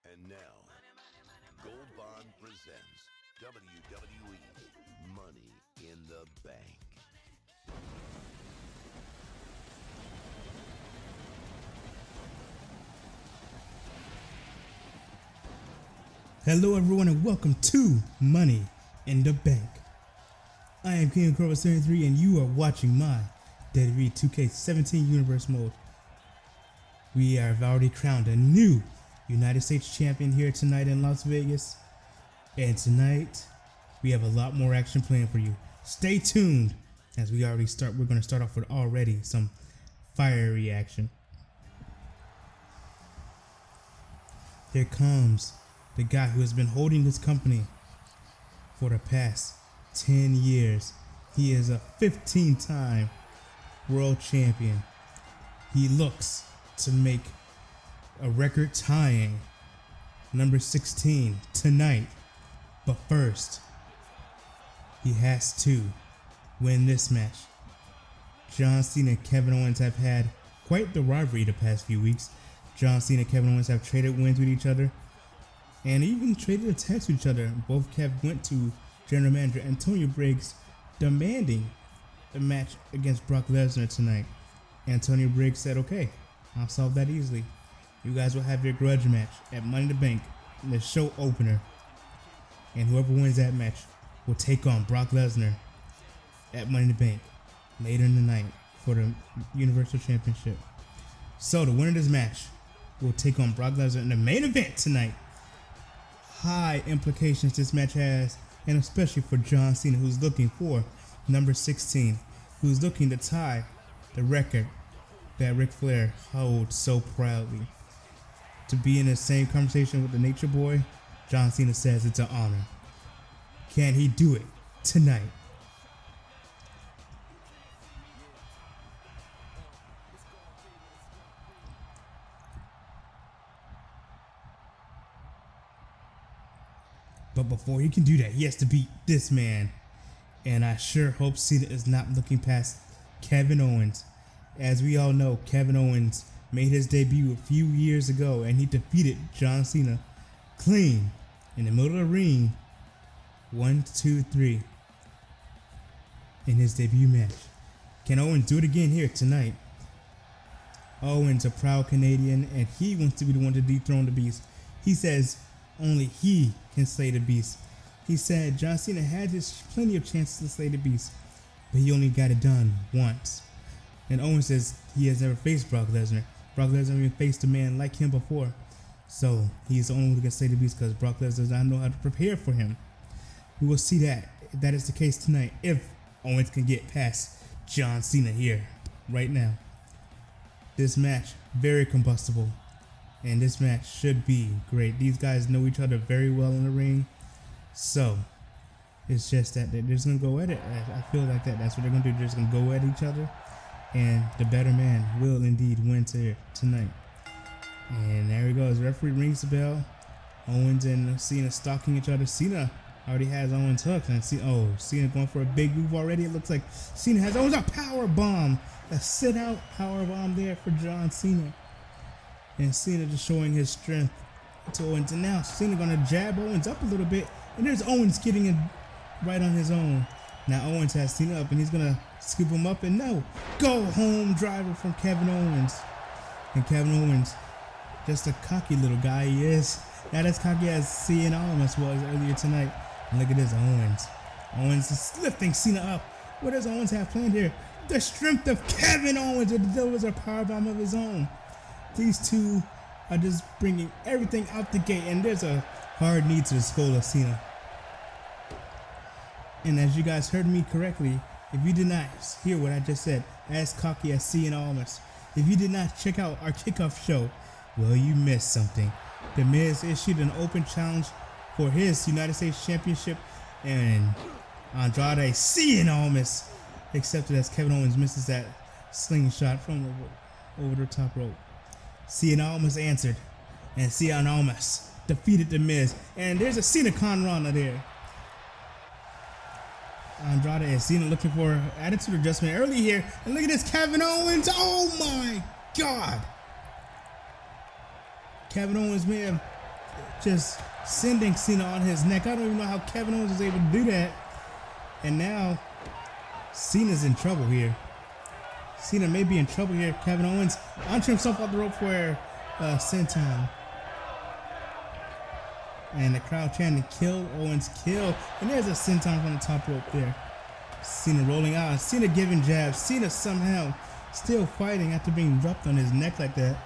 And now, Gold Bond presents WWE Money in the Bank. Hello everyone and welcome to Money in the Bank. I am King of 73 and you are watching my WWE 2k17 Universe mode. We have already crowned a new United States champion here tonight in Las Vegas. And tonight we have a lot more action planned for you. Stay tuned as we're going to start off with already some fiery action. Here comes the guy who has been holding this company for the past 10 years. He is a 15-time world champion. He looks to make a record-tying number 16 tonight. But first, he has to win this match. John Cena and Kevin Owens have had quite the rivalry the past few weeks. John Cena and Kevin Owens have traded wins with each other and even traded attacks with each other. Both Kev went to General Manager Antonio Briggs demanding a match against Brock Lesnar tonight. Antonio Briggs said, okay, I'll solve that easily. You guys will have your grudge match at Money in the Bank, in the show opener. And whoever wins that match will take on Brock Lesnar at Money in the Bank later in the night for the Universal Championship. So the winner of this match will take on Brock Lesnar in the main event tonight. High implications this match has, and especially for John Cena, who's looking for number 16, who's looking to tie the record that Ric Flair holds so proudly. To be in the same conversation with the Nature Boy, John Cena says it's an honor. Can he do it tonight? But before he can do that, he has to beat this man. And I sure hope Cena is not looking past Kevin Owens. As we all know, Kevin Owens made his debut a few years ago and he defeated John Cena clean in the middle of the ring. 1, 2, 3 in his debut match. Can Owens do it again here tonight? Owens, a proud Canadian, and he wants to be the one to dethrone the Beast. He says only he can slay the Beast. He said John Cena had plenty of chances to slay the Beast, but he only got it done once. And Owens says he has never faced Brock Lesnar. Brock Lesnar even faced a man like him before. So he's the only one who can slay the Beast because Brock Lesnar does not know how to prepare for him. We will see that if that is the case tonight, if Owens can get past John Cena here right now. This match, very combustible. And this match should be great. These guys know each other very well in the ring. So it's just that they're just going to go at it. I feel like that's what they're going to do. They're just going to go at each other. And the better man will indeed win tonight. And there he goes. Referee rings the bell. Owens and Cena stalking each other. Cena already has Owens hooked. And Cena going for a big move already. It looks like Cena has Owens a power bomb. A sit out power bomb there for John Cena. And Cena just showing his strength to Owens. And now Cena going to jab Owens up a little bit. And there's Owens getting it right on his own. Now Owens has Cena up and he's going to scoop him up. And no, go home driver from Kevin Owens. And Kevin Owens, just a cocky little guy he is. Not as cocky as Cena Owens was earlier tonight. And look at this Owens. Owens is lifting Cena up. What does Owens have planned here? The strength of Kevin Owens that delivers a powerbomb of his own. These two are just bringing everything out the gate. And there's a hard knee to the skull of Cena. And as you guys heard me correctly, if you did not hear what I just said, as cocky as Cena Owens, if you did not check out our kickoff show, well, you missed something. The Miz issued an open challenge for his United States Championship, and Andrade Cena Owens accepted as Kevin Owens misses that slingshot from over the top rope. Cena Owens answered, and Cena Owens defeated The Miz, and there's a Cena Conrana there. Andrade and Cena looking for attitude adjustment early here. And look at this, Kevin Owens. Oh my God. Kevin Owens may have just sending Cena on his neck. I don't even know how Kevin Owens was able to do that. And now Cena's in trouble here. Cena may be in trouble here. Kevin Owens onto himself off the rope for senton. And the crowd chanting, kill, Owens, kill. And there's a senton from the top rope there. Cena rolling out. Cena giving jabs. Cena somehow still fighting after being dropped on his neck like that.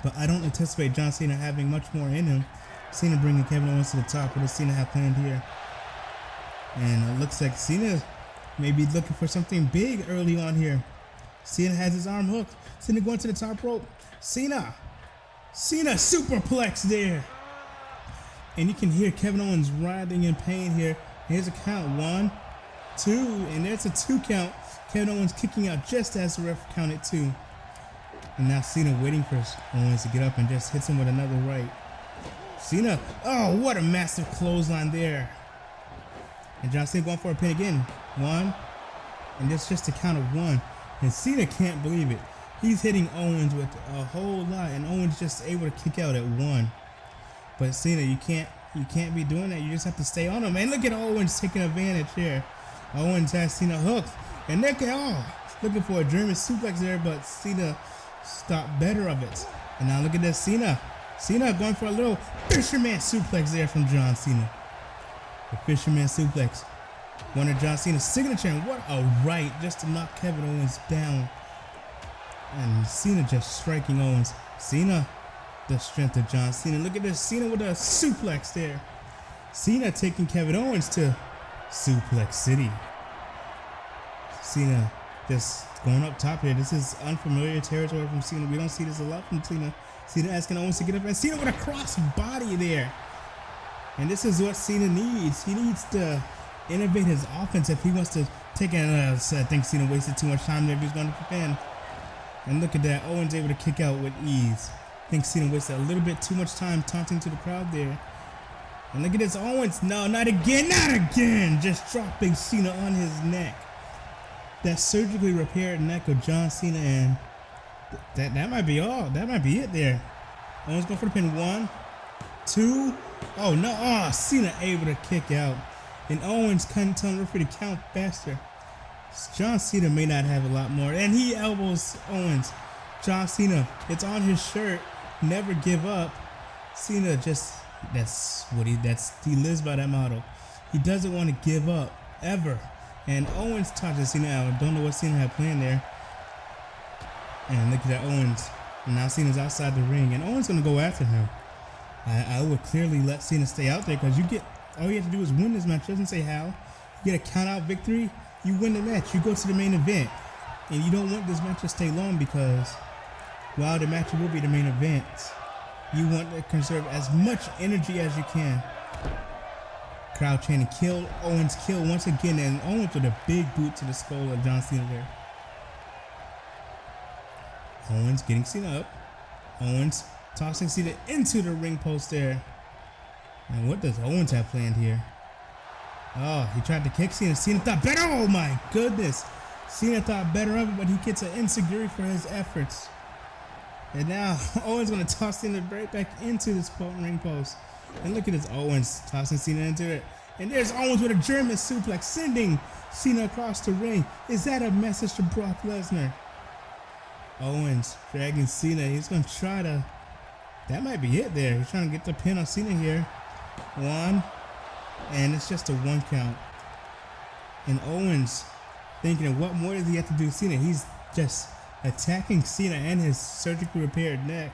But I don't anticipate John Cena having much more in him. Cena bringing Kevin Owens to the top. What does Cena have planned here? And it looks like Cena may be looking for something big early on here. Cena has his arm hooked. Cena going to the top rope. Cena superplex there. And you can hear Kevin Owens writhing in pain here. Here's a count. 1, 2, and there's a 2 count. Kevin Owens kicking out just as the ref counted 2. And now Cena waiting for Owens to get up and just hits him with another right. Cena, oh, what a massive clothesline there. And John Cena going for a pin again. 1, and that's just a count of 1. And Cena can't believe it. He's hitting Owens with a whole lot, and Owens just able to kick out at 1. But Cena, you can't be doing that. You just have to stay on him. And look at Owens taking advantage here. Owens has Cena hooked, and looking for a German suplex there, but Cena stopped better of it. And now look at this, Cena going for a little fisherman suplex there from John Cena. The fisherman suplex. One of John Cena's signature, and what a right just to knock Kevin Owens down. And Cena just striking Owens. Cena, the strength of John Cena. Look at this, Cena with a suplex there. Cena taking Kevin Owens to Suplex City. Cena just going up top here. This is unfamiliar territory from Cena. We don't see this a lot from Cena. Cena asking Owens to get up, and Cena with a cross body there. And this is what Cena needs. He needs to innovate his offense if he wants to take it. I think Cena wasted too much time there if he's going to defend. And look at that. Owens able to kick out with ease. I think Cena wasted a little bit too much time taunting to the crowd there. And look at this. Owens. No, not again. Not again. Just dropping Cena on his neck. That surgically repaired neck of John Cena. And that might be all. That might be it there. Owens going for the pin. 1, 2. Oh, no. Oh, Cena able to kick out. And Owens couldn't tell the referee to count faster. John Cena may not have a lot more. And he elbows Owens. John Cena, it's on his shirt. Never give up. Cena just, he lives by that motto. He doesn't want to give up, ever. And Owens touches Cena out. Don't know what Cena had planned there. And look at that, Owens. And now Cena's outside the ring. And Owens going to go after him. I would clearly let Cena stay out there, because all you have to do is win this match. It doesn't say how. You get a count out victory, you win the match, you go to the main event. And you don't want this match to stay long, because while the match will be the main event, you want to conserve as much energy as you can. Crowd chanting, kill, Owens, kill once again. And Owens with a big boot to the skull of John Cena there. Owens getting Cena up. Owens tossing Cena into the ring post there. And what does Owens have planned here? Oh, he tried to kick Cena. Cena thought better. Oh my goodness. Cena thought better of it, but he gets an insecurity for his efforts. And now Owens going to toss Cena right back into this ring post. And look at this, Owens tossing Cena into it. And there's Owens with a German suplex, sending Cena across the ring. Is that a message to Brock Lesnar? Owens dragging Cena. He's going to try to... That might be it there. He's trying to get the pin on Cena here. 1. And it's just a 1 count. And Owens thinking, what more does he have to do to Cena? He's just attacking Cena and his surgically repaired neck.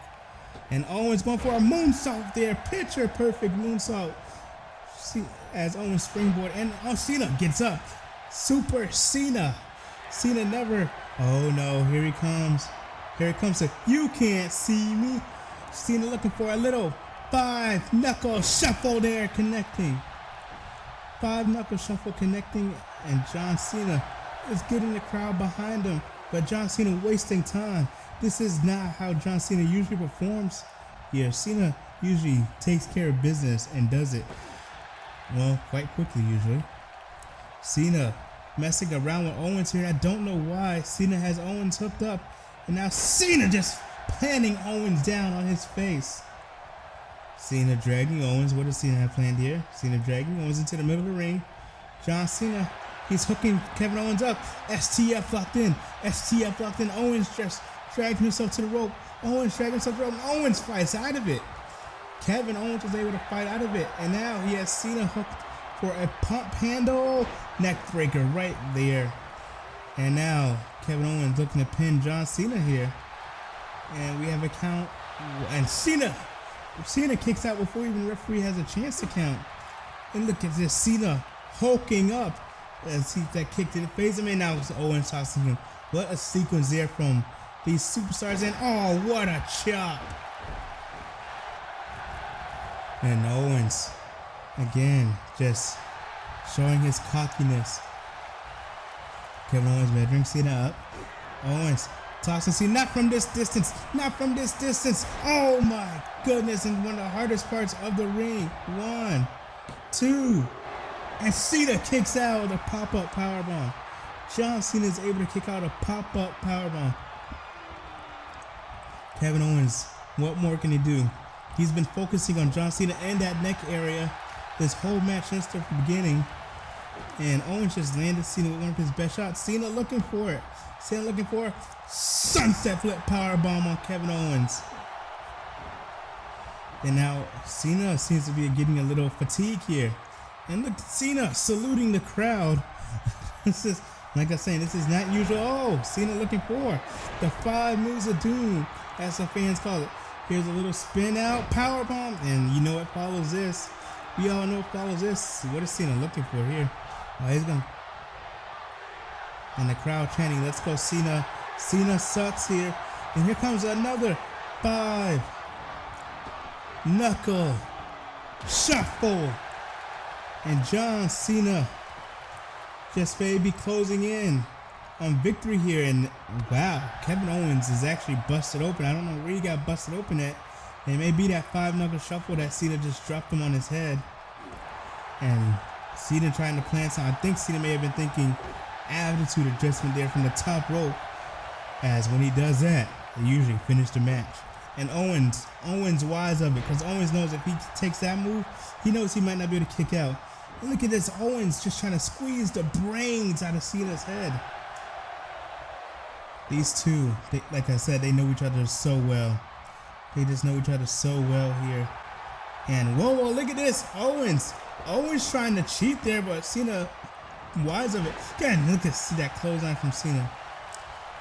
And Owens going for a moonsault there. Picture perfect moonsault. See, as Owens springboard. And Cena gets up. Super Cena. Cena never. Oh no, here he comes. Here it comes. You can't see me. Cena looking for a little 5-knuckle shuffle there, connecting. 5-knuckle shuffle connecting, and John Cena is getting the crowd behind him. But John Cena wasting time. This is not how John Cena usually performs. Yeah, Cena usually takes care of business and does it, well, quite quickly usually. Cena messing around with Owens here. I don't know why. Cena has Owens hooked up, and now Cena just planting Owens down on his face. Cena dragging Owens. What does Cena have planned here? Cena dragging Owens into the middle of the ring. John Cena, he's hooking Kevin Owens up. STF locked in. STF locked in. Owens just dragging himself to the rope. Owens dragging himself to the rope. Owens fights out of it. Kevin Owens was able to fight out of it. And now he has Cena hooked for a pump handle. Neck breaker right there. And now Kevin Owens looking to pin John Cena here. And we have a count. And Cena kicks out before even the referee has a chance to count. And look at this, Cena hulking up as that kick didn't phase him. And now it's Owens tossing him. What a sequence there from these superstars. And oh, what a chop. And Owens, again, just showing his cockiness. Kevin Owens measuring Cena up. Owens tossing Cena, not from this distance, not from this distance. Oh my goodness, and one of the hardest parts of the ring. 1, 2, and Cena kicks out a pop-up powerbomb. John Cena is able to kick out a pop-up powerbomb. Kevin Owens, what more can he do? He's been focusing on John Cena and that neck area this whole match since the beginning. And Owens just landed Cena with one of his best shots. Cena looking for it. Cena looking for it. Sunset flip powerbomb on Kevin Owens. And now Cena seems to be getting a little fatigue here. And look, Cena saluting the crowd. This is, like I said, this is not usual. Oh, Cena looking for the 5 moves of doom, as the fans call it. Here's a little spin out powerbomb, and you know what follows this. We all know what follows this. What is Cena looking for here? Oh, he's gonna. And the crowd chanting, "Let's go, Cena! Cena sucks here!" And here comes another 5 knuckle shuffle, and John Cena just may be closing in on victory here. And wow, Kevin Owens is actually busted open. I don't know where he got busted open at. It may be that 5 knuckle shuffle that Cena just dropped him on his head. And Cena trying to plan something. I think Cena may have been thinking attitude adjustment there from the top rope, as when he does that, he usually finish the match. And Owens wise of it, because Owens knows if he takes that move, he knows he might not be able to kick out. And look at this, Owens just trying to squeeze the brains out of Cena's head. These two, like I said, they know each other so well. They just know each other so well here. And whoa, look at this, Owens trying to cheat there, but Cena wise of it. Again, look at that clothesline from Cena.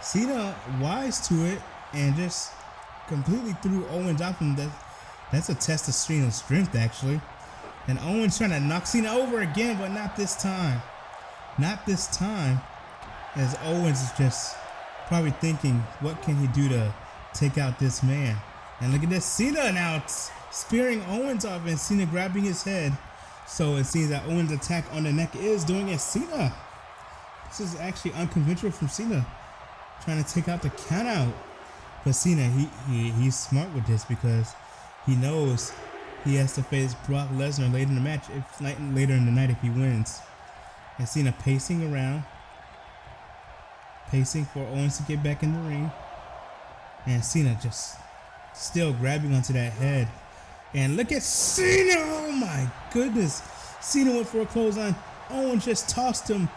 Cena wise to it and just completely threw Owens off him. That's a test of Cena's strength, actually. And Owens trying to knock Cena over again, but not this time. Not this time, as Owens is just probably thinking, what can he do to take out this man? And look at this, Cena now spearing Owens off, and Cena grabbing his head. So it seems that Owens' attack on the neck is doing it. Cena, this is actually unconventional from Cena, trying to take out the count out. But Cena, he's smart with this, because he knows he has to face Brock Lesnar later in the match, later in the night if he wins. And Cena pacing around, pacing for Owens to get back in the ring. And Cena just still grabbing onto that head. And look at Cena! Oh my goodness! Cena went for a clothesline. Owens just tossed him,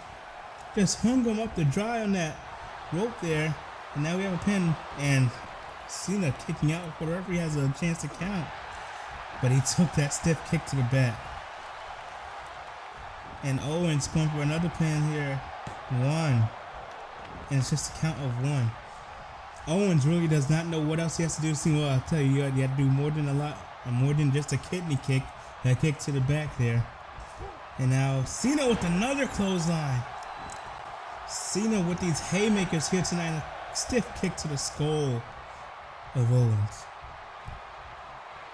just hung him up to dry on that rope there. And now we have a pin. And Cena kicking out before the referee has a chance to count. But he took that stiff kick to the back. And Owens going for another pin here. 1. And it's just a count of 1. Owens really does not know what else he has to do to see. Well, I'll tell you, you have to do more than just a kidney kick. That kick to the back there. And now Cena with another clothesline. Cena with these haymakers here tonight. A stiff kick to the skull of Owens.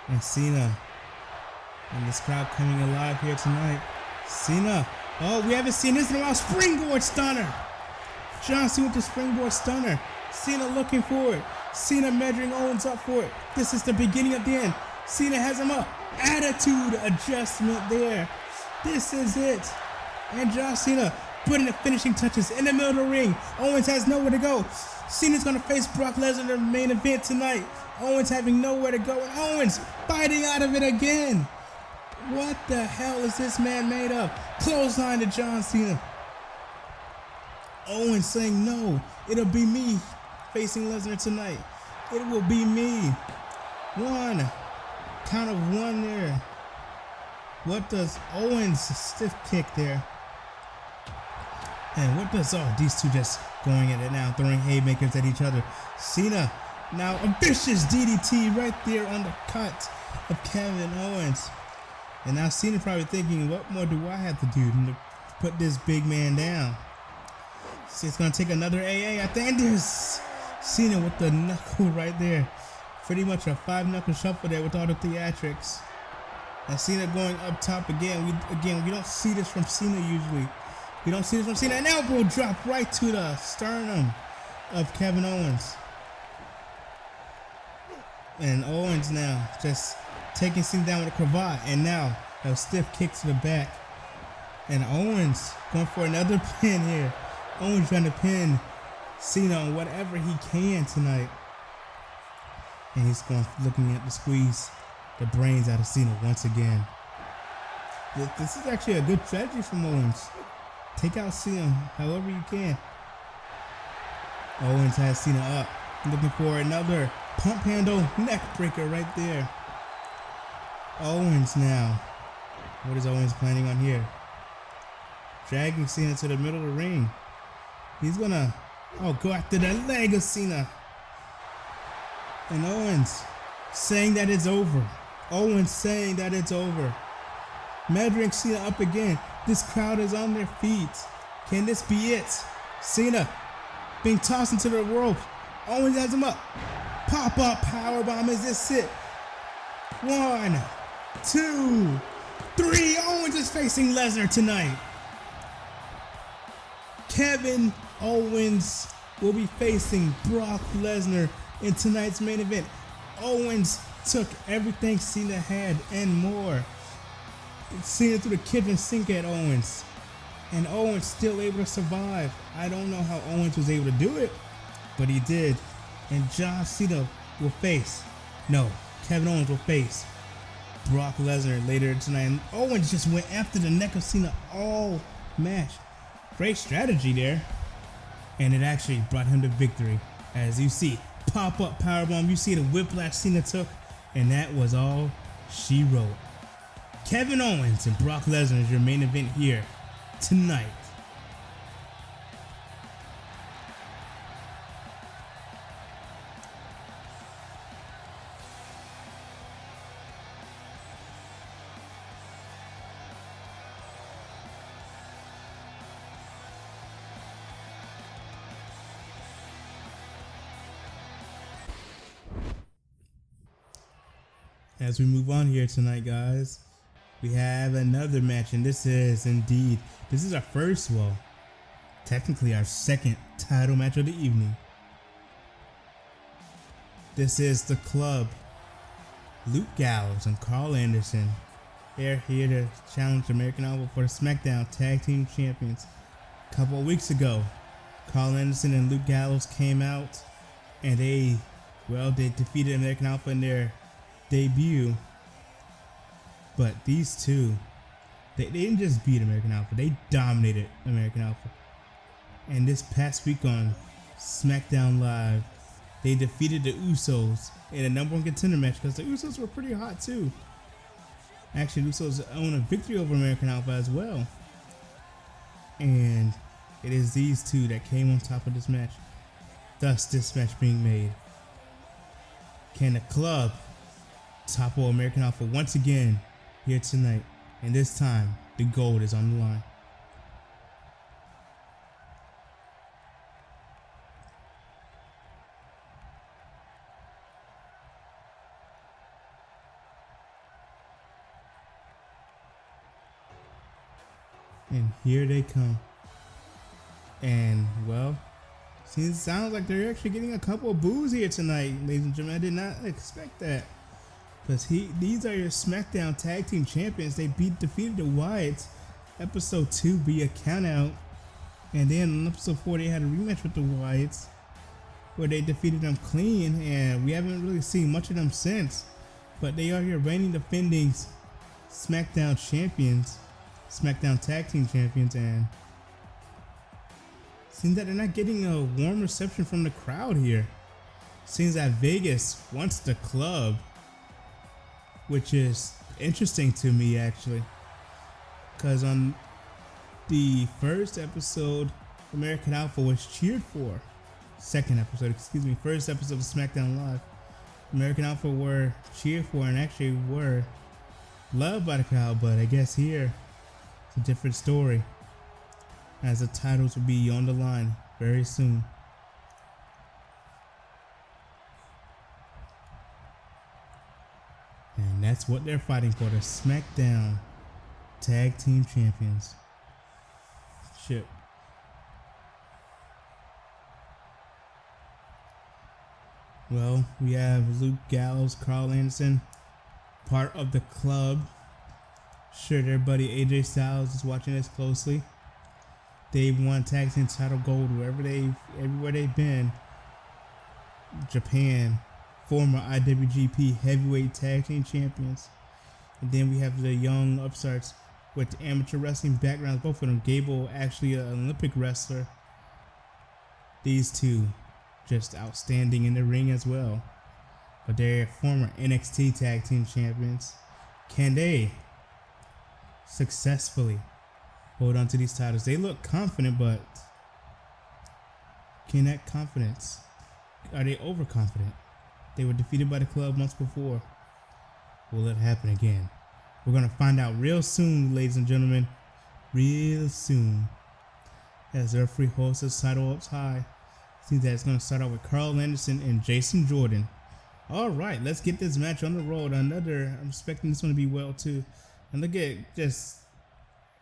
And Cena and this crowd coming alive here tonight. Cena. Oh, we haven't seen this in a while. Springboard stunner. John Cena with the springboard stunner. Cena looking for it. Cena measuring Owens up for it. This is the beginning of the end. Cena has him up. Attitude adjustment there. This is it. And John Cena putting the finishing touches in the middle of the ring. Owens has nowhere to go. Cena's gonna face Brock Lesnar in the main event tonight. Owens having nowhere to go, and Owens fighting out of it again. What the hell is this man made of? Clothesline to John Cena. Owens saying, no, it'll be me facing Lesnar tonight. It will be me. One. Count of one there. What does Owens stiff kick there? And what does these two just going at it now, throwing haymakers at each other. Cena now a vicious DDT right there on the cut of Kevin Owens. And now Cena probably thinking, what more do I have to do to put this big man down? So it's gonna take another AA. I think there's Cena with the knuckle right there. Pretty much a 5-knuckle shuffle there with all the theatrics. And Cena going up top again. We don't see this from Cena usually. We don't see this from Cena. An elbow drop right to the sternum of Kevin Owens. And Owens now just taking Cena down with a cravat. And now a stiff kick to the back. And Owens going for another pin here. Owens trying to pin Cena on whatever he can tonight. And he's looking at the squeeze the brains out of Cena once again. This is actually a good strategy from Owens. Take out Cena however you can. Owens has Cena up. Looking for another pump handle neck breaker right there. Owens now. What is Owens planning on here? Dragging Cena to the middle of the ring. He's gonna go after the leg of Cena. And Owens saying that it's over. Owens saying that it's over. Measuring Cena up again. This crowd is on their feet. Can this be it? Cena being tossed into the rope. Owens has him up. Pop-up powerbomb. Is this it? 1, 2, 3. Owens is facing Lesnar tonight. Kevin Owens will be facing Brock Lesnar in tonight's main event. Owens took everything Cena had and more. Cena threw the kitchen sink at Owens. And Owens still able to survive. I don't know how Owens was able to do it, but he did. And John Cena will face, Kevin Owens will face Brock Lesnar later tonight. And Owens just went after the neck of Cena all match. Great strategy there. And it actually brought him to victory. As you see, pop-up powerbomb. You see the whiplash Cena took. And that was all she wrote. Kevin Owens and Brock Lesnar is your main event here tonight. As we move on here tonight, guys, we have another match, and this is our first, technically our second title match of the evening. This is the Club. Luke Gallows and Carl Anderson. They're here to challenge American Alpha for the Smackdown Tag Team Champions. A couple of weeks ago, Carl Anderson and Luke Gallows came out, and they defeated American Alpha in their debut. But these two, they didn't just beat American Alpha, they dominated American Alpha. And this past week on SmackDown Live, they defeated the Usos in a number one contender match because the Usos were pretty hot too. Actually, the Usos own a victory over American Alpha as well. And it is these two that came on top of this match. Thus, this match being made. Can the Club topple American Alpha once again here tonight? And this time, the gold is on the line. And here they come. And it sounds like they're actually getting a couple of boos here tonight, ladies and gentlemen. I did not expect that. Because these are your SmackDown Tag Team Champions. They defeated the Wyatts. Episode 2 be a countout. And then on episode 4, they had a rematch with the Wyatts where they defeated them clean, and we haven't really seen much of them since. But they are here reigning defending Smackdown champions, Smackdown tag team champions, and seems that they're not getting a warm reception from the crowd here. Seems that Vegas wants the club, which is interesting to me actually, because on the first episode, American Alpha was cheered for. First episode of SmackDown Live, American Alpha were cheered for and actually were loved by the crowd, but I guess here it's a different story, as the titles will be on the line very soon. And that's what they're fighting for, the SmackDown Tag Team Champions. Shit. Well, we have Luke Gallows, Carl Anderson, part of the club. Sure, their buddy AJ Styles is watching this closely. They've won tag team title gold everywhere they've been. Japan, former IWGP heavyweight tag team champions. And then we have the young upstarts with amateur wrestling backgrounds, both of them. Gable, actually an Olympic wrestler. These two, just outstanding in the ring as well. But they're former NXT tag team champions. Can they successfully hold on to these titles? They look confident, but can that confidence, are they overconfident? They were defeated by the club months before. Will it happen again? We're going to find out real soon, ladies and gentlemen. Real soon. As the referee holds his title up high. Seems that it's going to start out with Carl Anderson and Jason Jordan. Alright, let's get this match on the road. I'm expecting this one to be well too. And look at just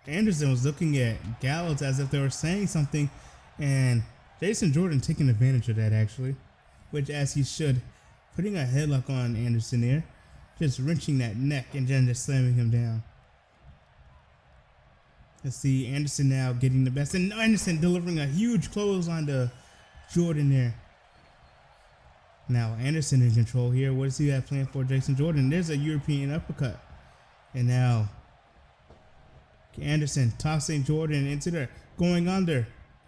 Anderson was looking at Gallows as if they were saying something, and Jason Jordan taking advantage of that actually, which as he should, putting a headlock on Anderson there, just wrenching that neck and then just slamming him down. Let's see Anderson now getting the best, and Anderson delivering a huge clothesline to Jordan there. Now Anderson in control here. What does he have planned for Jason Jordan? There's a European uppercut, and now Anderson tossing Jordan into there, going under,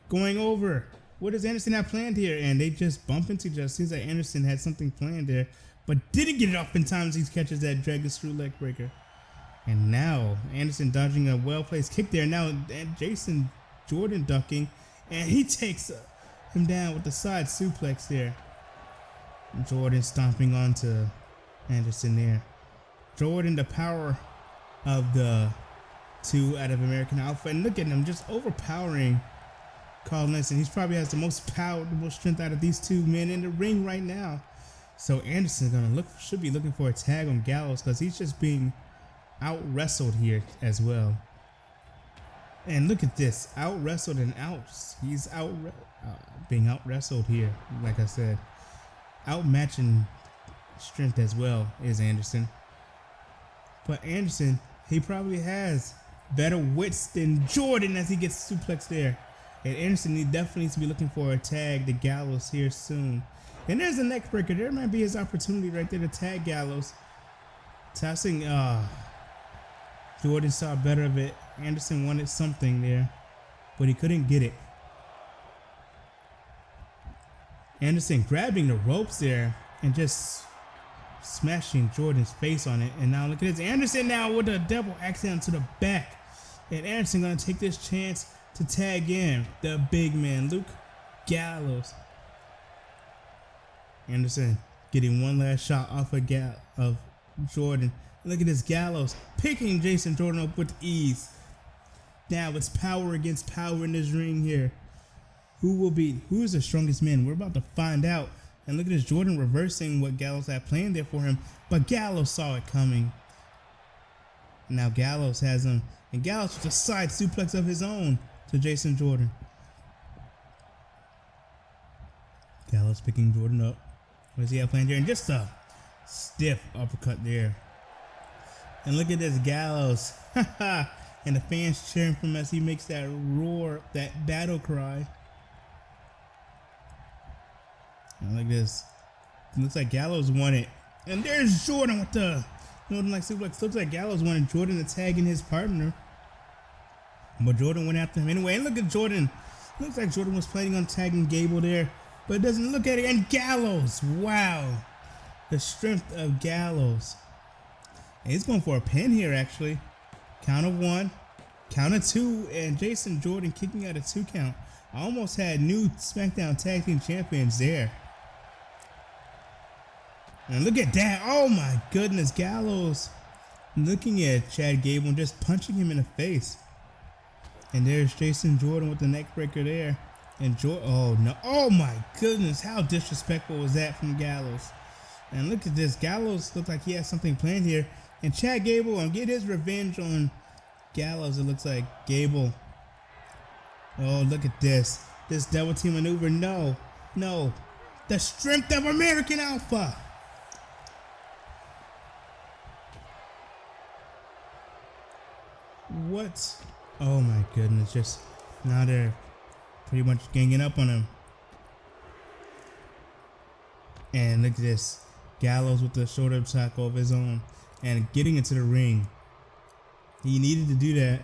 going over. What does Anderson have planned here? And they just bump into each other. Seems like Anderson had something planned there, but didn't get it off in time as he catches that dragon screw leg breaker. And now Anderson dodging a well-placed kick there. Now Jason Jordan ducking, and he takes him down with the side suplex there. Jordan stomping onto Anderson there. Jordan, the power of the two out of American Alpha, and look at him just overpowering Carl Anderson. He probably has the most power, the most strength out of these two men in the ring right now. So Anderson's should be looking for a tag on Gallows, because he's just being out wrestled here as well. And look at this, out wrestled and out. He's being out wrestled here. Like I said, outmatching strength as well is Anderson. But Anderson, he probably has better wits than Jordan as he gets suplexed there. And Anderson definitely needs to be looking for a tag to Gallows here soon. And there's a neck breaker. There might be his opportunity right there to tag Gallows. Tossing, Jordan saw better of it. Anderson wanted something there, but he couldn't get it. Anderson grabbing the ropes there and just smashing Jordan's face on it. And now look at this. Anderson now with a double accent to the back. And Anderson going to take this chance to tag in the big man, Luke Gallows. Anderson getting one last shot off of Jordan. And look at this, Gallows picking Jason Jordan up with ease. Now it's power against power in this ring here. Who is the strongest man? We're about to find out. And look at this, Jordan reversing what Gallows had planned there for him. But Gallows saw it coming. Now Gallows has him. And Gallows with a side suplex of his own to Jason Jordan. Gallows picking Jordan up. What does he have planned here? And just a stiff uppercut there. And look at this, Gallows. And the fans cheering for him as he makes that roar, that battle cry. And like this. It looks like Gallows won it. And there's Jordan with the Northern Light Suplex. Looks like Gallows wanted Jordan to tag in his partner. But Jordan went after him anyway. And look at Jordan. Looks like Jordan was planning on tagging Gable there. But it doesn't look at it. And Gallows. Wow. The strength of Gallows. And he's going for a pin here, actually. Count of 1. Count of 2. And Jason Jordan kicking out a 2 count. I almost had new Smackdown Tag Team Champions there. And look at that. Oh my goodness. Gallows looking at Chad Gable and just punching him in the face. And there's Jason Jordan with the neck breaker there. And oh no. Oh my goodness. How disrespectful was that from Gallows? And look at this. Gallows looked like he has something planned here. And Chad Gable will get his revenge on Gallows. It looks like Gable. Oh, look at this. This double team maneuver. No. No. The strength of American Alpha. What? Oh my goodness. Just now they're pretty much ganging up on him. And look at this. Gallows with the shoulder tackle of his own and getting into the ring. He needed to do that.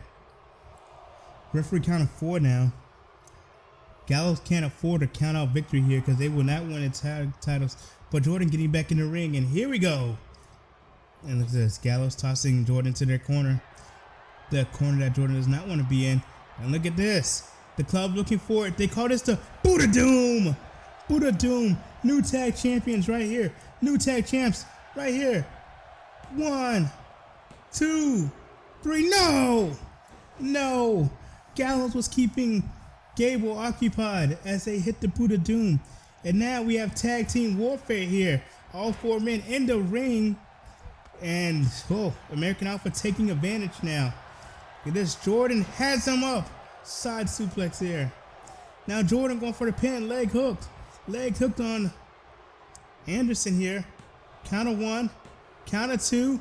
Referee count of 4 now. Gallows can't afford to count out victory here because they will not win the titles. But Jordan getting back in the ring, and here we go. And look at this. Gallows tossing Jordan to their corner. The corner that Jordan does not want to be in. And look at this. The club looking for it. They call this the Buddha Doom. Buddha Doom. New tag champions right here. New tag champs right here. 1, 2, 3. No! No! Gallows was keeping Gable occupied as they hit the Buddha Doom. And now we have tag team warfare here. All 4 men in the ring. And, American Alpha taking advantage now. Look at this. Jordan has him up. Side suplex here. Now Jordan going for the pin. Leg hooked. Leg hooked on Anderson here. Count of 1. Count of 2.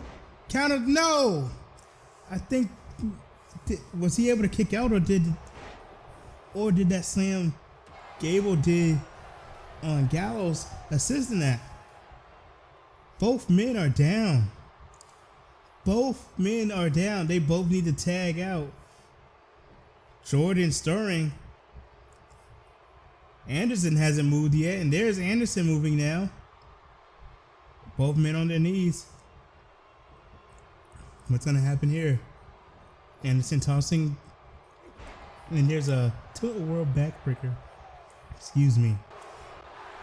Count of no. I think was he able to kick out or did that slam Gable did on Gallows assist in that? Both men are down. Both men are down. They both need to tag out. Jordan stirring. Anderson hasn't moved yet, and there's Anderson moving now. Both men on their knees. What's gonna happen here? Anderson tossing, and there's a Total World backbreaker. Excuse me.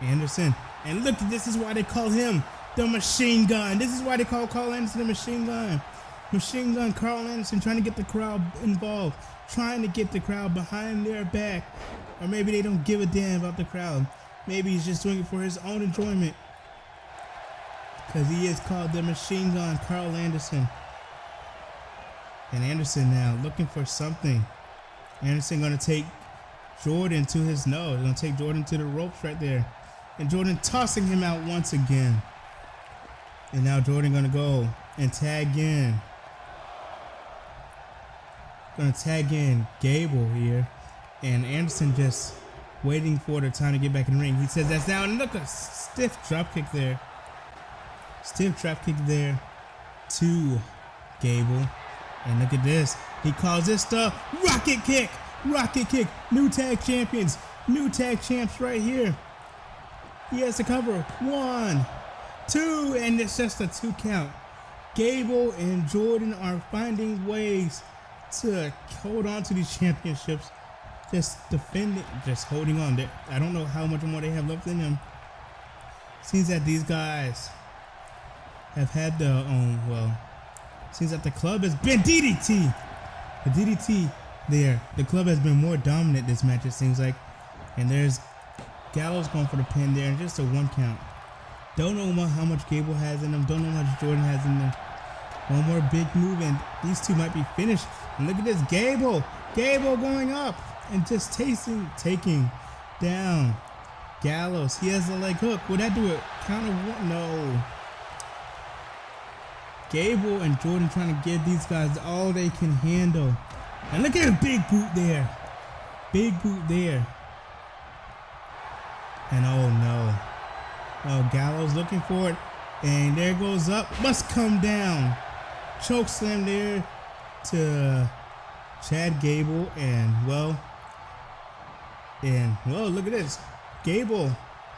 Anderson, and look, this is why they call him the Machine Gun. This is why they call Carl Anderson the Machine Gun. Machine Gun Carl Anderson trying to get the crowd involved, trying to get the crowd behind their back. Or maybe they don't give a damn about the crowd. Maybe he's just doing it for his own enjoyment. Because he is called the Machine Gun Carl Anderson. And Anderson now looking for something. Anderson going to take Jordan to his nose. Going to take Jordan to the ropes right there. And Jordan tossing him out once again. And now Jordan going to go and tag in. Going to tag in Gable here. And Anderson just waiting for the time to get back in the ring. He says that's down. And look, a stiff drop kick there. Stiff drop kick there to Gable. And look at this. He calls this the rocket kick. Rocket kick. New tag champions. New tag champs right here. He has to cover. 1, 2. And it's just a 2 count. Gable and Jordan are finding ways to hold on to these championships. Just defending. Just holding on. I don't know how much more they have left in them. Seems that these guys have had their own, seems that the club has been DDT. The DDT there. The club has been more dominant this match, it seems like. And there's Gallows going for the pin there, and just a 1 count. Don't know how much Gable has in them. Don't know how much Jordan has in them. One more big move, and these two might be finished. And look at this, Gable. Gable going up and just taking down Gallows. He has a leg hook. Would that do it? Count of 1? No. Gable and Jordan trying to give these guys all they can handle. And look at a big boot there. Big boot there. And oh no. Oh, Gallows looking for it. And there goes up. Must come down. Choke slam there to Chad Gable. And well, look at this. Gable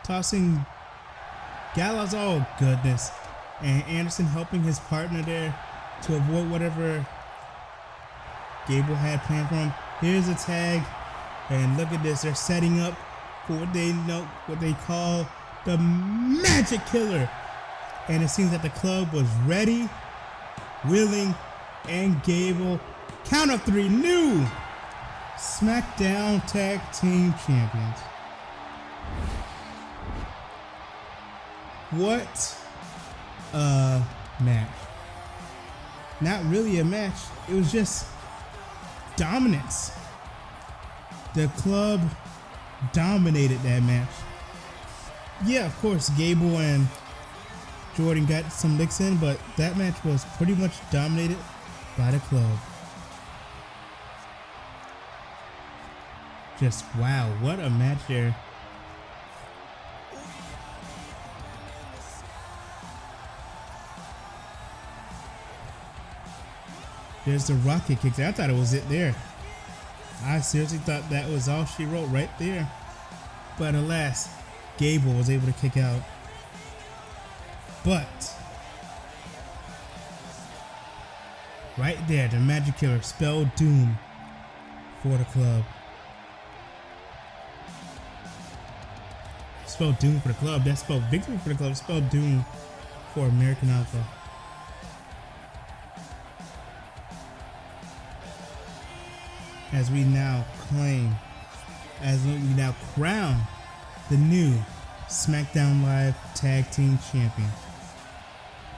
tossing Gallows. Oh, goodness. And Anderson helping his partner there to avoid whatever Gable had planned for him. Here's a tag. And look at this. They're setting up for what they call the Magic Killer. And it seems that the club was ready, willing, and Gable. Count of 3, new Smackdown Tag Team Champions. What a match. Not really a match. It was just dominance. The club dominated that match. Yeah, of course, Gable and Jordan got some licks in, but that match was pretty much dominated by the club. Just wow, what a match there. There's the rocket kicks. I thought it was it there. I seriously thought that was all she wrote right there. But alas, Gable was able to kick out. But right there, the Magic Killer spelled doom for the club. Spelled doom for the club. That spelled victory for the club. Spelled doom for American Alpha. As we now crown the new SmackDown Live Tag Team Champion.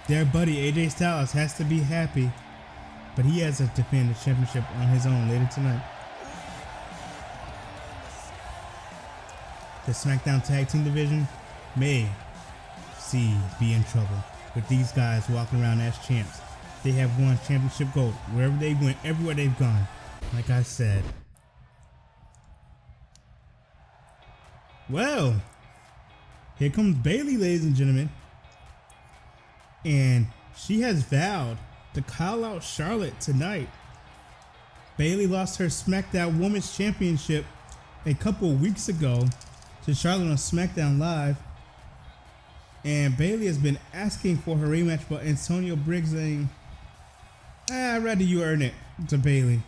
Their buddy AJ Styles has to be happy, but he has to defend the championship on his own later tonight. The SmackDown Tag Team division may be in trouble with these guys walking around as champs. They have won championship gold wherever they went, everywhere they've gone. Like I said. Well, here comes Bayley, ladies and gentlemen. And she has vowed to call out Charlotte tonight. Bayley lost her SmackDown Women's Championship a couple weeks ago to Charlotte on SmackDown Live. And Bayley has been asking for her rematch, but Antonio Briggs saying, I'd rather you earn it to Bayley.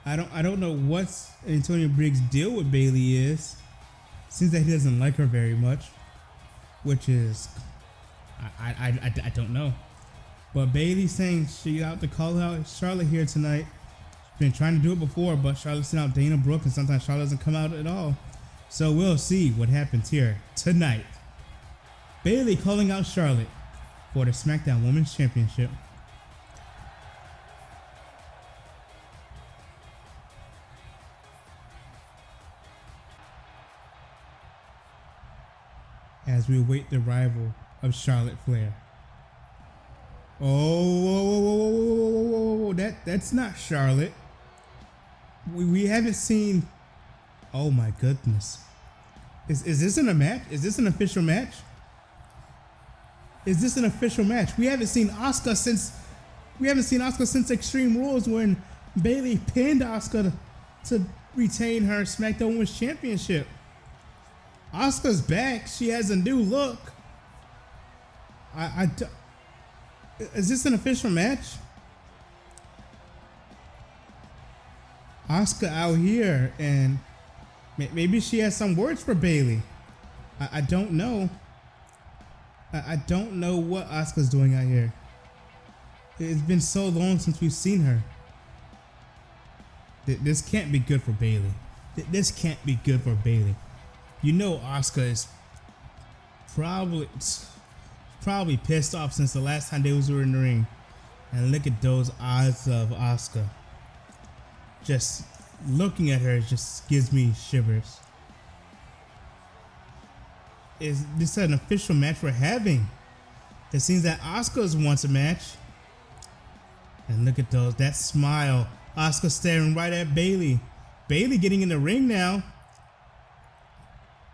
I don't know what Antonio Briggs' deal with Bayley is. Seems that he doesn't like her very much, which is I don't know. But Bayley's saying she out to call out Charlotte here tonight. She's been trying to do it before, but Charlotte sent out Dana Brooke, and sometimes Charlotte doesn't come out at all. So we'll see what happens here tonight. Bayley calling out Charlotte for the SmackDown Women's Championship. As we await the arrival of Charlotte Flair. Oh, that's not Charlotte. We haven't seen. Oh my goodness. Is this in a match? Is this an official match? Is this an official match? We haven't seen Asuka since Extreme Rules when Bayley pinned Asuka to retain her SmackDown Women's Championship. Asuka's back. She has a new look. Is this an official match? Asuka out here, and maybe she has some words for Bayley. I don't know. I don't know what Asuka's doing out here. It's been so long since we've seen her. This can't be good for Bayley. This can't be good for Bayley. You know Asuka is probably pissed off since the last time they were in the ring. And look at those eyes of Asuka. Just looking at her just gives me shivers. Is this an official match we're having? It seems that Asuka wants a match. And look at those, that smile. Asuka staring right at Bayley. Bayley getting in the ring now.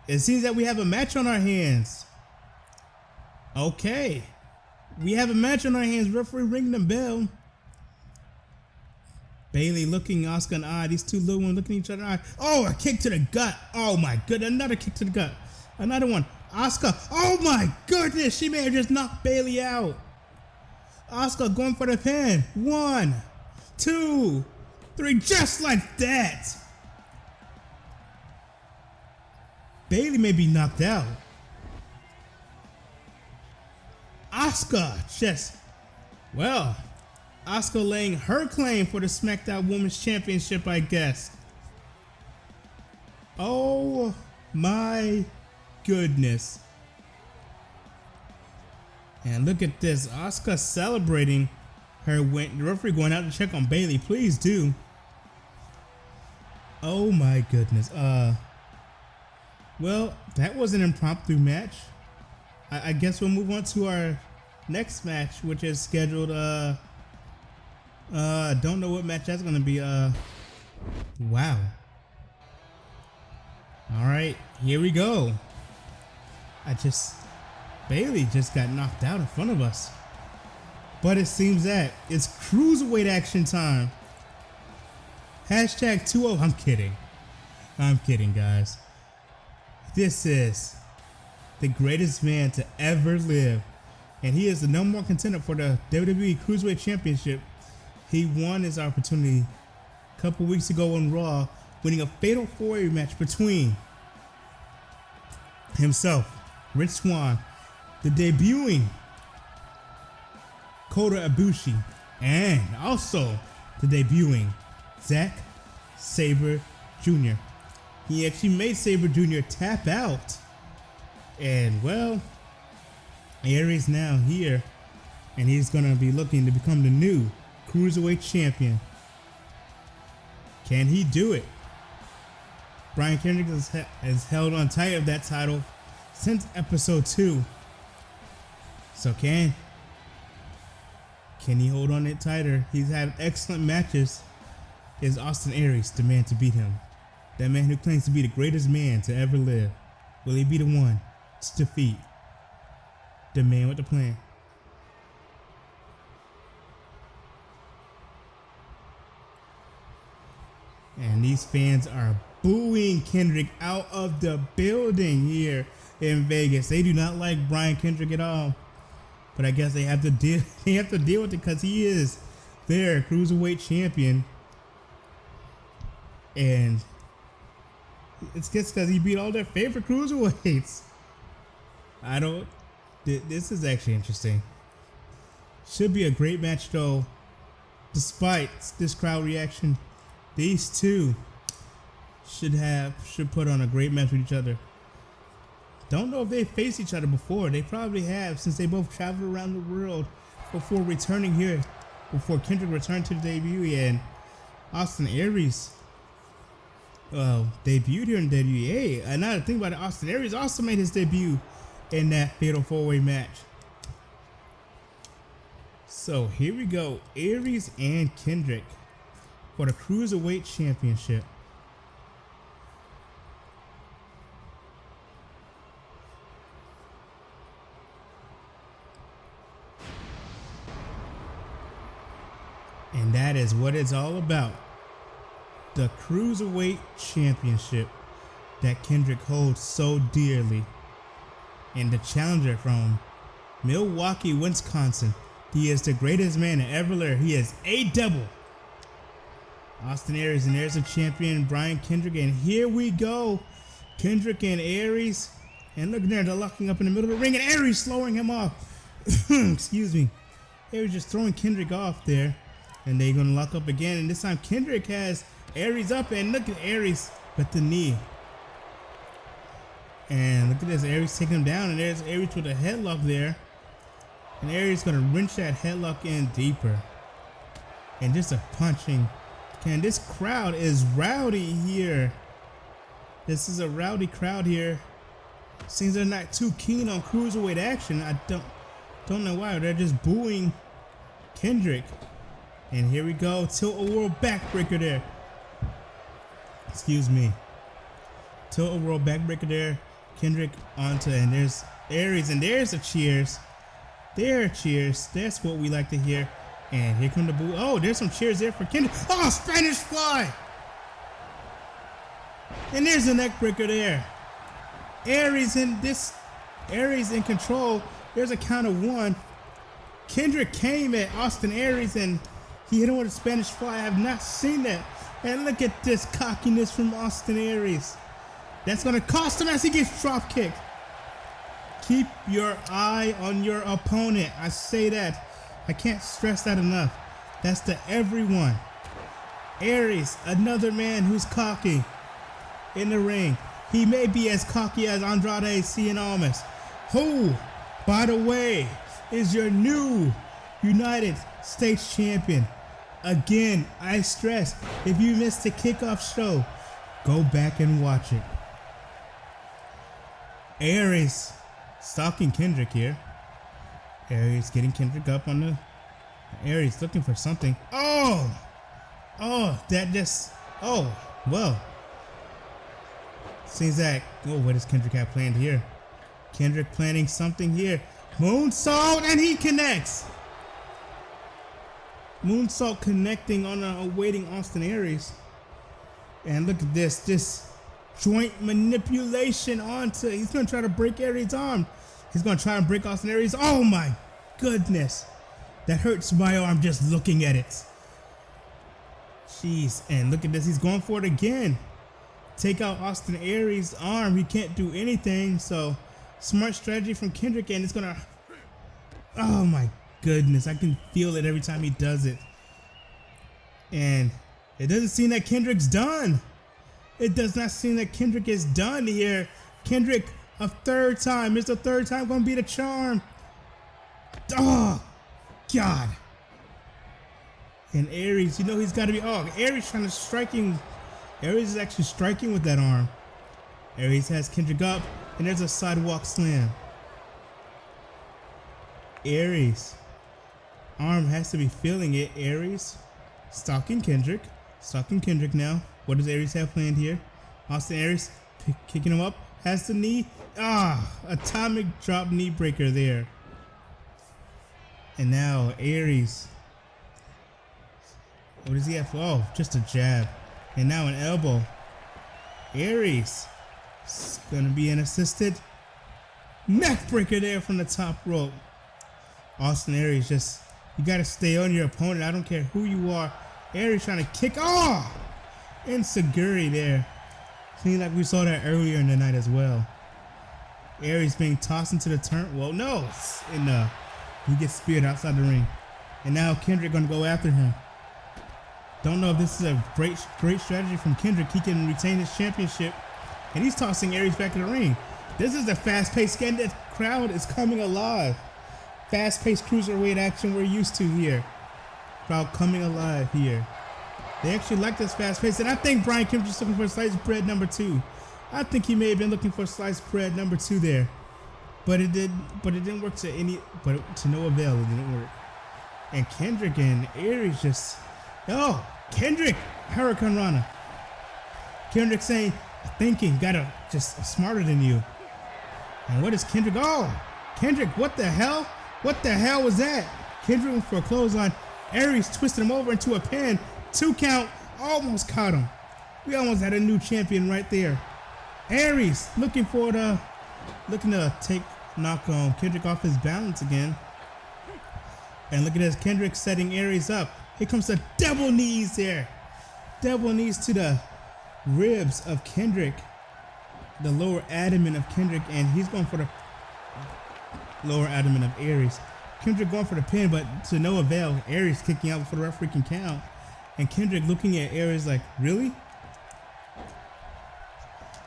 It seems that we have a match on our hands. Okay. We have a match on our hands. Referee ringing the bell. Bayley looking Asuka in the eye. These two little ones looking each other in the eye. Oh, a kick to the gut. Oh my goodness. Another kick to the gut. Another one. Asuka. Oh my goodness. She may have just knocked Bayley out. Asuka going for the pin. 1, 2, 3. Just like that. Bayley may be knocked out. Asuka just, well, Asuka laying her claim for the Smackdown Women's Championship, I guess. Oh my goodness. And look at this, Asuka celebrating her win. The referee going out to check on Bayley. Please do. Oh my goodness. Well, that was an impromptu match. I guess we'll move on to our next match, which is scheduled. Don't know what match that's gonna be. Wow. All right, here we go. Bayley just got knocked out in front of us. But it seems that it's Cruiserweight action time. Hashtag 20. I'm kidding. I'm kidding, guys. This is the greatest man to ever live. And he is the number one contender for the WWE Cruiserweight Championship. He won his opportunity a couple weeks ago on Raw, winning a fatal four-way match between himself, Rich Swann, the debuting Kota Ibushi, and also the debuting Zack Sabre Jr. He actually made Sabre Jr. tap out. And well, Aries now here, and he's gonna be looking to become the new Cruiserweight Champion. Can he do it? Brian Kendrick has held on tight of that title since episode 2. So can he hold on it tighter? He's had excellent matches. Is Austin Aries the man to beat him? That man who claims to be the greatest man to ever live. Will he be the one to defeat the man with the plan? And these fans are booing Kendrick out of the building here in Vegas. They do not like Brian Kendrick at all. But I guess they have to deal with it because he is their Cruiserweight champion. And it's just because he beat all their favorite cruiserweights. This is actually interesting. Should be a great match though. Despite this crowd reaction, these two should put on a great match with each other. Don't know if they faced each other before. They probably have, since they both traveled around the world before returning here, before Kendrick returned to the debut. And Austin Aries debuted here in WWE. And now to think about it, Austin Aries also made his debut in that fatal four-way match. So here we go, Aries and Kendrick for the Cruiserweight Championship. And that is what it's all about. The Cruiserweight Championship that Kendrick holds so dearly. And the challenger from Milwaukee, Wisconsin. He is the greatest man to ever live. He is a double. Austin Aries, and there's a champion, Brian Kendrick. And here we go. Kendrick and Aries. And look there, they're locking up in the middle of the ring. And Aries slowing him off. Excuse me. Aries just throwing Kendrick off there. And they're going to lock up again. And this time Kendrick has Aries up. And look at Aries with the knee. And look at this. Aries taking him down. And there's Aries with a headlock there. And Aries going to wrench that headlock in deeper. And just a punching. And this crowd is rowdy here. This is a rowdy crowd here. Seems they're not too keen on cruiserweight action. I don't know why. They're just booing Kendrick. And here we go. Tilt-a-whirl backbreaker there. Excuse me. Tilt-a-whirl backbreaker there. Kendrick onto, and there's Aries, and there's the cheers. There are cheers. That's what we like to hear. And here come the boo. Oh, there's some cheers there for Kendrick. Oh, Spanish fly. And there's the neck breaker there. Aries in control. There's a count of 1. Kendrick came at Austin Aries and he hit him with a Spanish fly. I have not seen that. And look at this cockiness from Austin Aries. That's going to cost him as he gets drop kicked. Keep your eye on your opponent. I say that. I can't stress that enough. That's to everyone. Aries, another man who's cocky in the ring. He may be as cocky as Andrade Cien Almas, who, by the way, is your new United States champion. Again, I stress, if you missed the kickoff show, go back and watch it. Aries stalking Kendrick here. Aries getting Kendrick up on the... Aries looking for something. Oh, that just... Oh, well. Seems that... Oh, what does Kendrick have planned here? Kendrick planning something here. Moonsault, and he connects. Moonsault connecting on awaiting Austin Aries. And look at this joint manipulation onto... He's going to try to break Aries' arm. He's going to try and break Austin Aries. Oh my goodness. That hurts my arm just looking at it. Jeez. And look at this. He's going for it again. Take out Austin Aries' arm. He can't do anything. So smart strategy from Kendrick. And it's going to... Oh my goodness. I can feel it every time he does it. And it doesn't seem that Kendrick's done. It does not seem that Kendrick is done here. Kendrick, a third time. It's the third time going to be the charm. Oh, God. And Aries, you know he's got to be... Oh, Aries trying to striking. Aries is actually striking with that arm. Aries has Kendrick up, and there's a sidewalk slam. Aries. Arm has to be feeling it. Aries stalking Kendrick. Stalking Kendrick now. What does Aries have planned here? Austin Aries kicking him up. Has the knee. Atomic drop knee breaker there. And now Aries. What does he have? Oh, just a jab. And now an elbow. Aries. It's going to be an assisted neck breaker there from the top rope. Austin Aries just, you got to stay on your opponent. I don't care who you are. Aries trying to kick. Oh! Insecurity there. Seems like we saw that earlier in the night as well. Aries being tossed into the turn. Well, no. He gets speared outside the ring. And now Kendrick going to go after him. Don't know if this is a great strategy from Kendrick. He can retain his championship. And he's tossing Aries back in the ring. This is the fast-paced game. The crowd is coming alive. Fast-paced cruiserweight action we're used to here. Crowd coming alive here. They actually like this fast-paced. And I think Brian Kendrick's looking for sliced bread number 2. I think he may have been looking for sliced bread number 2 there. But it didn't work to no avail. It didn't work. And Kendrick and Aries just... Oh, Kendrick, Hurricane Rana. Kendrick saying, thinking, just smarter than you. And what is Kendrick? Oh, Kendrick, what the hell? What the hell was that? Kendrick went for a clothesline. Aries twisted him over into a pin. 2 count, almost caught him. We almost had a new champion right there. Aries looking to knock Kendrick off his balance again. And look at this, Kendrick setting Aries up. Here comes the double knees there. Double knees to the ribs of Kendrick. The lower abdomen of Kendrick, and he's going for the lower abdomen of Aries. Kendrick going for the pin, but to no avail. Aries kicking out before the referee can count. And Kendrick looking at Aries like, really?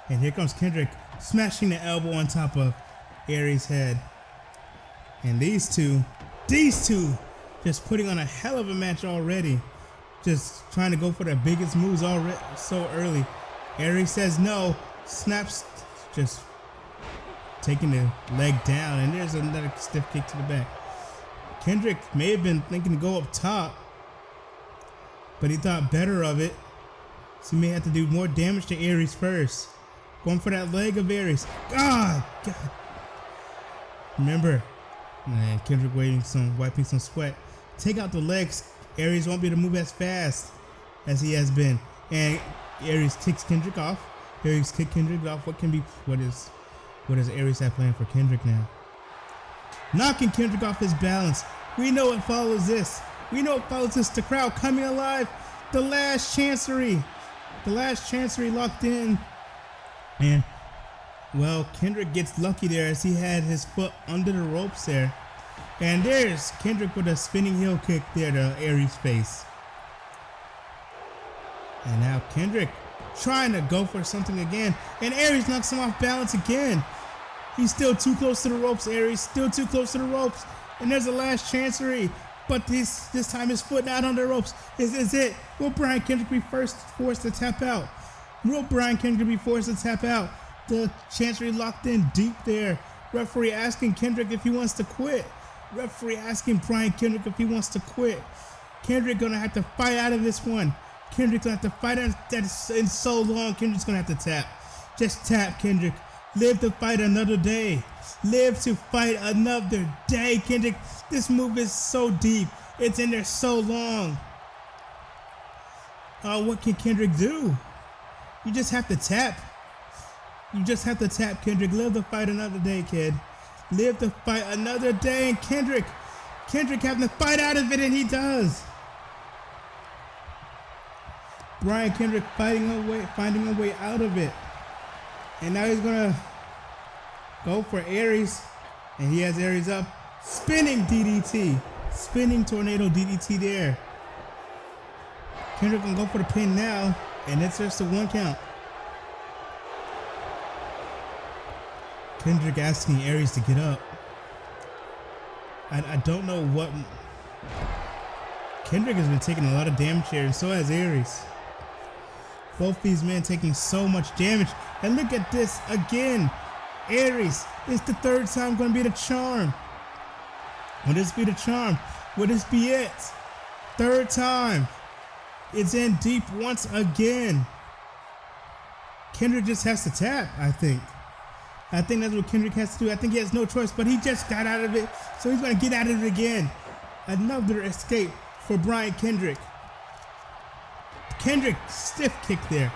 And here comes Kendrick smashing the elbow on top of Aries' head. And these two just putting on a hell of a match already. Just trying to go for the biggest moves already so early. Aries says no, snaps, just taking the leg down, and there's another stiff kick to the back. Kendrick may have been thinking to go up top. but he thought better of it. So he may have to do more damage to Aries first. Going for that leg of Aries. God. Remember, man, Kendrick wiping some sweat. Take out the legs. Aries won't be able to move as fast as he has been. And Aries kicks Kendrick off. Aries kick Kendrick off. What does Aries have planned for Kendrick now? Knocking Kendrick off his balance. We know what follows this. The crowd coming alive. The last chancery. Locked in. And, well, Kendrick gets lucky there as he had his foot under the ropes there. And there's Kendrick with a spinning heel kick there to Aries' face. And now Kendrick trying to go for something again. And Aries knocks him off balance again. He's still too close to the ropes, Aries. Still too close to the ropes. And there's the last chancery. But this time his foot not on the ropes. Is it? Will Brian Kendrick be forced to tap out? The chancery locked in deep there. Referee asking Kendrick if he wants to quit. Referee asking Brian Kendrick if he wants to quit. Kendrick gonna have to fight out of this one. Kendrick's gonna have to fight out. That's in so long. Kendrick's gonna have to tap. Just tap, Kendrick. Live to fight another day. Kendrick. This move is so deep. It's in there so long. What can Kendrick do? You just have to tap. Kendrick. Live to fight another day, kid. Live to fight another day. And Kendrick having to fight out of it, and he does. Brian Kendrick finding a way out of it. And now he's gonna go for Aries. And he has Aries up. Spinning DDT. Spinning tornado DDT there. Kendrick gonna go for the pin now. And it's just a 1 count. Kendrick asking Aries to get up. I don't know what. Kendrick has been taking a lot of damage here, and so has Aries. Both these men taking so much damage. And look at this again. Aries, it's the 3rd time going to be the charm. Will this be the charm? Will this be it? 3rd time. It's in deep once again. Kendrick just has to tap, I think. I think that's what Kendrick has to do. I think he has no choice, but he just got out of it. So he's going to get out of it again. Another escape for Brian Kendrick. Kendrick, stiff kick there.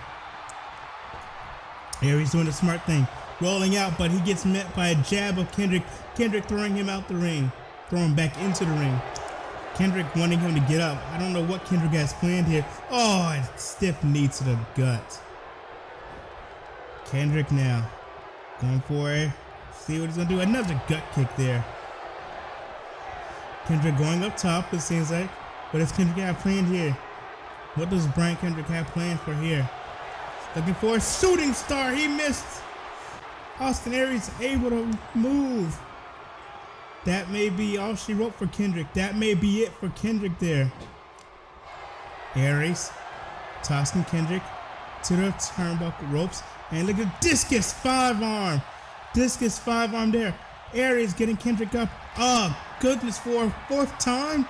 Aries doing the smart thing. Rolling out, but he gets met by a jab of Kendrick. Kendrick throwing him out the ring. Throwing back into the ring. Kendrick wanting him to get up. I don't know what Kendrick has planned here. Oh, a stiff knee to the gut. Kendrick now going for it. See what he's going to do. Another gut kick there. Kendrick going up top, it seems like. What does Kendrick have planned here? What does Brian Kendrick have planned for here? Looking for a shooting star. He missed. Austin Aries able to move. That may be all she wrote for Kendrick. That may be it for Kendrick there. Aries tossing Kendrick to the turnbuckle ropes. And look at discus 5-arm. Discus 5-arm there. Aries getting Kendrick up. Oh, goodness, for a 4th time?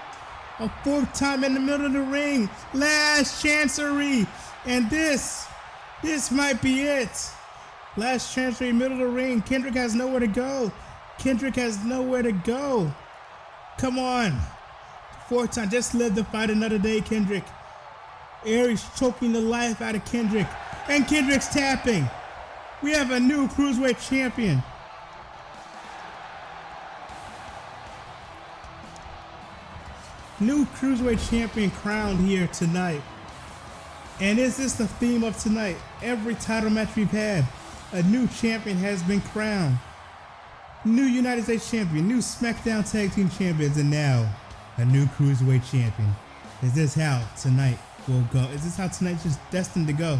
A 4th time in the middle of the ring. Last chancery. And this might be it. Last chancery, middle of the ring. Kendrick has nowhere to go. Come on. 4th time. Just live to fight another day, Kendrick. Aries choking the life out of Kendrick. And Kendrick's tapping. We have a new Cruiserweight champion. New Cruiserweight champion crowned here tonight. And is this the theme of tonight? Every title match we've had, a new champion has been crowned. New United States champion, new Smackdown tag team champions, and now a new Cruiserweight champion. Is this how tonight will go? Is this how tonight's just destined to go?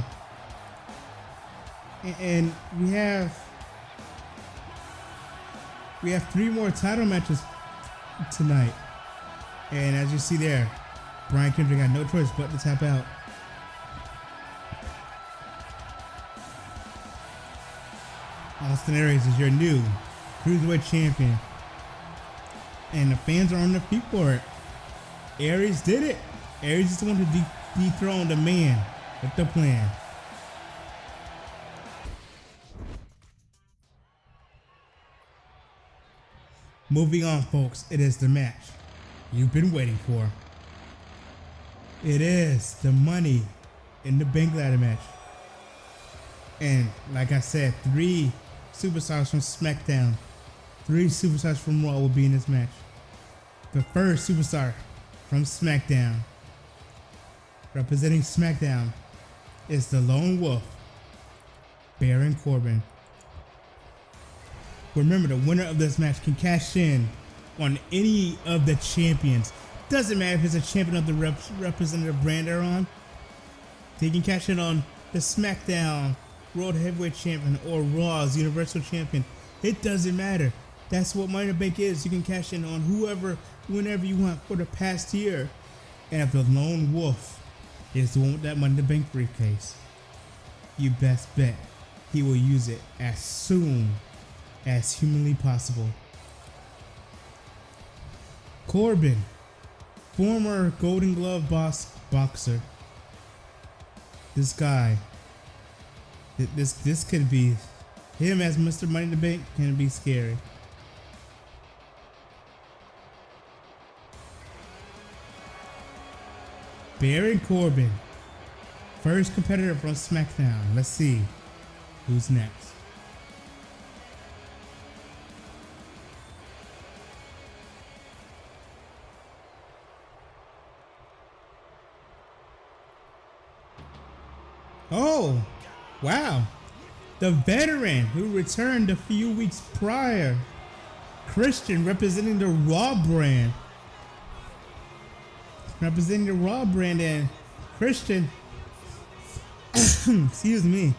And we have 3 more title matches tonight. And as you see there, Brian Kendrick had no choice but to tap out. Austin Aries is your new Cruiserweight champion. And the fans are on their feet for it. Aries did it. Aries is the one who dethrone the man with the plan. Moving on, folks, it is the match you've been waiting for. It is the Money in the Bank ladder match. And like I said, 3 superstars from Smackdown, 3 superstars from Raw will be in this match. The first superstar from Smackdown, representing Smackdown, is the Lone Wolf, Baron Corbin. Remember, the winner of this match can cash in on any of the champions. Doesn't matter if it's a champion of the representative brand they're on. They can cash in on the Smackdown World Heavyweight Champion or Raw's Universal Champion. It doesn't matter. That's what Money in the Bank is. You can cash in on whoever, whenever you want for the past year. And if the Lone Wolf is the one with that Money in the Bank briefcase, you best bet he will use it as soon as humanly possible. Corbin, former Golden Glove boxer. This guy, this could be him as Mr. Money in the Bank. Can be scary. Baron Corbin, first competitor from SmackDown. Let's see who's next. Oh, wow. The veteran who returned a few weeks prior. Christian, representing the Raw brand. Representing the Raw brand, and Christian, excuse me.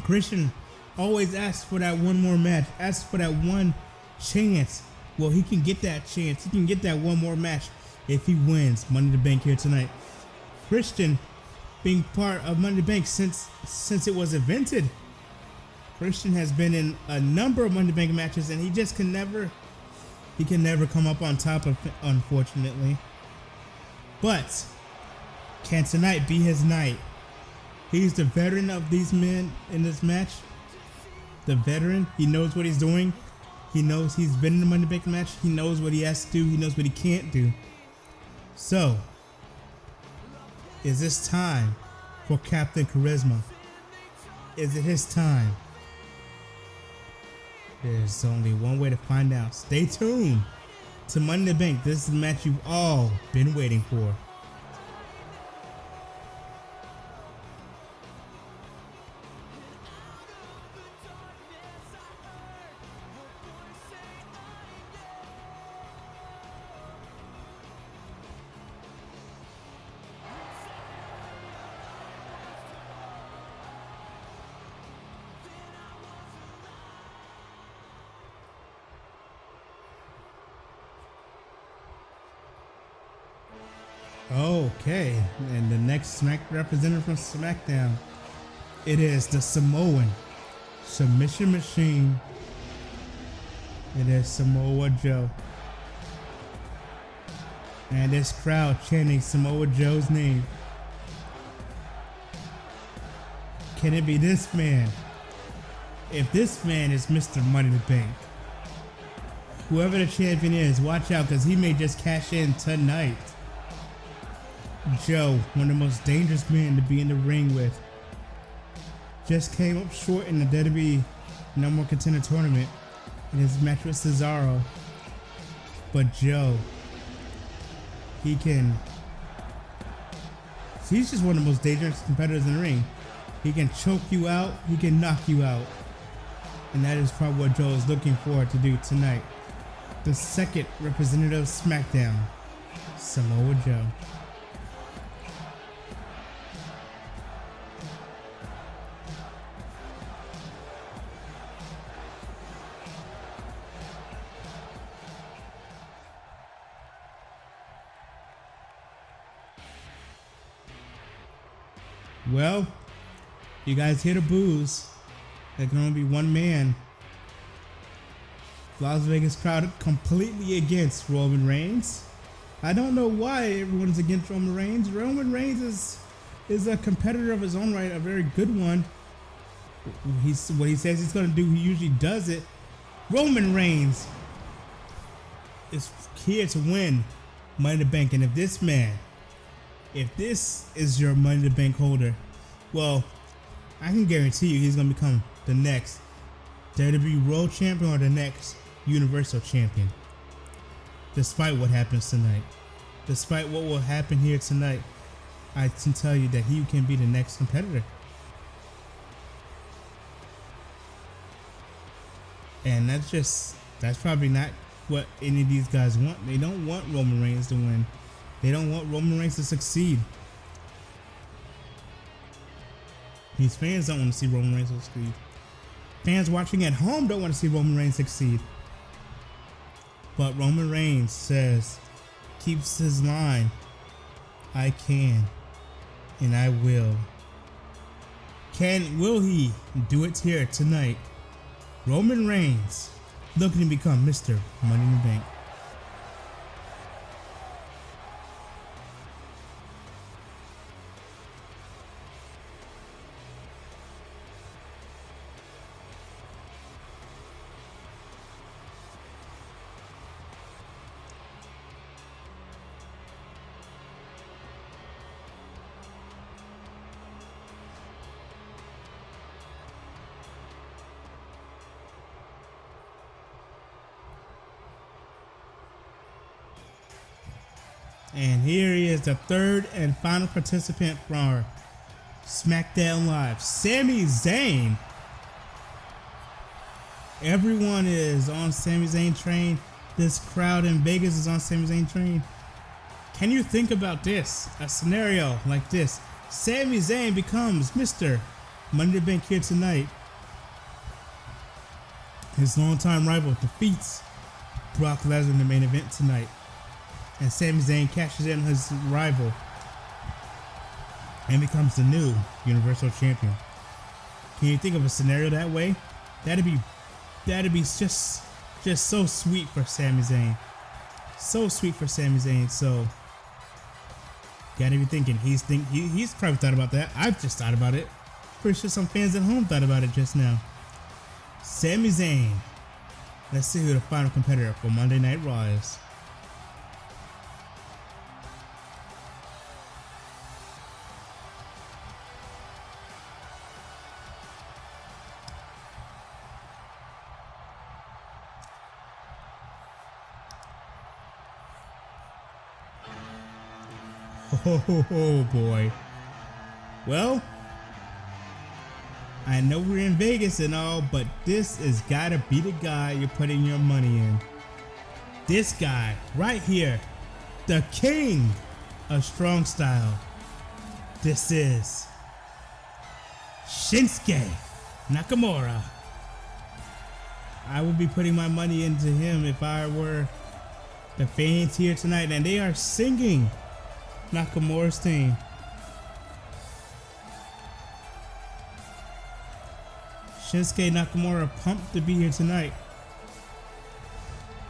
Christian always asks for that one more match, asks for that one chance. Well, he can get that chance. He can get that one more match if he wins Money in the Bank here tonight. Christian, being part of Money in the Bank since it was invented. Christian has been in a number of Money in the Bank matches, and he just can never come up on top of it, unfortunately. But can tonight be his night? He's the veteran of these men in this match. The veteran, he knows what he's doing. He knows he's been in the Money in the Bank match. He knows what he has to do. He knows what he can't do. So, is this time for Captain Charisma? Is it his time? There's only one way to find out. Stay tuned to Money in the Bank. This is the match you've all been waiting for. Okay, and the next representative from SmackDown, it is the Samoan Submission Machine. It is Samoa Joe. And this crowd chanting Samoa Joe's name. Can it be this man? If this man is Mr. Money in the Bank, whoever the champion is, watch out, because he may just cash in tonight. Joe, one of the most dangerous men to be in the ring with, just came up short in the WWE No. Contender tournament in his match with Cesaro. But Joe, he's just one of the most dangerous competitors in the ring. He can choke you out, he can knock you out. And that is probably what Joe is looking forward to do tonight. The second representative of SmackDown, Samoa Joe. Well, you guys hear the boos. There can only be one man. Las Vegas crowd completely against Roman Reigns. I don't know why everyone's against Roman Reigns. Roman Reigns is a competitor of his own right, a very good one. What he says he's going to do, he usually does it. Roman Reigns is here to win Money in the Bank. And if this is your Money in the Bank holder, well, I can guarantee you he's going to become the next WWE World Champion or the next Universal Champion. Despite what happens tonight. Despite what will happen here tonight, I can tell you that he can be the next competitor. And that's probably not what any of these guys want. They don't want Roman Reigns to win. They don't want Roman Reigns to succeed. These fans don't want to see Roman Reigns succeed. Fans watching at home don't want to see Roman Reigns succeed. But Roman Reigns keeps his line, I can and I will. Will he do it here tonight? Roman Reigns looking to become Mr. Money in the Bank. And here he is, the third and final participant from our Smackdown Live, Sami Zayn. Everyone is on Sami Zayn train. This crowd in Vegas is on Sami Zayn train. Can you think about this? A scenario like this. Sami Zayn becomes Mr. Money in the Bank here tonight. His longtime rival defeats Brock Lesnar in the main event tonight. And Sami Zayn cashes in his rival and becomes the new Universal Champion. Can you think of a scenario that way? That'd be just so sweet for Sami Zayn. So sweet for Sami Zayn. So gotta be thinking. He's probably thought about that. I've just thought about it. Pretty sure some fans at home thought about it just now. Sami Zayn. Let's see who the final competitor for Monday Night Raw is. Oh boy. Well, I know we're in Vegas and all, but this has gotta be the guy you're putting your money in. This guy right here, the king of strong style. This is Shinsuke Nakamura. I would be putting my money into him if I were the fans here tonight, and they are singing Nakamura's theme. Shinsuke Nakamura pumped to be here tonight.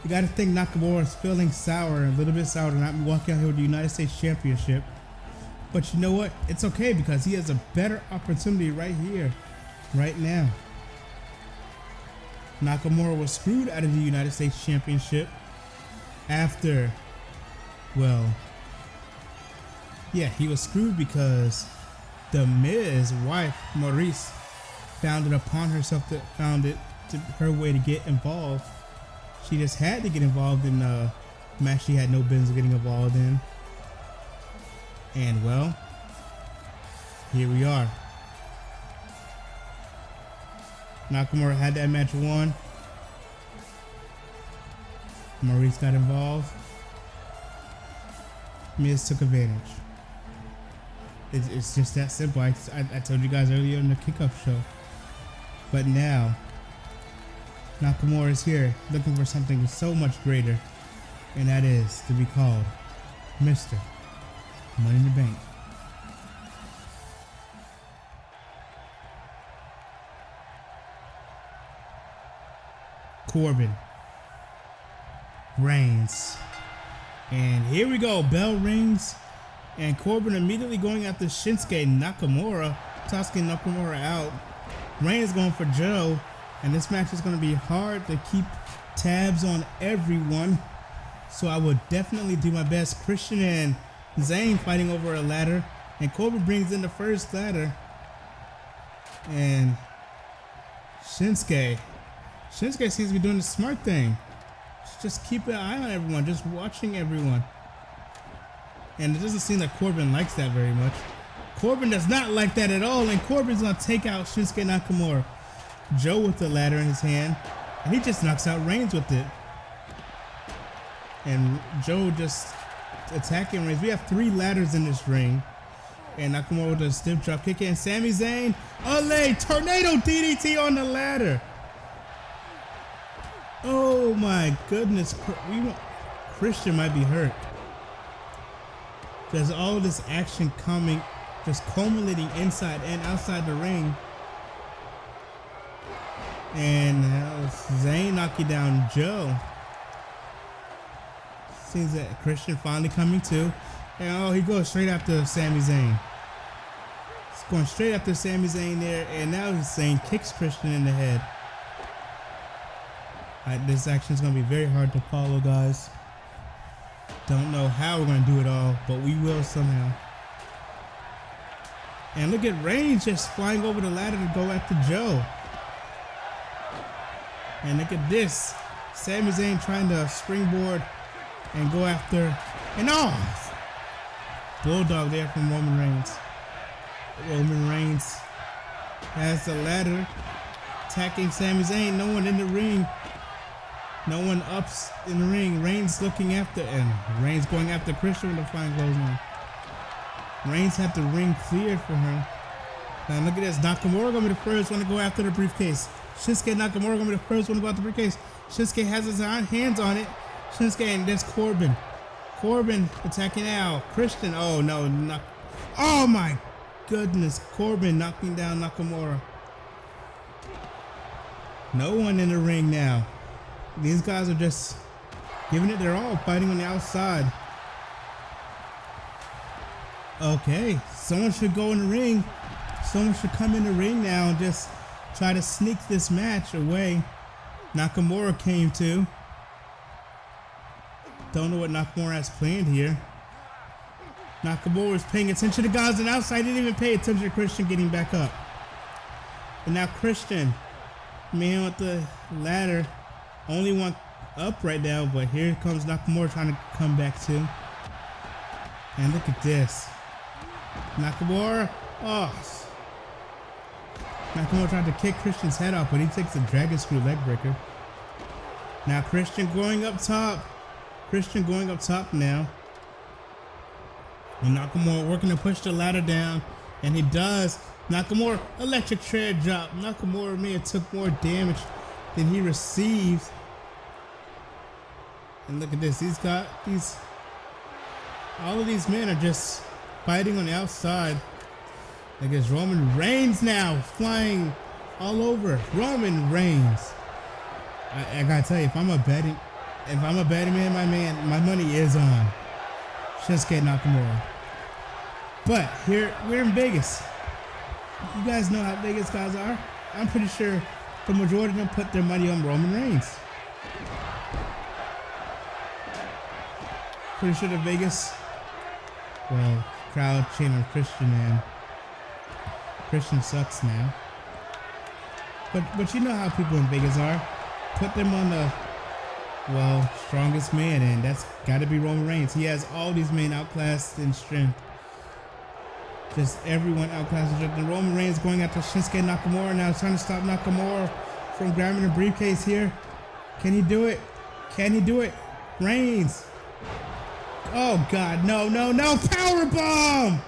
You gotta think Nakamura is feeling sour, a little bit sour to not walk out here with the United States Championship. But you know what? It's okay because he has a better opportunity right here, right now. Nakamura was screwed out of the United States Championship after, well, yeah, he was screwed because the Miz's wife, Maurice, found it upon herself her way to get involved. She just had to get involved in a match she had no business getting involved in. And well, here we are. Nakamura had that match won. Maurice got involved. Miz took advantage. It's just that simple. I told you guys earlier in the kickoff show. But now, Nakamura is here looking for something so much greater. And that is to be called Mr. Money in the Bank. Corbin, Reigns, And here we go. Bell rings. And Corbin immediately going after Shinsuke Nakamura. Tossing Nakamura out. Reigns going for Joe. And this match is going to be hard to keep tabs on everyone. So I will definitely do my best. Christian and Zayn fighting over a ladder. And Corbin brings in the first ladder. And Shinsuke seems to be doing the smart thing. Just keep an eye on everyone. Just watching everyone. And it doesn't seem like Corbin likes that very much. Corbin does not like that at all. And Corbin's going to take out Shinsuke Nakamura. Joe with the ladder in his hand. And he just knocks out Reigns with it. And Joe just attacking Reigns. We have 3 ladders in this ring. And Nakamura with a stiff drop kick. And Sami Zayn. Ole, tornado DDT on the ladder. Oh my goodness. Christian might be hurt. There's all this action coming, just culminating inside and outside the ring. And Zayn knocking down Joe. Seems that Christian finally coming to. And he goes straight after Sami Zayn. He's going straight after Sami Zayn there. And now Zayn kicks Christian in the head. This action is going to be very hard to follow, guys. Don't know how we're going to do it all, but we will somehow. And look at Reigns just flying over the ladder to go after Joe. And look at this. Sami Zayn trying to springboard and go after. And Bulldog there from Roman Reigns. Roman Reigns has the ladder attacking Sami Zayn. No one in the ring. No one ups in the ring. Reigns looking after, and Reigns going after Christian with a flying clothesline. Reigns had the ring cleared for him. Now look at this. Nakamura gonna be the first one to go after the briefcase. Shinsuke Nakamura gonna be the first one to go after the briefcase. Shinsuke has his hands on it. Shinsuke, and there's Corbin. Corbin attacking now. Christian. Oh no. Oh my goodness. Corbin knocking down Nakamura. No one in the ring now. These guys are just giving it their all, fighting on the outside. Okay, someone should go in the ring. Someone should come in the ring now and just try to sneak this match away. Nakamura came to. Don't know what Nakamura has planned here. Nakamura is paying attention to guys on the outside. Didn't even pay attention to Christian getting back up. And now Christian, man with the ladder. Only one up right now, but here comes Nakamura trying to come back too. And look at this. Nakamura. Nakamura tried to kick Christian's head off, but he takes a dragon screw leg breaker. Now Christian going up top. Christian going up top now. And Nakamura working to push the ladder down. And he does. Nakamura, electric chair drop. Nakamura may have took more damage than he received. And look at this. All of these men are just fighting on the outside. I guess Roman Reigns now flying all over. Roman Reigns. I gotta tell you, if I'm a betting man, my money is on Shinsuke Nakamura. But here we're in Vegas. You guys know how Vegas guys are. I'm pretty sure the majority of them put their money on Roman Reigns. Pretty sure the Vegas, crowd chanting Christian, and Christian sucks now. But you know how people in Vegas are. Put them on the strongest man, and that's got to be Roman Reigns. He has all these men outclassed in strength. Just everyone outclassed in strength. And Roman Reigns going after Shinsuke Nakamura now, trying to stop Nakamura from grabbing the briefcase here. Can he do it? Can he do it? Reigns. Oh God, no, powerbomb!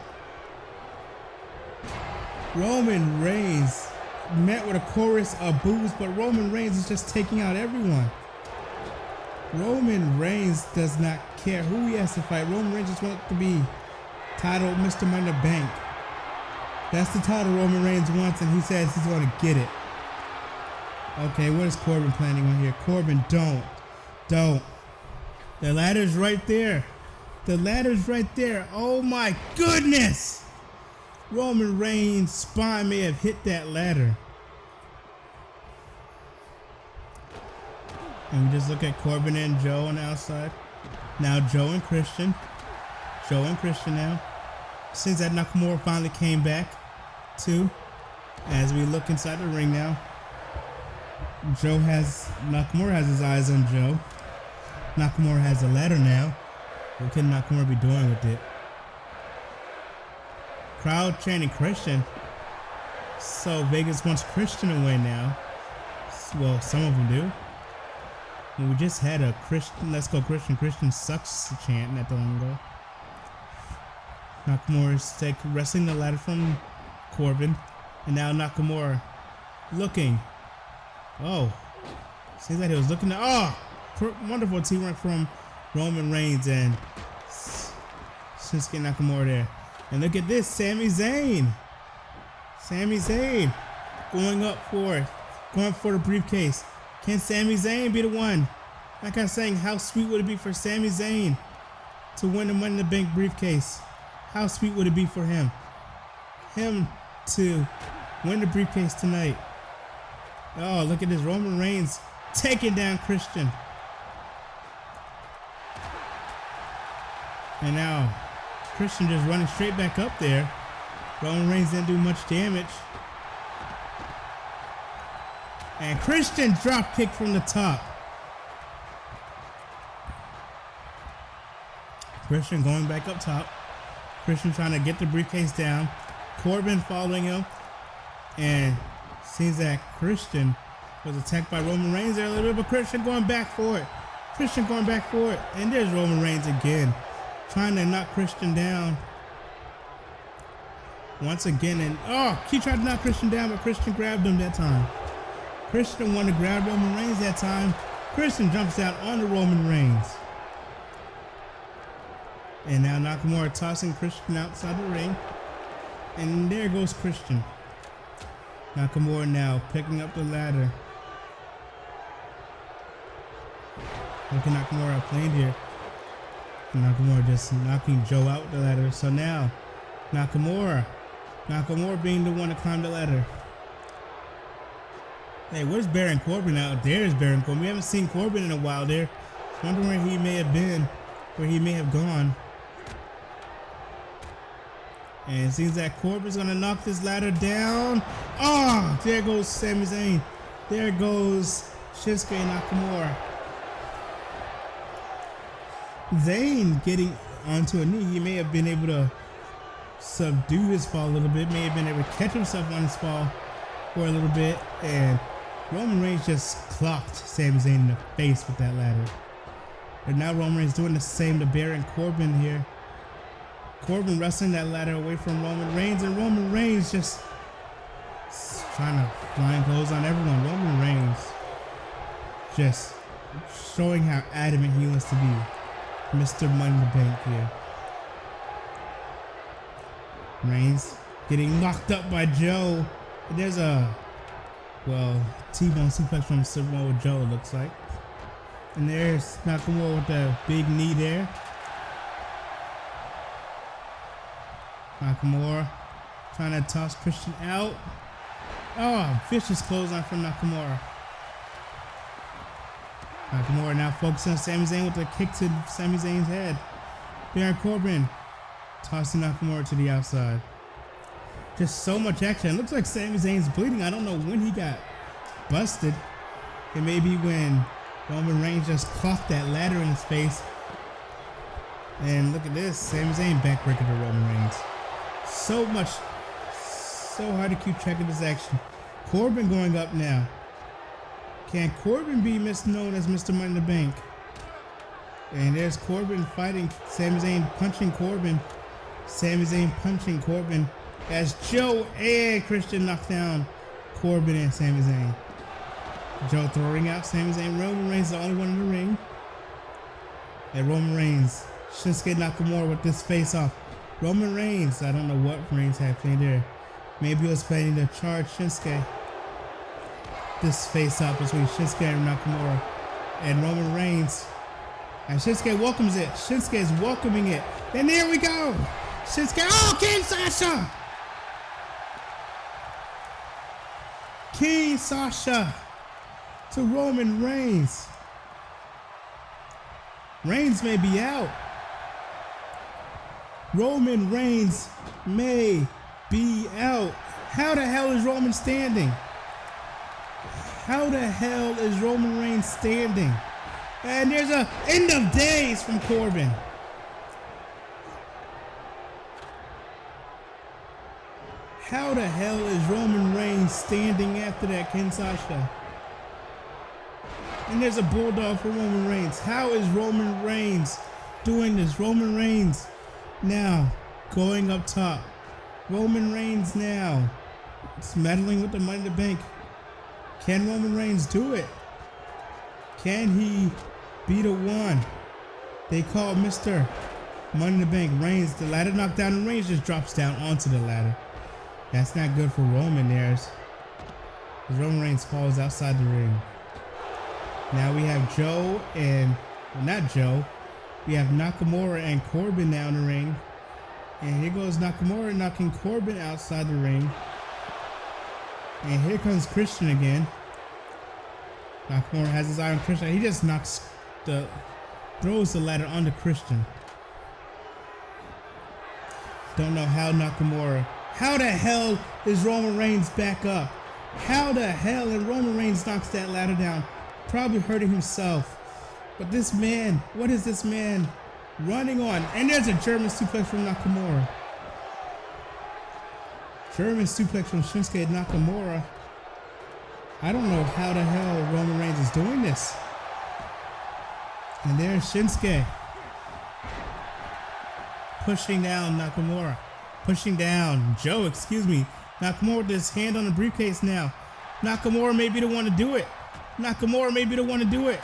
Roman Reigns met with a chorus of boos, but Roman Reigns is just taking out everyone. Roman Reigns does not care who he has to fight. Roman Reigns just wants to be titled Mr. Money in the Bank. That's the title Roman Reigns wants, and he says he's going to get it. Okay, what is Corbin planning on here? Corbin, don't. The ladder's right there. The ladder's right there. Oh my goodness! Roman Reigns' spine may have hit that ladder. And we just look at Corbin and Joe on the outside. Now Joe and Christian. Joe and Christian now. Since that Nakamura finally came back too. As we look inside the ring now. Nakamura has his eyes on Joe. Nakamura has a ladder now. What can Nakamura be doing with it? Crowd chanting Christian. So Vegas wants Christian to win now. Well, some of them do. We just had a Christian, let's go Christian, Christian sucks chant not that long ago. Nakamura's wrestling the ladder from Corbin. And now Nakamura looking. Oh. Seems like he was looking at, oh! Wonderful teamwork from Roman Reigns and Shinsuke Nakamura there. And look at this, Sami Zayn. Sami Zayn going for the briefcase. Can Sami Zayn be the one? Like I was saying, how sweet would it be for Sami Zayn to win the Money in the Bank briefcase? How sweet would it be for him? Him to win the briefcase tonight. Oh, look at this, Roman Reigns taking down Christian. And now, Christian just running straight back up there. Roman Reigns didn't do much damage. And Christian drop kick from the top. Christian going back up top. Christian trying to get the briefcase down. Corbin following him. And seems that Christian was attacked by Roman Reigns there a little bit, but Christian going back for it. Christian going back for it. And there's Roman Reigns again, trying to knock Christian down. Once again, and oh, he tried to knock Christian down, but Christian grabbed him that time. Christian wanted to grab Roman Reigns that time. Christian jumps down on the Roman Reigns. And now Nakamura tossing Christian outside the ring. And there goes Christian. Nakamura now picking up the ladder. Look at Nakamura playing here. Nakamura just knocking Joe out the ladder. So now, Nakamura being the one to climb the ladder. Hey, where's Baron Corbin out? There's Baron Corbin. We haven't seen Corbin in a while there. Wondering where he may have been, where he may have gone. And it seems that Corbin's gonna knock this ladder down. Oh, there goes Sami Zayn. There goes Shinsuke Nakamura. Zayn getting onto a knee. He may have been able to subdue his fall a little bit. May have been able to catch himself on his fall for a little bit. And Roman Reigns just clocked Sami Zayn in the face with that ladder. And now Roman Reigns doing the same to Baron Corbin here. Corbin wrestling that ladder away from Roman Reigns, and Roman Reigns just trying to flying clothes on everyone. Roman Reigns just showing how adamant he wants to be. Mr. Money in the Bank here. Reigns getting knocked up by Joe. There's a, well, T-bone suplex from Samoa Joe, it looks like. And there's Nakamura with the big knee there. Nakamura trying to toss Christian out. Oh, vicious clothesline from Nakamura. Nakamura now focusing on Sami Zayn with a kick to Sami Zayn's head. Baron Corbin tossing Nakamura to the outside. Just so much action. It looks like Sami Zayn's bleeding. I don't know when he got busted. It may be when Roman Reigns just clocked that ladder in his face. And look at this. Sami Zayn backbreaking to Roman Reigns. So hard to keep track of this action. Corbin going up now. Can Corbin be known as Mr. Money in the Bank? And there's Corbin fighting Sami Zayn, punching Corbin. Sami Zayn punching Corbin as Joe and Christian knock down Corbin and Sami Zayn. Joe throwing out Sami Zayn. Roman Reigns is the only one in the ring. And Roman Reigns, Shinsuke Nakamura with this face off. Roman Reigns, I don't know what Reigns had playing there. Maybe he was planning to charge Shinsuke. This face off between Shinsuke and Nakamura. And Roman Reigns And Shinsuke welcomes it. Shinsuke is welcoming it. And there we go. Shinsuke. Oh, King Sasha. King Sasha to Roman Reigns. Reigns may be out. Roman Reigns may be out. How the hell is Roman standing? How the hell is Roman Reigns standing? And there's a end of days from Corbin. How the hell is Roman Reigns standing after that, Ken Sasha? And there's a bulldog for Roman Reigns. How is Roman Reigns doing this? Roman Reigns now going up top. Roman Reigns now meddling with the Money in the Bank. Can Roman Reigns do it? Can he be the one they call Mr. Money in the Bank? Reigns, the ladder knocked down and Reigns just drops down onto the ladder. That's not good for Roman there. Roman Reigns falls outside the ring. Now we have Joe and, well, not Joe. We have Nakamura and Corbin now in the ring. And here goes Nakamura knocking Corbin outside the ring. And here comes Christian again. Nakamura has his eye on Christian. He just throws the ladder onto Christian. Don't know how Nakamura. How the hell is Roman Reigns back up? How the hell? And Roman Reigns knocks that ladder down. Probably hurting himself. But this man, what is this man running on? And there's a German suplex from Nakamura. German suplex from Shinsuke Nakamura. I don't know how the hell Roman Reigns is doing this. And there's Shinsuke pushing down Nakamura. Pushing down Joe, excuse me. Nakamura with his hand on the briefcase now. Nakamura may be the one to do it. Nakamura may be the one to do it.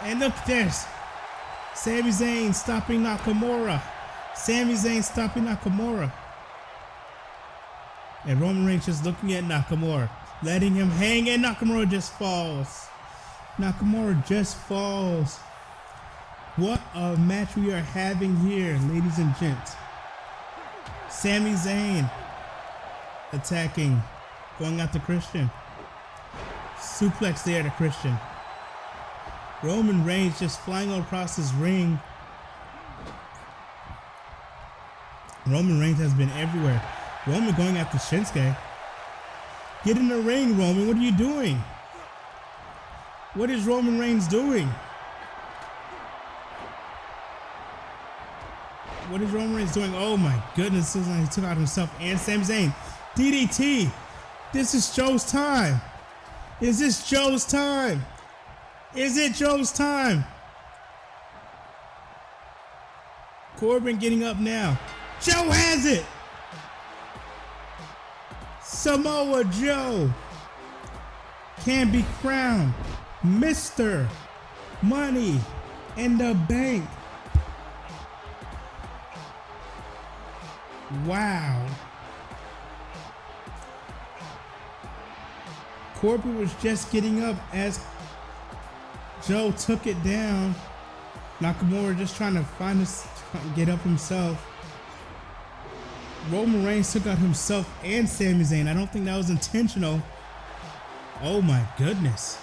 And look, there's Sami Zayn stopping Nakamura. Sami Zayn stopping Nakamura. And Roman Reigns just looking at Nakamura, letting him hang, and Nakamura just falls. Nakamura just falls. What a match we are having here, ladies and gents. Sami Zayn attacking, going out to Christian. Suplex there to Christian. Roman Reigns just flying across his ring. Roman Reigns has been everywhere. Roman going after Shinsuke. Get in the ring, Roman. What are you doing? What is Roman Reigns doing? What is Roman Reigns doing? Oh my goodness. He took out himself and Sami Zayn. DDT. This is Joe's time. Is this Joe's time? Is it Joe's time? Corbin getting up now. Joe has it. Samoa Joe can be crowned Mr. Money in the Bank. Wow. Corbin was just getting up as Joe took it down. Nakamura just trying to get up himself. Roman Reigns took out himself and Sami Zayn. I don't think that was intentional. Oh my goodness.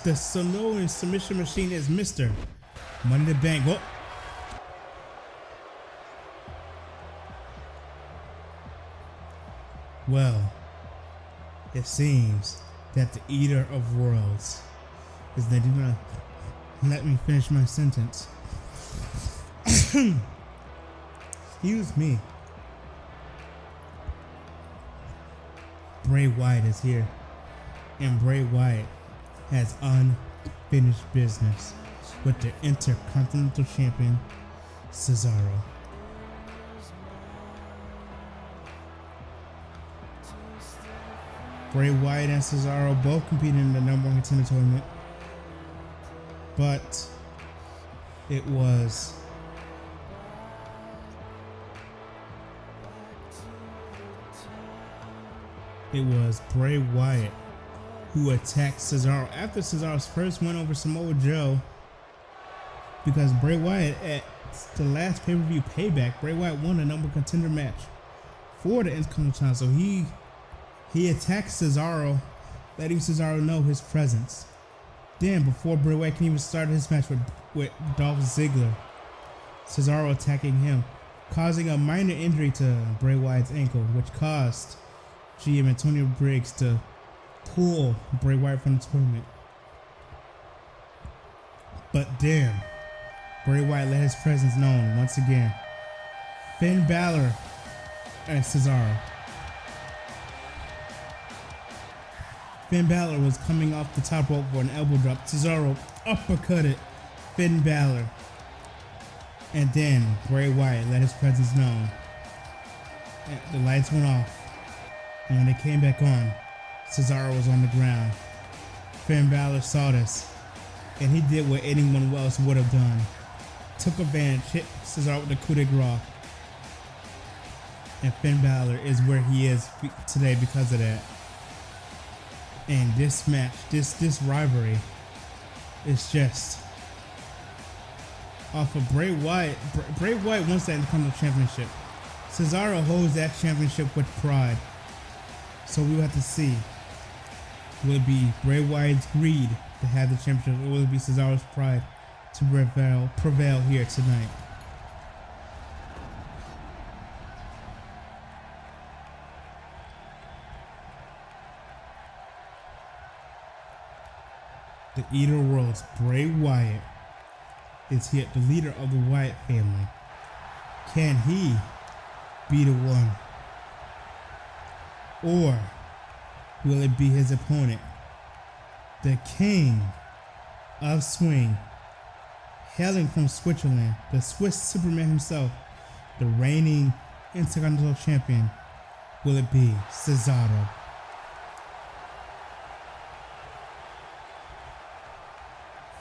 The Samoan submission machine is Mr. Money in the Bank. Whoa. Well, it seems that the Eater of Worlds is not gonna let me finish my sentence. Excuse me. Bray Wyatt is here, and Bray Wyatt has unfinished business with the Intercontinental Champion Cesaro. Bray Wyatt and Cesaro both competed in the number one contender tournament, but it was Bray Wyatt who attacked Cesaro after Cesaro's first win over Samoa Joe. because Bray Wyatt at the last pay-per-view Payback, Bray Wyatt won a number contender match for the Intercontinental title. So he attacked Cesaro, letting Cesaro know his presence. Then, before Bray Wyatt can even start his match with Dolph Ziggler, Cesaro attacking him, causing a minor injury to Bray Wyatt's ankle, which caused GM Antonio Briggs to pull Bray Wyatt from the tournament. But damn, Bray Wyatt let his presence known once again. Finn Balor and Cesaro. Finn Balor was coming off the top rope for an elbow drop. Cesaro uppercutted Finn Balor. And then Bray Wyatt let his presence known. And the lights went off. And when they came back on, Cesaro was on the ground. Finn Balor saw this. And he did what anyone else would have done. Took advantage, hit Cesaro with the coup de grace. And Finn Balor is where he is today because of that. And this match, this rivalry is just off of Bray Wyatt. Bray Wyatt wants that Intercontinental Championship. Cesaro holds that championship with pride. So we will have to see. Will it be Bray Wyatt's greed to have the championship, or will it be Cesaro's pride to prevail here tonight? The Eater of Worlds, Bray Wyatt, is here, the leader of the Wyatt family. Can he be the one? Or will it be his opponent, the King of Swing, hailing from Switzerland, the Swiss Superman himself, the reigning Intercontinental Champion? Will it be Cesaro?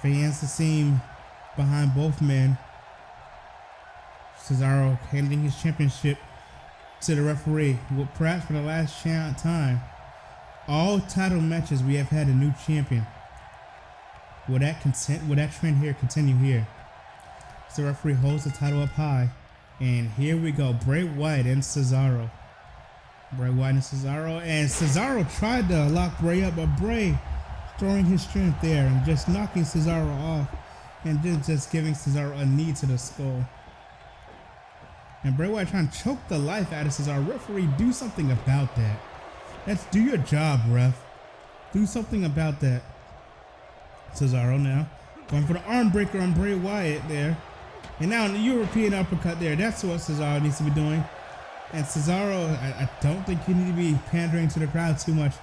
Fans seem behind both men. Cesaro handing his championship to the referee. Well, perhaps for the last time, all title matches we have had a new champion. Will that trend here continue here? So the referee holds the title up high, and here we go. Bray Wyatt and Cesaro. Bray Wyatt and Cesaro tried to lock Bray up, but Bray throwing his strength there and just knocking Cesaro off, and then just giving Cesaro a knee to the skull. And Bray Wyatt trying to choke the life out of Cesaro. Referee, do something about that. Do your job, ref. Do something about that. Cesaro now going for the arm breaker on Bray Wyatt there. And now the European uppercut there. That's what Cesaro needs to be doing. And Cesaro, I don't think you need to be pandering to the crowd too much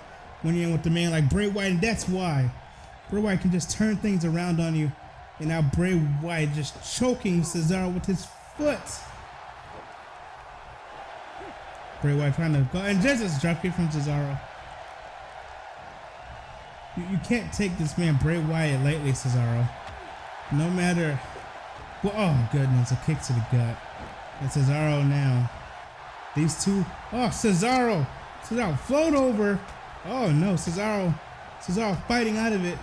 when you're in with the man like Bray Wyatt, and that's why Bray Wyatt can just turn things around on you. And now Bray Wyatt just choking Cesaro with his foot. Bray Wyatt trying to go, and just a dropkick from Cesaro. You can't take this man Bray Wyatt lightly, Cesaro. No matter, well, oh goodness, a kick to the gut. And Cesaro now. These two, oh, Cesaro float over. Oh no, Cesaro fighting out of it.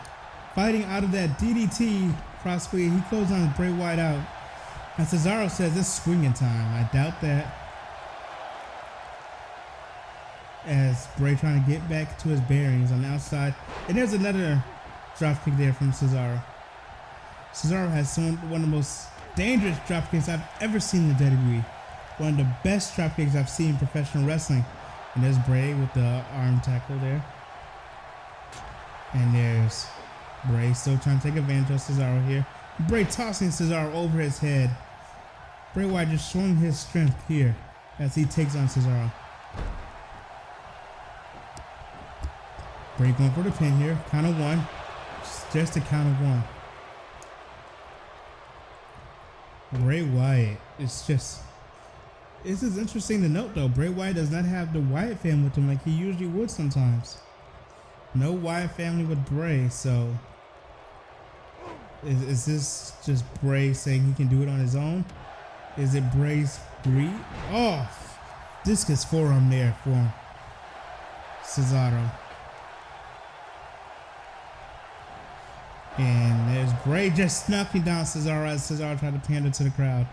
Fighting out of that DDT cross squeeze. He closed on Bray Wyatt out. And Cesaro says it's swinging time. I doubt that. As Bray trying to get back to his bearings on the outside. And there's another drop kick there from Cesaro. Cesaro has one of the most dangerous drop kicks I've ever seen in the WWE. One of the best drop kicks I've seen in professional wrestling. And there's Bray with the arm tackle there. And there's Bray still trying to take advantage of Cesaro here. Bray tossing Cesaro over his head. Bray Wyatt just showing his strength here as he takes on Cesaro. Bray going for the pin here. Count of one. Just a count of one. Bray Wyatt is just... This is interesting to note though. Bray Wyatt does not have the Wyatt family with him like he usually would sometimes. No Wyatt family with Bray, so... Is this just Bray saying he can do it on his own? Is it Bray's greed? Oh! Discus forearm there for Cesaro. And there's Bray just knocking down Cesaro as Cesaro tried to pander to the crowd.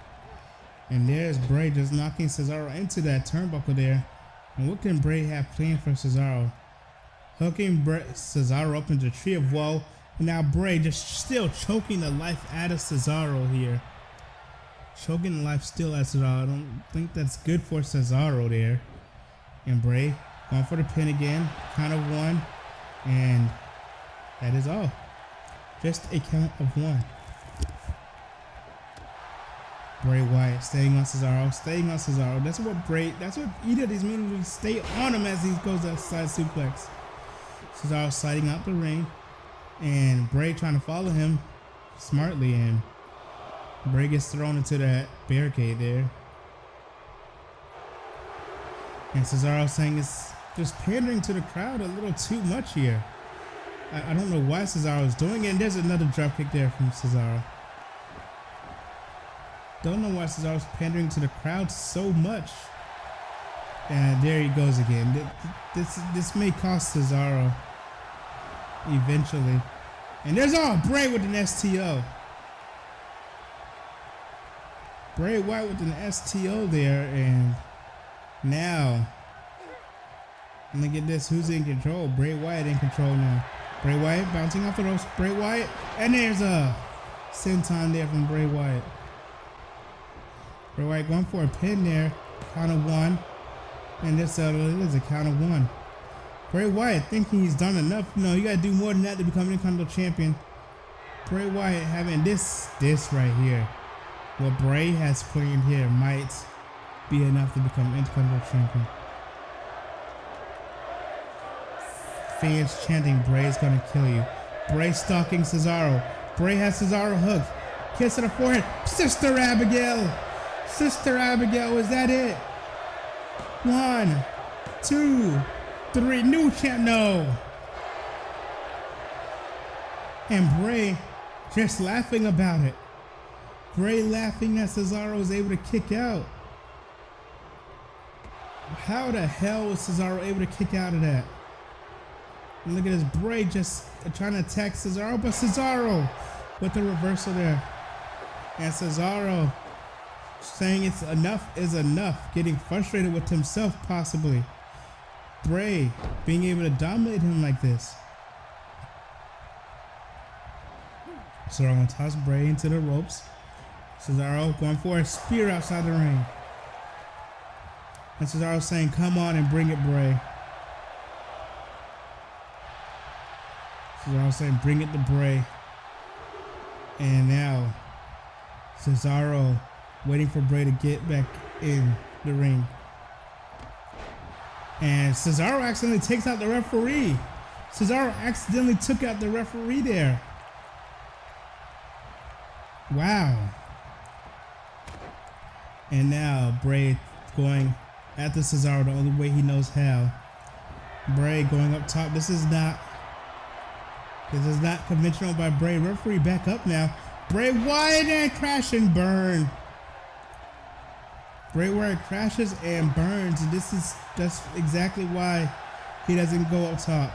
And there's Bray just knocking Cesaro into that turnbuckle there. And what can Bray have planned for Cesaro? Hooking Cesaro up into the tree of woe. And now Bray just still choking the life out of Cesaro here. Choking the life still out of Cesaro. I don't think that's good for Cesaro there. And Bray going for the pin again. Count of one. And that is all. Just a count of one. Bray Wyatt staying on Cesaro, staying on Cesaro. That's what either of these men stay on him as he goes outside suplex. Cesaro sliding out the ring, and Bray trying to follow him smartly, and Bray gets thrown into that barricade there. And Cesaro saying it's just pandering to the crowd a little too much here. I don't know why Cesaro is doing it, and there's another dropkick there from Cesaro. Don't know why Cesaro's pandering to the crowd so much. And there he goes again. This may cost Cesaro eventually. And there's Bray with an STO. Bray Wyatt with an STO there, and now look at this. Who's in control? Bray Wyatt in control now. Bray Wyatt bouncing off the ropes. Bray Wyatt, and there's a senton there from Bray Wyatt. Bray Wyatt going for a pin there. Count of one. And this is a count of one. Bray Wyatt thinking he's done enough. No, you gotta do more than that to become Intercontinental Champion. Bray Wyatt having this right here. What Bray has planned here might be enough to become Intercontinental Champion. Fans chanting, Bray's gonna kill you. Bray stalking Cesaro. Bray has Cesaro hooked. Kiss to the forehead. Sister Abigail. Sister Abigail, is that it? 1, 2, 3. New champ, no. And Bray just laughing about it. Bray laughing that Cesaro was able to kick out. How the hell was Cesaro able to kick out of that? And look at this, Bray just trying to attack Cesaro, but Cesaro with the reversal there. And Cesaro saying it's enough is enough, getting frustrated with himself possibly. Bray being able to dominate him like this. Cesaro gonna toss Bray into the ropes. Cesaro going for a spear outside the ring. And Cesaro saying, come on and bring it, Bray. Cesaro saying, bring it to Bray. And now Cesaro waiting for Bray to get back in the ring. And Cesaro accidentally takes out the referee. Cesaro accidentally took out the referee there. Wow. And now Bray going after Cesaro the only way he knows how. Bray going up top. This is not conventional by Bray. Referee back up now. Bray Wyatt and crash and burn. Bray Wyatt crashes and burns. And that's exactly why he doesn't go up top.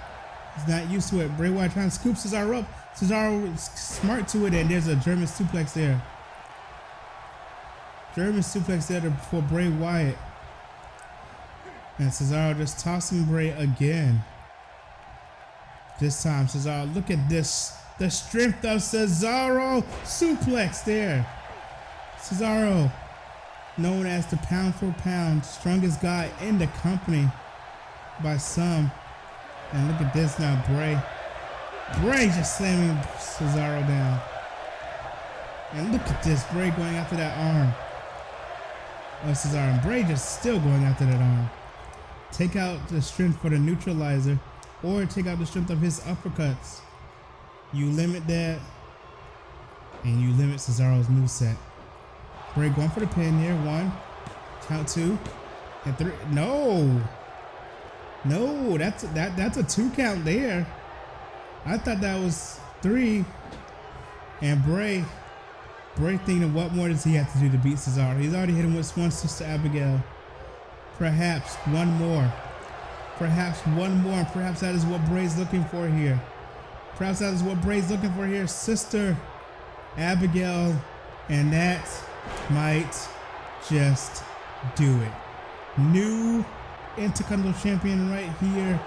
He's not used to it. Bray Wyatt trying to scoop Cesaro up. Cesaro is smart to it, and there's a German suplex there. German suplex there for Bray Wyatt. And Cesaro just tossing Bray again. This time, Cesaro, look at this. The strength of Cesaro. Suplex there. Cesaro, known as the pound for pound strongest guy in the company by some. And look at this now, Bray. Bray just slamming Cesaro down. And look at this, Bray going after that arm of Cesaro. And Bray just still going after that arm. Take out the strength for the neutralizer, or take out the strength of his uppercuts. You limit that, and you limit Cesaro's moveset. Bray going for the pin here. 1, count 2, and 3. No, that's a 2 count there. I thought that was 3. And Bray thinking, what more does he have to do to beat Cesaro? He's already hit him with one Sister Abigail. Perhaps one more. Perhaps one more. Perhaps that is what Bray's looking for here. Perhaps that is what Bray's looking for here. Sister Abigail. And that might just do it. New Intercontinental Champion right here.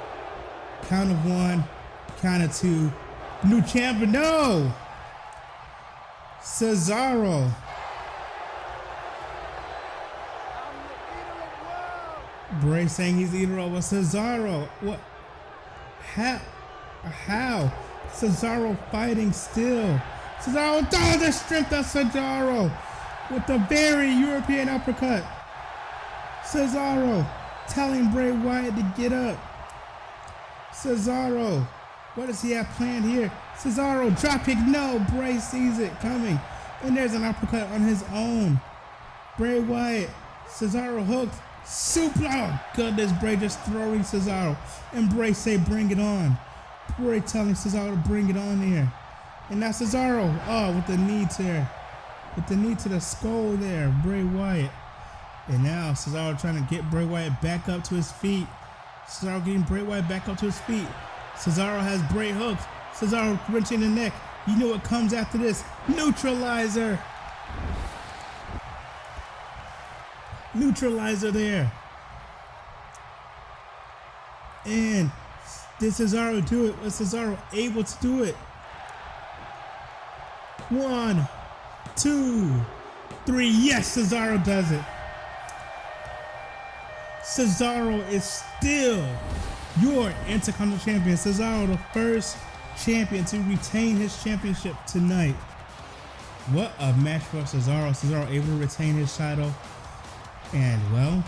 Count of one. Count of two. New champion. No! Cesaro. Bray saying he's the eater of Cesaro. What? How? Cesaro fighting still. Cesaro, oh, the strength of Cesaro with a very European uppercut. Cesaro telling Bray Wyatt to get up. Cesaro, what does he have planned here? Cesaro, dropkick, no, Bray sees it coming. And there's an uppercut on his own. Bray Wyatt, Cesaro hooked. Super, oh goodness, Bray just throwing Cesaro. And Bray say bring it on. Bray telling Cesaro to bring it on here. And now Cesaro, oh, with the knee there. With the knee to the skull there, Bray Wyatt. And now Cesaro trying to get Bray Wyatt back up to his feet. Cesaro getting Bray Wyatt back up to his feet. Cesaro has Bray hooked. Cesaro wrenching the neck. You know what comes after this? Neutralizer. Neutralizer there. And did Cesaro do it? Was Cesaro able to do it? 1, 2, 3. Yes, Cesaro does it. Cesaro is still your Intercontinental Champion. Cesaro, the first champion to retain his championship tonight. What a match for Cesaro. Cesaro able to retain his title. And, well,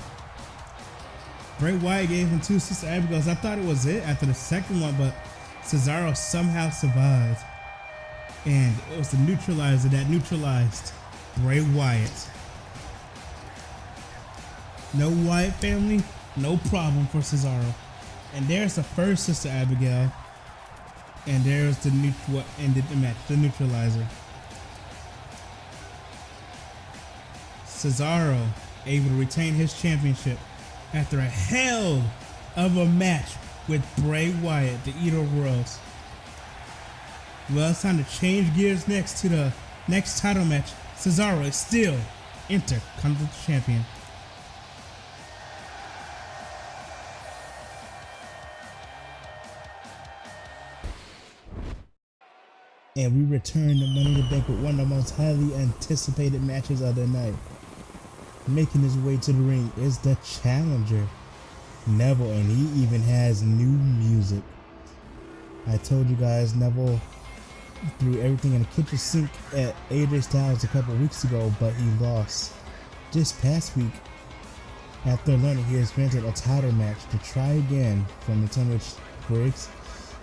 Bray Wyatt gave him 2 Sister Abigails. I thought it was it after the second one, but Cesaro somehow survived. And it was the neutralizer that neutralized Bray Wyatt. No Wyatt family, no problem for Cesaro. And there's the first Sister Abigail. And there's the what ended the match, the neutralizer. Cesaro able to retain his championship after a hell of a match with Bray Wyatt, the Eater of Worlds. Well, it's time to change gears next to the next title match. Cesaro is still Intercontinental Champion. And we return to Money in the Bank with one of the most highly anticipated matches of the night. Making his way to the ring is the challenger, Neville, and he even has new music. I told you guys Neville threw everything in the kitchen sink at AJ Styles a couple weeks ago, but he lost this past week after learning he has granted a title match to try again from the time which Briggs.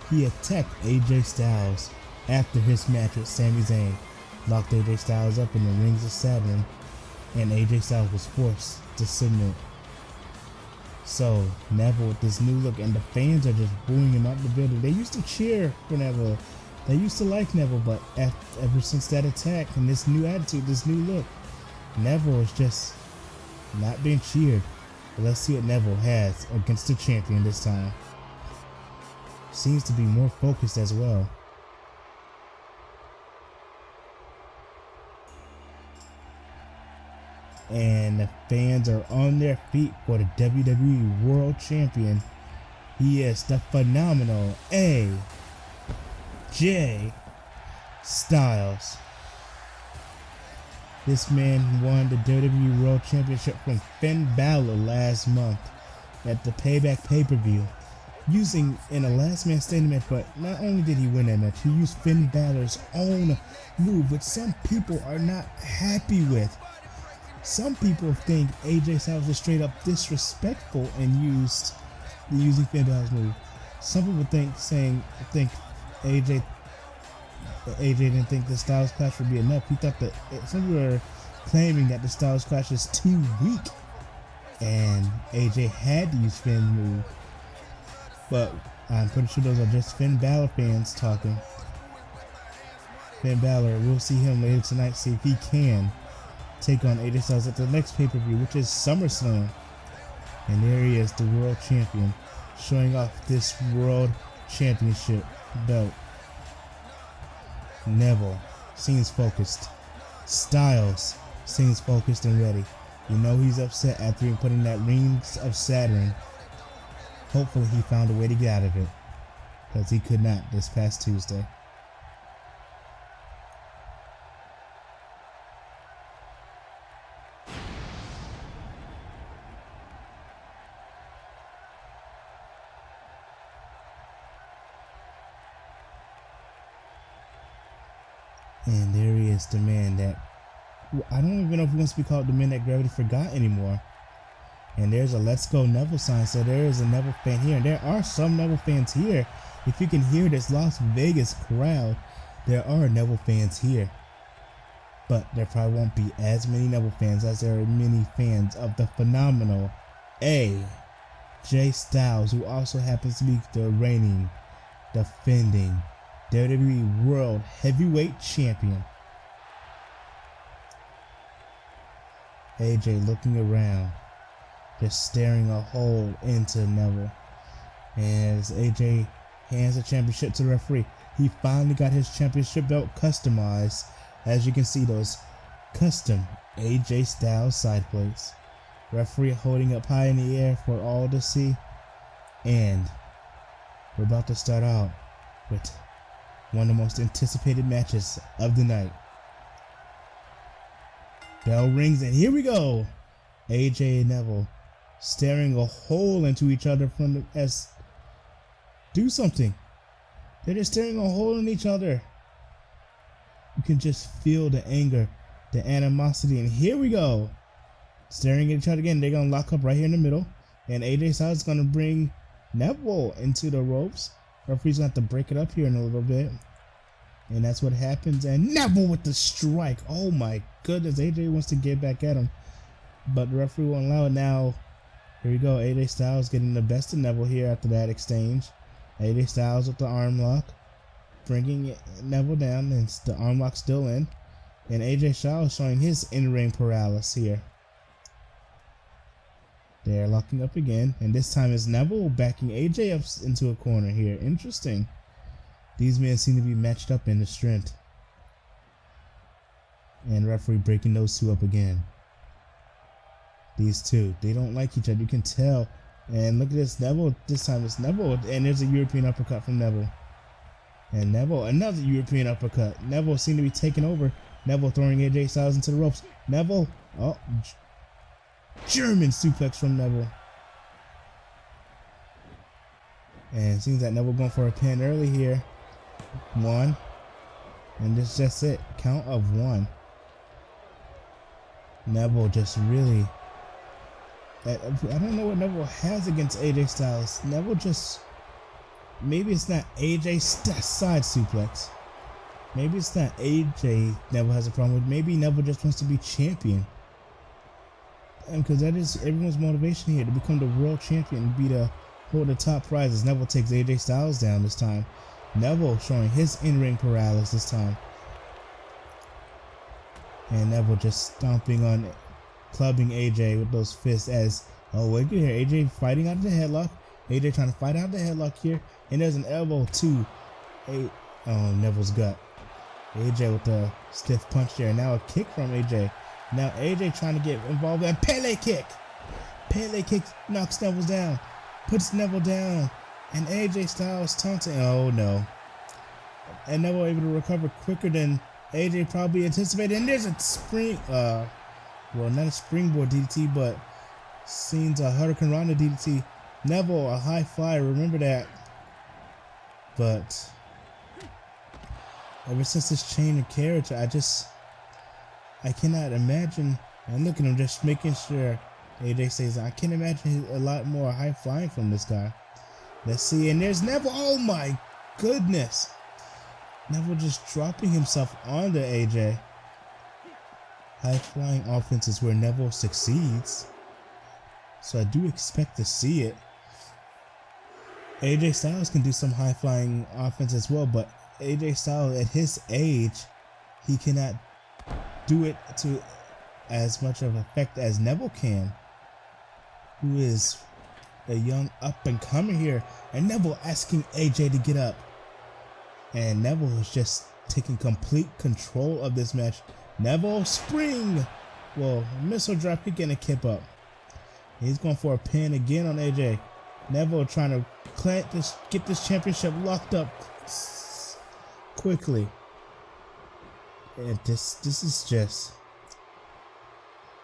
He attacked AJ Styles after his match with Sami Zayn, locked AJ Styles up in the rings of Saturn, and AJ Styles was forced to submit. So Neville with this new look, and the fans are just booing him out the building. They used to cheer for Neville. They used to like Neville, but ever since that attack and this new attitude, this new look, Neville is just not being cheered. But let's see what Neville has against the champion this time. Seems to be more focused as well. And the fans are on their feet for the WWE World Champion. He is the phenomenal AJ Styles. This man won the WWE World Championship from Finn Balor last month at the Payback pay-per-view, using in a last man standing match. But not only did he win that match, he used Finn Balor's own move, which some people are not happy with. Some people think AJ Styles was straight up disrespectful and using Finn Balor's move. Some people think AJ didn't think the Styles Clash would be enough. He thought that some people are claiming that the Styles Clash is too weak, and AJ had to use Finn's move. But I'm pretty sure those are just Finn Balor fans talking. Finn Balor, we'll see him later tonight, see if he can take on AJ Styles at the next pay-per-view, which is SummerSlam. And there he is, the world champion, showing off this world championship belt. Neville seems focused. Styles seems focused and ready. You know he's upset after he put in that Rings of Saturn. Hopefully he found a way to get out of it, because he could not this past Tuesday. And there he is, the man that, I don't even know if he wants to be called the man that gravity forgot anymore. And there's a Let's Go Neville sign, so there is a Neville fan here. And there are some Neville fans here. If you can hear this Las Vegas crowd, there are Neville fans here. But there probably won't be as many Neville fans as there are many fans of the phenomenal AJ Styles, who also happens to be the reigning, defending WWE World Heavyweight Champion. AJ looking around, just staring a hole into Neville. And as AJ hands the championship to the referee, he finally got his championship belt customized. As you can see, those custom AJ Styles side plates. Referee holding up high in the air for all to see. And we're about to start out with one of the most anticipated matches of the night. Bell rings and here we go. AJ and Neville staring a hole into each other from the do something. They're just staring a hole in each other. You can just feel the anger, the animosity, and here we go. Staring at each other again. They're gonna lock up right here in the middle. And AJ Styles is gonna bring Neville into the ropes. Referee's gonna have to break it up here in a little bit. And that's what happens. And Neville with the strike. Oh my goodness. AJ wants to get back at him, but the referee won't allow it. Now, here we go. AJ Styles getting the best of Neville here after that exchange. AJ Styles with the arm lock, bringing Neville down, and the arm lock still in. And AJ Styles showing his in-ring paralysis here. They're locking up again, and this time it's Neville backing AJ up into a corner here. Interesting. These men seem to be matched up in the strength. And referee breaking those two up again. These two, they don't like each other, you can tell. And look at this, Neville, this time it's Neville, and there's a European uppercut from Neville. And Neville, another European uppercut. Neville seemed to be taking over. Neville throwing AJ Styles into the ropes. Neville, oh, German suplex from Neville. And it seems that Neville going for a pin early here. One. And this is just it. Count of one. Neville just really, I don't know what Neville has against AJ Styles. Neville just, maybe it's not AJ side suplex. Maybe it's not AJ Neville has a problem with. Maybe Neville just wants to be champion. Because that is everyone's motivation here, to become the world champion, be the hold the top prizes. Neville takes AJ Styles down this time. Neville showing his in-ring paralysis this time. And Neville just stomping on, clubbing AJ with those fists as, oh wait here, AJ fighting out of the headlock. AJ trying to fight out of the headlock here. And there's an elbow to Neville's gut. AJ with the stiff punch there. Now a kick from AJ. Now AJ trying to get involved in Pele kick. Pele kick knocks Neville down. Puts Neville down. And AJ Styles taunting. Oh no. And Neville able to recover quicker than AJ probably anticipated. And there's a spring, well, not a springboard DDT, but seems a Hurricane Rana DDT. Neville, a high flyer, remember that. But ever since this chain of character, I cannot imagine. And look at him just making sure AJ stays on. I can't imagine a lot more high flying from this guy. Let's see, and there's Neville. Oh my goodness. Neville just dropping himself onto AJ. High flying offense is where Neville succeeds. So I do expect to see it. AJ Styles can do some high flying offense as well, but AJ Styles at his age, he cannot do it to as much of effect as Neville can, who is a young up and comer here. And Neville asking AJ to get up. And Neville is just taking complete control of this match. Neville spring. Well, missile drop kick and a kip up. He's going for a pin again on AJ. Neville trying to get this championship locked up quickly. And this is just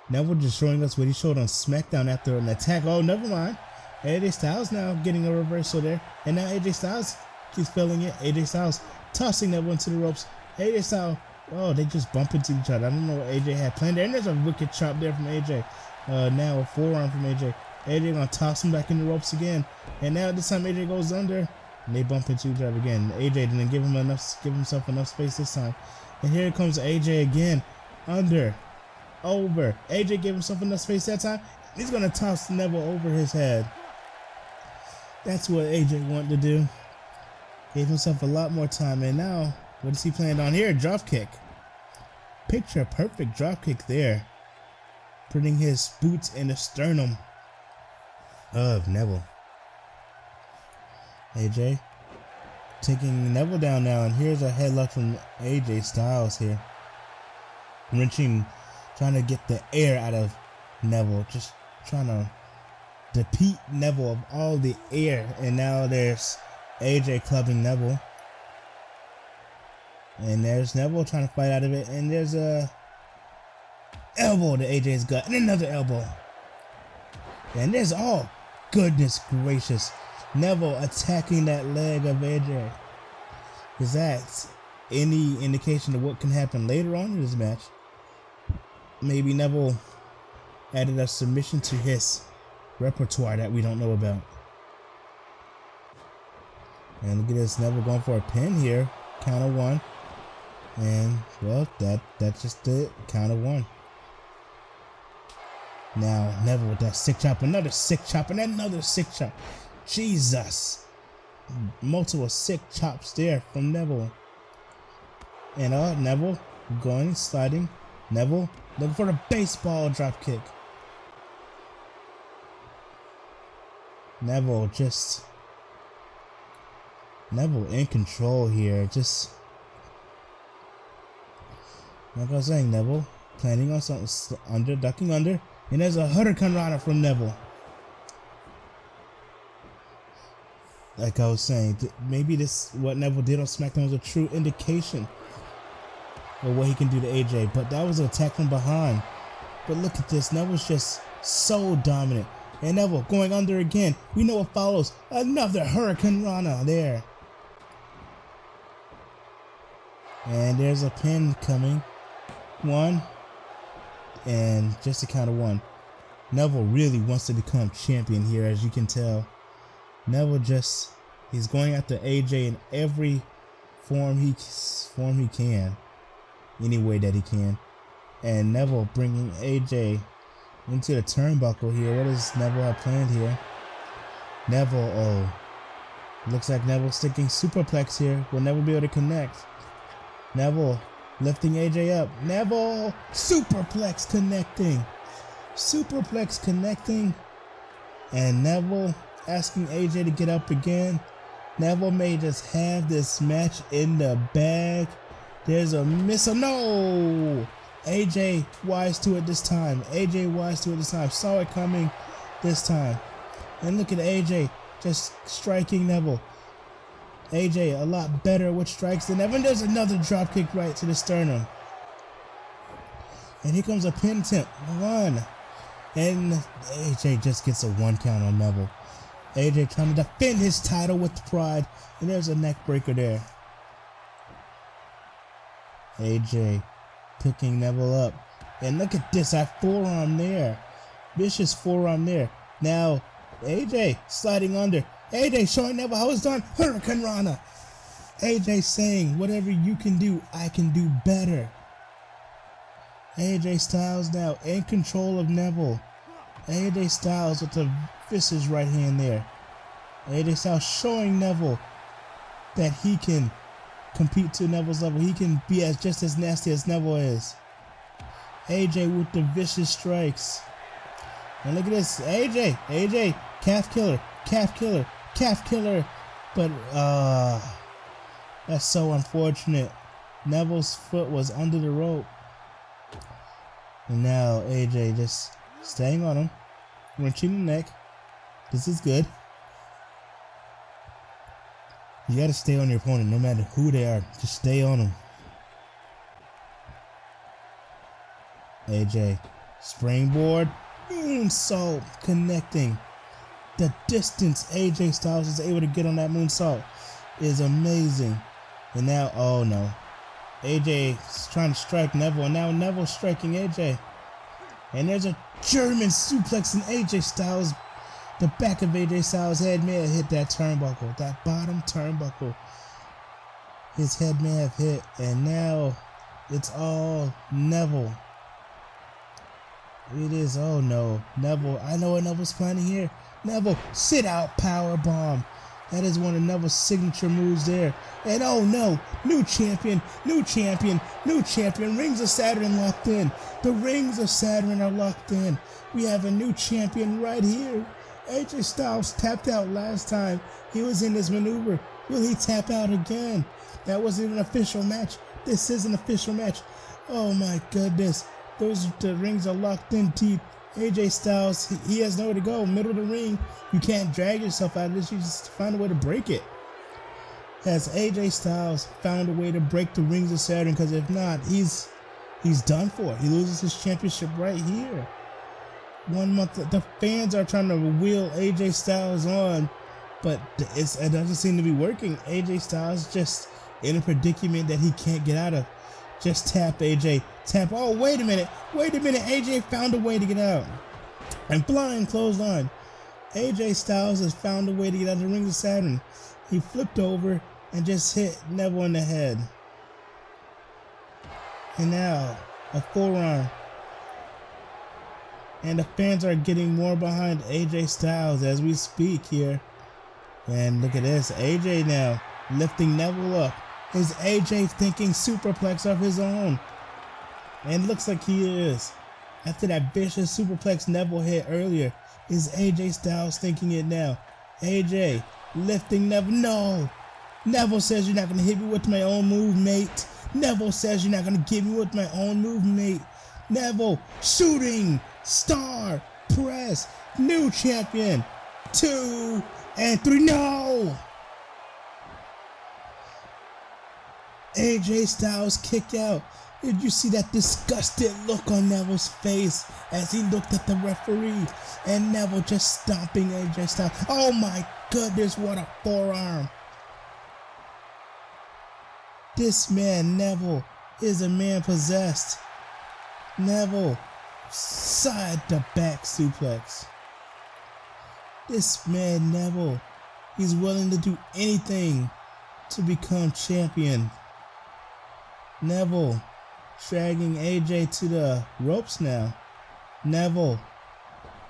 Neville just showing us what he showed on Smackdown after an attack. Oh, never mind. AJ Styles now getting a reversal there. And now AJ Styles keeps feeling it. AJ Styles tossing Neville into the ropes. AJ Styles, oh, they just bump into each other. I don't know what AJ had planned there. And there's a wicked chop there from AJ. Now a forearm from AJ. AJ gonna toss him back in the ropes again. And now this time AJ goes under. And they bump into each other again. AJ didn't give himself enough space this time. And here comes AJ again. Under. Over. AJ gave himself enough space that time. He's gonna toss Neville over his head. That's what AJ wanted to do. Gave himself a lot more time. And now, what is he playing on here? Drop kick. Picture perfect drop kick there. Putting his boots in the sternum of Neville. AJ taking Neville down now. And here's a headlock from AJ Styles here. Wrenching, trying to get the air out of Neville. Just trying to deplete Neville of all the air. And now there's AJ clubbing Neville. And there's Neville trying to fight out of it. And there's a elbow to AJ's gut. And another elbow. And there's, oh, goodness gracious. Neville attacking that leg of AJ. Is that any indication of what can happen later on in this match? Maybe Neville added a submission to his repertoire that we don't know about. And look at this, Neville going for a pin here. Count of one. And, well, that's just it. Count of one. Now, Neville with that sick chop. Another sick chop and another sick chop. Jesus. Multiple sick chops there from Neville. And Neville going, sliding. Neville looking for the baseball drop kick. Neville in control here. Just like I was saying, Neville planning on something under, ducking under. And there's a Hurricane Rana from Neville. Like I was saying, maybe what Neville did on SmackDown was a true indication of what he can do to AJ. But that was an attack from behind. But look at this. Neville's just so dominant. And Neville going under again. We know what follows. Another Hurricane Rana there. And there's a pin coming. One. And just a count of one. Neville really wants to become champion here, as you can tell. Neville he's going after AJ in every form he can. Any way that he can. And Neville bringing AJ into the turnbuckle here. What does Neville have planned here? Neville, oh. Looks like Neville sticking superplex here. Will never be able to connect. Neville lifting AJ up. Neville superplex connecting. Superplex connecting. And Neville asking AJ to get up again. Neville may just have this match in the bag. There's a missile. No! AJ wise to it this time. AJ wise to it this time. Saw it coming this time. And look at AJ just striking Neville. AJ a lot better with strikes than Neville. And there's another dropkick right to the sternum. And here comes a pin attempt. One. And AJ just gets a 1 count on Neville. AJ trying to defend his title with pride. And there's a neck breaker there. AJ picking Neville up. And look at this, that forearm there. Vicious forearm there. Now, AJ sliding under. AJ showing Neville how it's done. Hurricane Rana. AJ saying, whatever you can do, I can do better. AJ Styles now in control of Neville. AJ Styles with the vicious right hand there. AJ Styles showing Neville that he can compete to Neville's level. He can be just as nasty as Neville is. AJ with the vicious strikes. And look at this. AJ, calf killer, calf killer, calf killer. But that's so unfortunate. Neville's foot was under the rope. And now AJ just staying on him. Wrenching the neck. This is good. You gotta stay on your opponent no matter who they are. Just stay on them. AJ. Springboard. Moonsault. Connecting. The distance AJ Styles is able to get on that moonsault is amazing. And now, oh no. AJ is trying to strike Neville, and now Neville striking AJ. And there's a German suplex in AJ Styles. The back of AJ Styles' head may have hit that turnbuckle, that bottom turnbuckle. His head may have hit, and now it's all Neville. It is, oh no, Neville. I know what Neville's planning here. Neville, sit out power bomb. That is one of Neville's signature moves there. And oh no, new champion, new champion, new champion. Rings of Saturn locked in. The rings of Saturn are locked in. We have a new champion right here. AJ Styles tapped out last time he was in this maneuver. Will he tap out again? That wasn't an official match. This is an official match. Oh my goodness. The rings are locked in deep. AJ Styles, he has nowhere to go. Middle of the ring. You can't drag yourself out of this. You just find a way to break it. Has AJ Styles found a way to break the rings of Saturn? Because if not, he's done for. He loses his championship right here. 1 month. The fans are trying to wheel AJ Styles on, but it doesn't seem to be working. AJ Styles just in a predicament that he can't get out of. Just tap AJ. Tap. Oh, wait a minute. Wait a minute. AJ found a way to get out. And flying clothesline. AJ Styles has found a way to get out of the Ring of Saturn. He flipped over and just hit Neville in the head. And now, a forearm. And the fans are getting more behind AJ Styles as we speak here. And look at this. AJ now lifting Neville up. Is AJ thinking superplex of his own? And looks like he is. After that vicious superplex Neville hit earlier, is AJ Styles thinking it now? AJ lifting Neville. No! Neville says you're not going to hit me with my own move, mate. Neville says you're not going to get me with my own move, mate. Neville shooting star press. New champion. 2 and 3. No! AJ Styles kick out. Did you see that disgusted look on Neville's face as he looked at the referee? And Neville just stomping AJ Styles. Oh my goodness, what a forearm. This man, Neville, is a man possessed. Neville, side to back suplex. This man, Neville, he's willing to do anything to become champion. Neville dragging AJ to the ropes now. Neville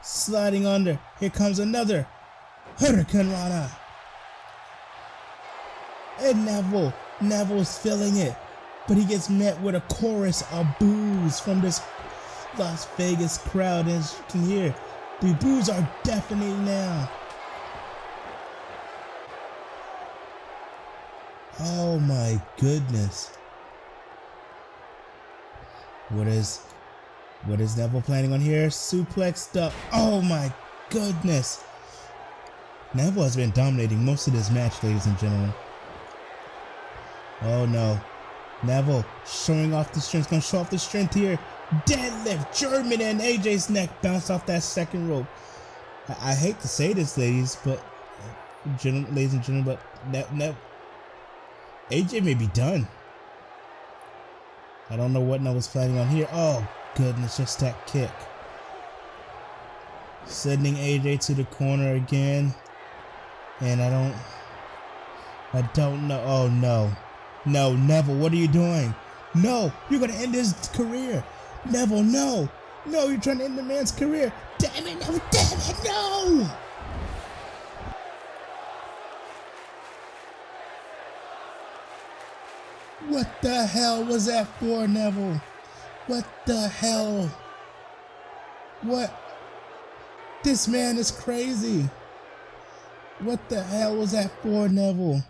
sliding under. Here comes another Hurricane Rana. And Neville's feeling it. But he gets met with a chorus of boos from this Las Vegas crowd. As you can hear, the boos are deafening now. Oh my goodness. What is Neville planning on here? Suplex up. Oh my goodness. Neville has been dominating most of this match, ladies and gentlemen. Oh no. Neville showing off the strength. Gonna show off the strength here. Deadlift. German, and AJ's neck bounced off that second rope. I hate to say this, ladies and gentlemen, but AJ may be done. I don't know what Neville's planning on here. Oh, goodness, just that kick. Sending AJ to the corner again. And I don't know. Oh, no. No, Neville, what are you doing? No, you're going to end his career. Neville, no. No, you're trying to end the man's career. Damn it, Neville, damn it, no. What the hell was that for, Neville? What the hell? What? This man is crazy. What the hell was that for, Neville?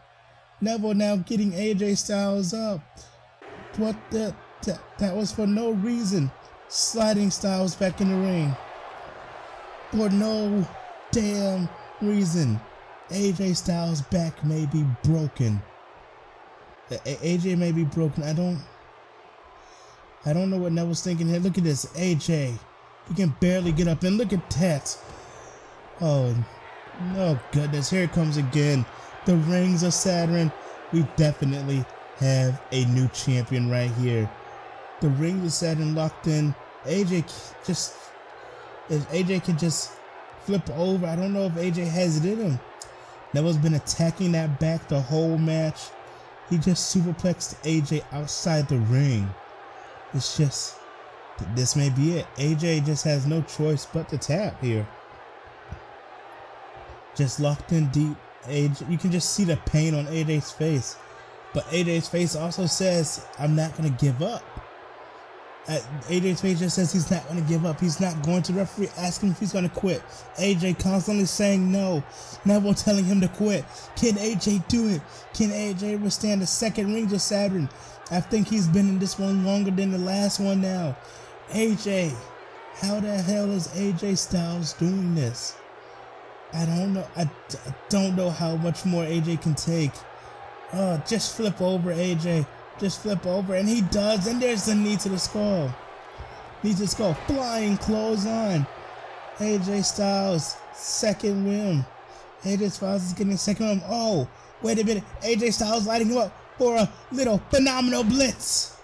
Neville now getting AJ Styles up. What the? That was for no reason. Sliding Styles back in the ring. For no damn reason. AJ Styles' back may be broken. AJ may be broken. I don't know what Neville's thinking here. Look at this. AJ. He can barely get up, and look at that. Oh, no goodness. Here it comes again. The rings of Saturn. We definitely have a new champion right here. The rings of Saturn locked in. If AJ can just flip over. I don't know if AJ has it in him. Neville's been attacking that back the whole match. He just superplexed AJ outside the ring. It's just, this may be it. AJ just has no choice but to tap here. Just locked in deep. AJ, you can just see the pain on AJ's face. But AJ's face also says, I'm not going to give up. AJ's face just says he's not going to give up. He's not going to. Referee ask him if he's going to quit. AJ constantly saying no. Neville telling him to quit. Can AJ do it? Can AJ withstand the second Rings of Saturn? I think he's been in this one longer than the last one now. AJ, how the hell is AJ Styles doing this? I don't know. I don't know how much more AJ can take. Just flip over, AJ. Just flip over, and he does, and there's the knee to the skull. Knee to the skull. Flying clothesline. AJ Styles, second win. AJ Styles is getting a second win. Oh, wait a minute. AJ Styles lighting him up for a little phenomenal blitz.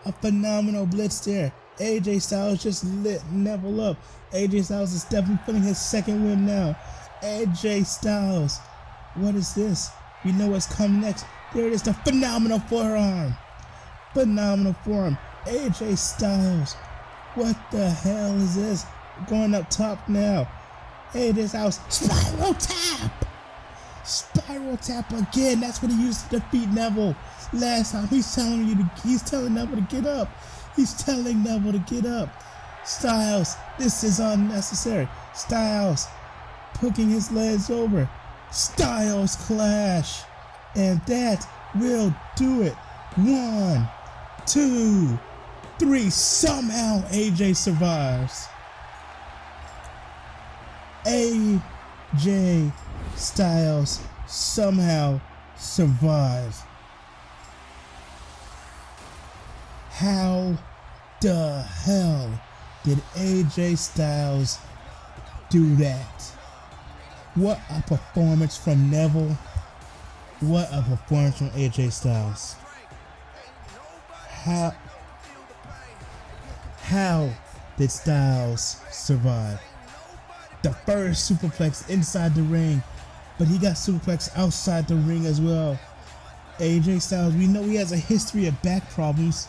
A phenomenal blitz there. AJ Styles just lit Neville up. AJ Styles is definitely putting his second win now. AJ Styles. What is this? We know what's coming next. There it is, the phenomenal forearm. Phenomenal forearm. AJ Styles. What the hell is this? Going up top now. AJ Styles. Spiral tap. Spiral tap again. That's what he used to defeat Neville. Last time he's telling Neville to get up. He's telling Neville to get up. Styles. This is unnecessary. Styles. Hooking his legs over. Styles clash. And that will do it. 1, 2, 3. Somehow AJ survives. AJ Styles somehow survives. How the hell did AJ Styles do that? What a performance from Neville. What a performance from AJ Styles. How did Styles survive? The first superplex inside the ring, but he got superplexed outside the ring as well. AJ Styles, we know he has a history of back problems,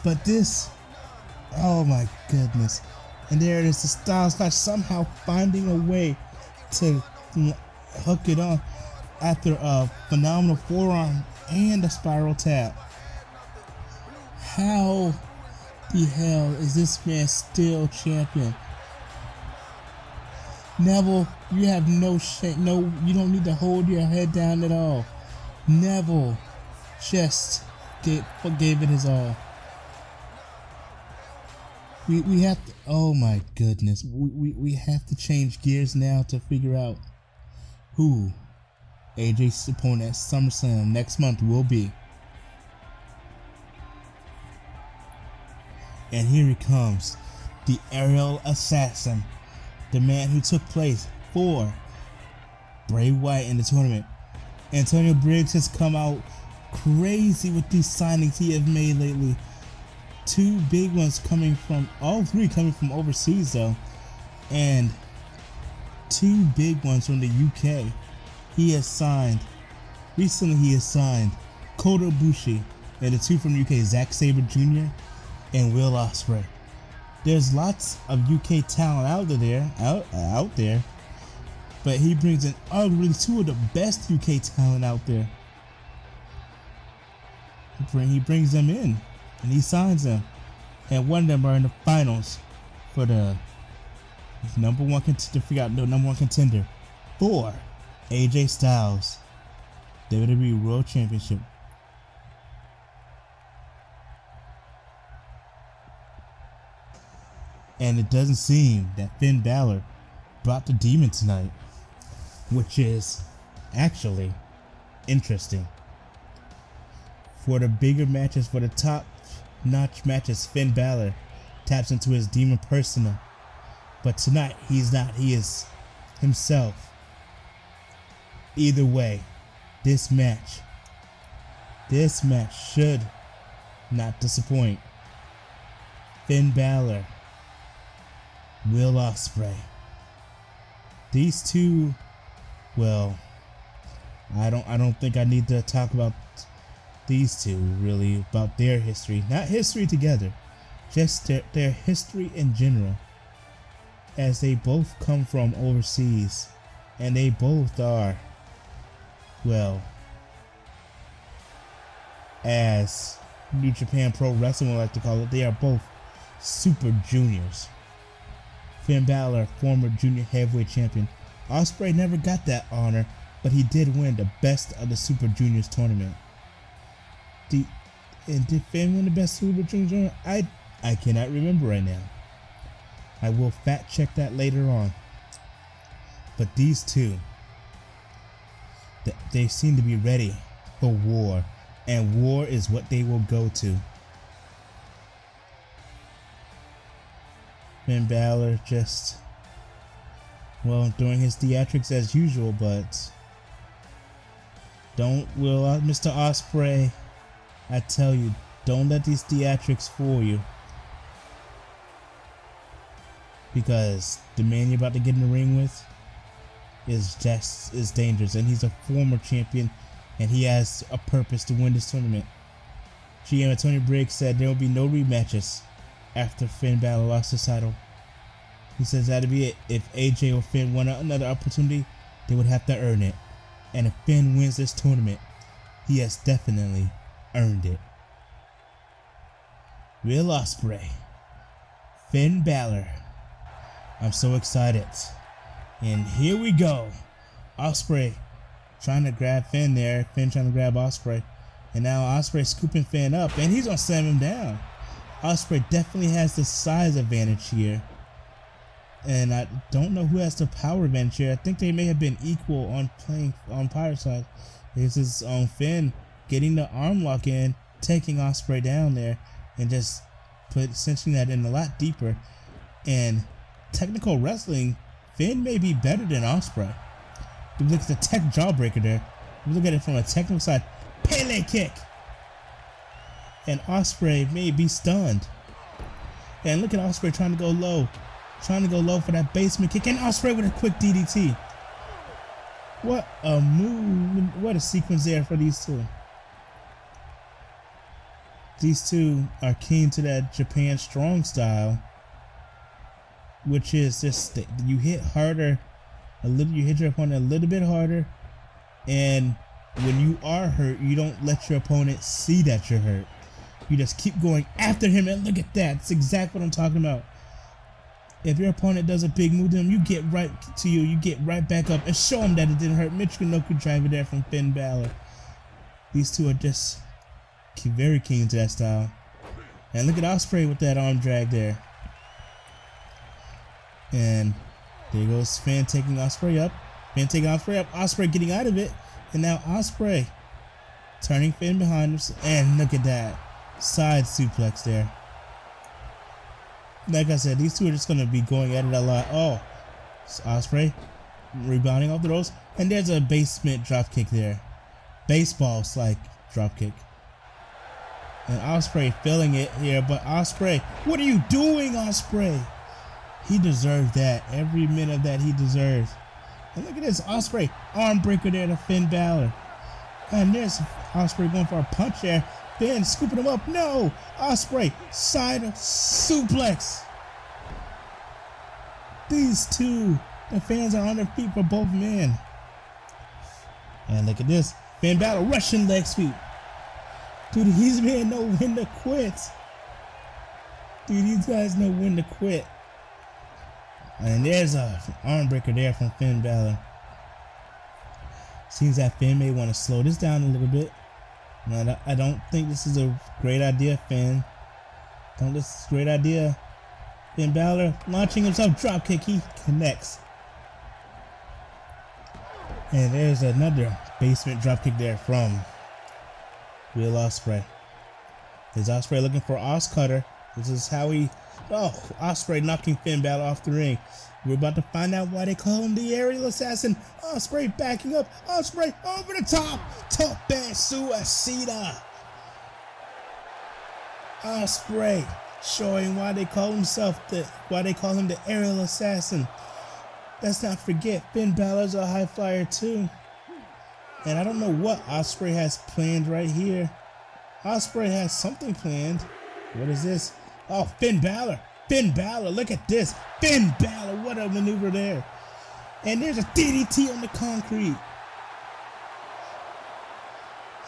but this, oh my goodness. And there it is, the Styles clash, somehow finding a way to hook it on after a phenomenal forearm and a spiral tap. How the hell is this man still champion? Neville, you have no shame. No, you don't need to hold your head down at all. Neville just gave it his all. We have to, oh my goodness. We have to change gears now to figure out who AJ's opponent at SummerSlam next month will be. And here he comes, the aerial assassin, the man who took place for Bray Wyatt in the tournament. Antonio Briggs has come out crazy with these signings he has made lately. Two big ones all three coming from overseas though, and two big ones from the UK. Recently he has signed Kota Ibushi, and the two from the UK, Zack Sabre Jr. and Will Ospreay. There's lots of UK talent out there, but he brings in arguably two of the best UK talent out there. He brings them in, and he signs them, and one of them are in the finals for the number one contender for AJ Styles WWE World Championship. And it doesn't seem that Finn Balor brought the demon tonight, which is actually interesting. For the bigger matches, for the top-notch matches, Finn Balor taps into his demon persona. But tonight, he's not. He is himself. Either way, this match should not disappoint. Finn Balor, Will Ospreay. These two, well, I don't think I need to talk about these two really, about their history. Not history together, just their history in general. As they both come from overseas, and they both are, well, as New Japan Pro Wrestling would like to call it, they are both super juniors. Finn Balor, former junior heavyweight champion. Ospreay never got that honor, but he did win the Best of the Super Juniors tournament. Did Finn win the Best Super Juniors tournament? I cannot remember right now. I will fact check that later on. But these two, they seem to be ready for war, and war is what they will go to. Finn Balor just, well, doing his theatrics as usual, but Mr. Ospreay, I tell you, don't let these theatrics fool you. Because the man you're about to get in the ring with is dangerous, and he's a former champion, and he has a purpose to win this tournament. GM Tony Briggs said there will be no rematches after Finn Balor lost his title. He says that'd be it. If AJ or Finn won another opportunity, they would have to earn it. And if Finn wins this tournament, he has definitely earned it. Will Ospreay, Finn Balor. I'm so excited. And here we go. Ospreay trying to grab Finn there. Finn trying to grab Ospreay. And now Ospreay scooping Finn up, and he's gonna slam him down. Ospreay definitely has the size advantage here. And I don't know who has the power advantage here. I think they may have been equal on playing on Pirate side. This is Finn getting the arm lock in, taking Ospreay down there, and just cinching that in a lot deeper. And technical wrestling, Finn may be better than Ospreay. If you look at the tech jawbreaker there, if you look at it from a technical side, Pele kick. And Ospreay may be stunned. And look at Ospreay trying to go low. Trying to go low for that basement kick. And Ospreay with a quick DDT. What a move. What a sequence there for these two. These two are keen to that Japan strong style, which is just you hit harder a little, you hit your opponent a little bit harder, and when you are hurt, you don't let your opponent see that you're hurt. You just keep going after him, and look at that. That's exactly what I'm talking about. If your opponent does a big move to him, you get right to you get right back up and show him that it didn't hurt. Michinoku driver there from Finn Balor. These two are just very keen to that style. And look at Ospreay with that arm drag there. And there goes Finn taking Ospreay up. Finn taking Ospreay up. Ospreay getting out of it. And now Ospreay turning Finn behind him. And look at that. Side suplex there. Like I said, these two are just going to be going at it a lot. Oh, Ospreay rebounding off the ropes. And there's a basement dropkick there. Baseball-like dropkick. And Ospreay feeling it here. But Ospreay, what are you doing, Ospreay? He deserved that. Every minute of that he deserves. And look at this. Ospreay arm breaker there to Finn Balor. And there's Ospreay going for a punch there. Finn scooping him up. No! Ospreay side suplex. These two, the fans are on their feet for both men. And look at this. Finn Balor Russian leg sweep. Dude, these men know when to quit. Dude, these guys know when to quit. And there's a arm breaker there from Finn Balor. Seems that Finn may want to slow this down a little bit. No, I don't think this is a great idea, Finn. This is a great idea. Finn Balor launching himself, dropkick, he connects. And there's another basement dropkick there from Will Ospreay. Is Ospreay looking for Oscutter? This is how he... Oh, Ospreay knocking Finn Balor off the ring. We're about to find out why they call him the aerial assassin. Ospreay backing up. Ospreay over the top. Top band suicida. Ospreay showing why they call him the aerial assassin. Let's not forget, Finn Balor's a high flyer too. And I don't know what Ospreay has planned right here. Ospreay has something planned. What is this? Oh, Finn Balor. Finn Balor, look at this. Finn Balor, what a maneuver there. And there's a DDT on the concrete.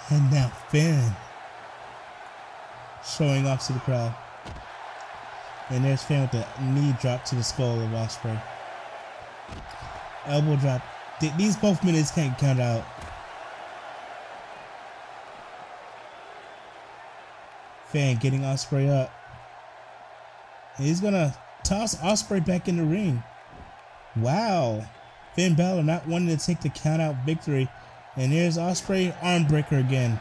And now Finn showing off to the crowd. And there's Finn with the knee drop to the skull of Ospreay. Elbow drop. These both minutes can't count out. Finn getting Ospreay up. And he's gonna toss Ospreay back in the ring. Wow. Finn Balor not wanting to take the count out victory. And here's Ospreay arm breaker again.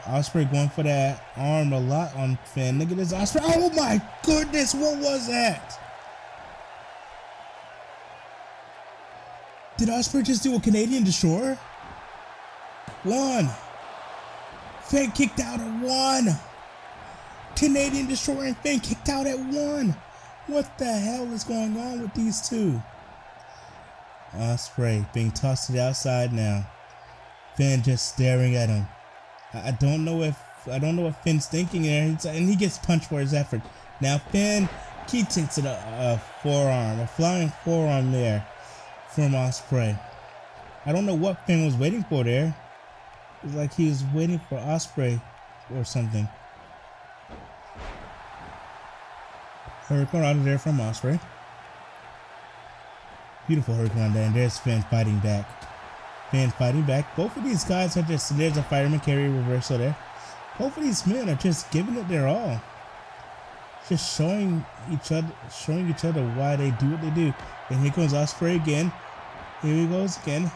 Ospreay going for that arm a lot on Finn. Look at this Ospreay. Oh my goodness, what was that? Did Ospreay just do a Canadian Destroyer? 1. Finn kicked out at 1. Canadian Destroyer and Finn kicked out at 1. What the hell is going on with these two? Ospreay being tossed to the outside now. Finn just staring at him. I don't know what Finn's thinking there, and he gets punched for his effort. Now Finn keeps it to the forearm, a flying forearm there from Ospreay. I don't know what Finn was waiting for there. It's like he was waiting for Ospreay or something. Hurricane out of there from Ospreay. Beautiful Hurricane there, and there's Finn fighting back. Finn fighting back. Both of these guys are just, there's a fireman carry reversal there. Both of these men are just giving it their all. Just showing each other why they do what they do. And here comes Ospreay again. Here he goes again.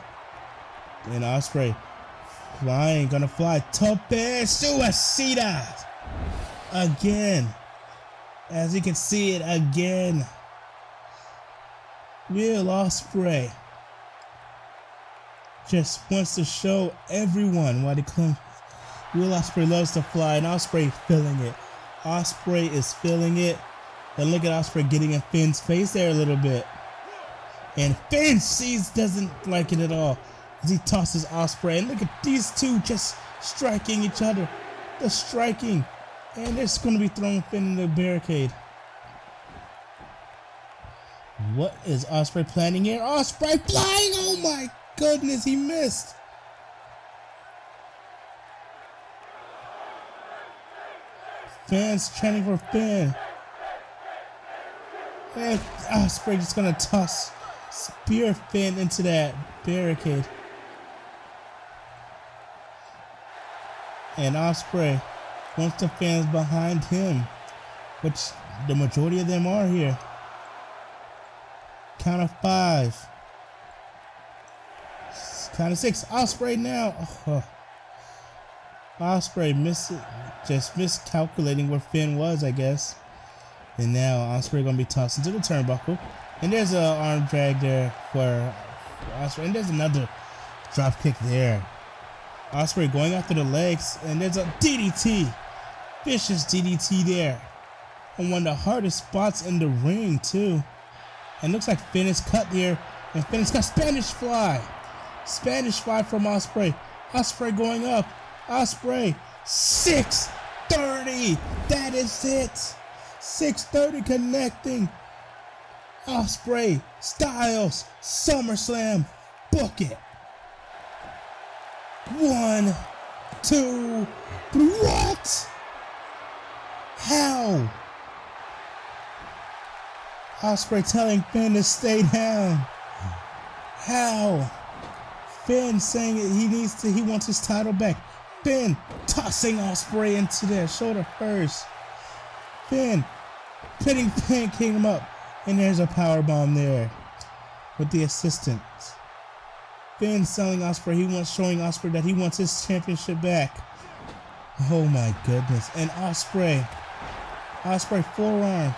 And Ospreay flying, gonna fly. Tope suicida again. As you can see it again. Will Ospreay just wants to show everyone why they come. Will Ospreay loves to fly, and Ospreay feeling it. Ospreay is feeling it. And look at Ospreay getting in Finn's face there a little bit. And Finn doesn't like it at all as he tosses Ospreay. And look at these two just striking each other. They're striking. And they're just going to be throwing Finn in the barricade. What is Ospreay planning here? Ospreay flying! Oh my goodness, he missed. Fans chanting for Finn. And Ospreay just going to toss Spear Finn into that barricade. And Ospreay wants the fans behind him, which the majority of them are here. Count of 5. Count of 6. Ospreay now. Oh. Ospreay just miscalculating where Finn was, I guess. And now Ospreay gonna be tossed into the turnbuckle. And there's an arm drag there for Ospreay. And there's another drop kick there. Ospreay going after the legs. And there's a DDT. Vicious DDT there. And one of the hardest spots in the ring too. And looks like Finn is cut here. And Finn has got Spanish Fly. Spanish Fly from Ospreay. Ospreay going up. Ospreay. 630. That is it. 630 connecting. Ospreay. Styles. SummerSlam. Book it. 1, 2, 3. What? How? Ospreay telling Finn to stay down. How? Finn saying he wants his title back. Finn tossing Ospreay into there, shoulder first. Finn pancake him up. And there's a power bomb there with the assistants. Finn selling Ospreay. He wants showing Ospreay that he wants his championship back. Oh my goodness. And Ospreay forearm.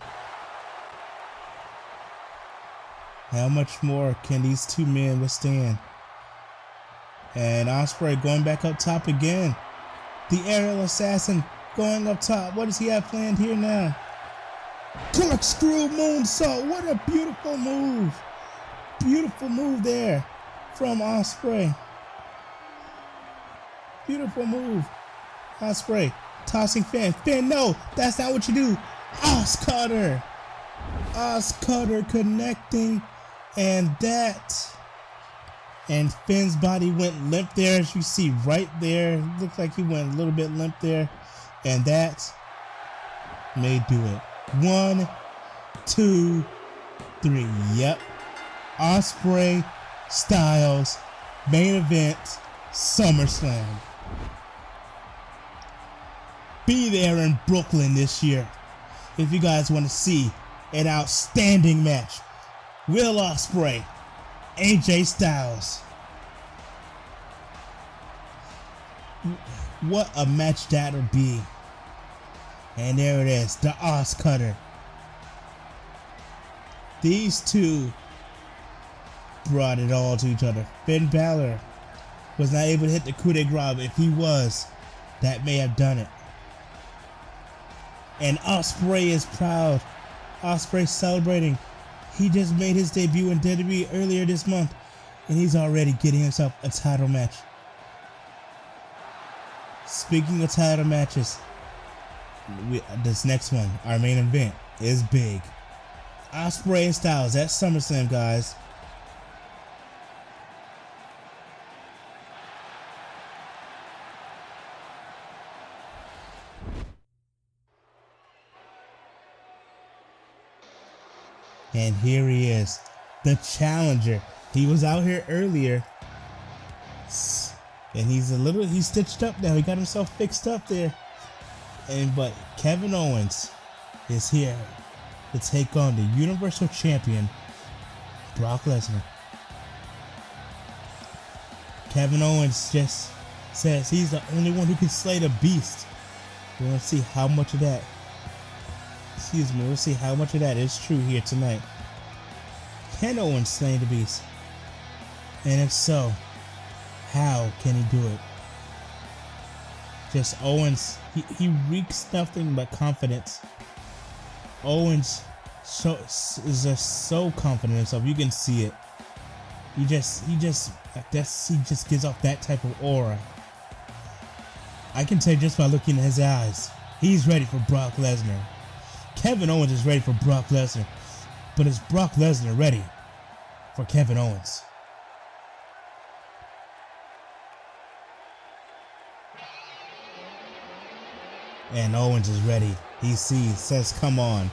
How much more can these two men withstand? And Ospreay going back up top again. The aerial assassin going up top. What does he have planned here now? Corkscrew moonsault. What a beautiful move. Beautiful move there from Ospreay. Beautiful move. Ospreay tossing Finn. Finn, no, that's not what you do. Oscutter connecting, and Finn's body went limp there, as you see right there. Looks like he went a little bit limp there, and that may do it. 1, 2, 3. Yep. Ospreay Styles main event SummerSlam. Be there in Brooklyn this year if you guys want to see an outstanding match. Will Ospreay, AJ Styles. What a match that'll be. And there it is, the Oscutter. These two brought it all to each other. Finn Balor was not able to hit the coup de grace. If he was, that may have done it. And Ospreay is proud. Ospreay celebrating. He just made his debut in WWE earlier this month, and he's already getting himself a title match. Speaking of title matches, this next one, our main event, is big. Ospreay and Styles at SummerSlam, guys. And here he is, the challenger. He was out here earlier, and he's stitched up now. He got himself fixed up there. But Kevin Owens is here to take on the Universal Champion, Brock Lesnar. Kevin Owens just says he's the only one who can slay the beast. We're going to see how much of that, we'll see how much of that is true here tonight. Can Owens slay the beast? And if so, how can he do it? Just Owens, he reeks nothing but confidence. Owens is just so confident in himself. You can see it. He just gives off that type of aura. I can tell just by looking at his eyes, he's ready for Brock Lesnar. Kevin Owens is ready for Brock Lesnar, but is Brock Lesnar ready for Kevin Owens? And Owens is ready. He says, come on.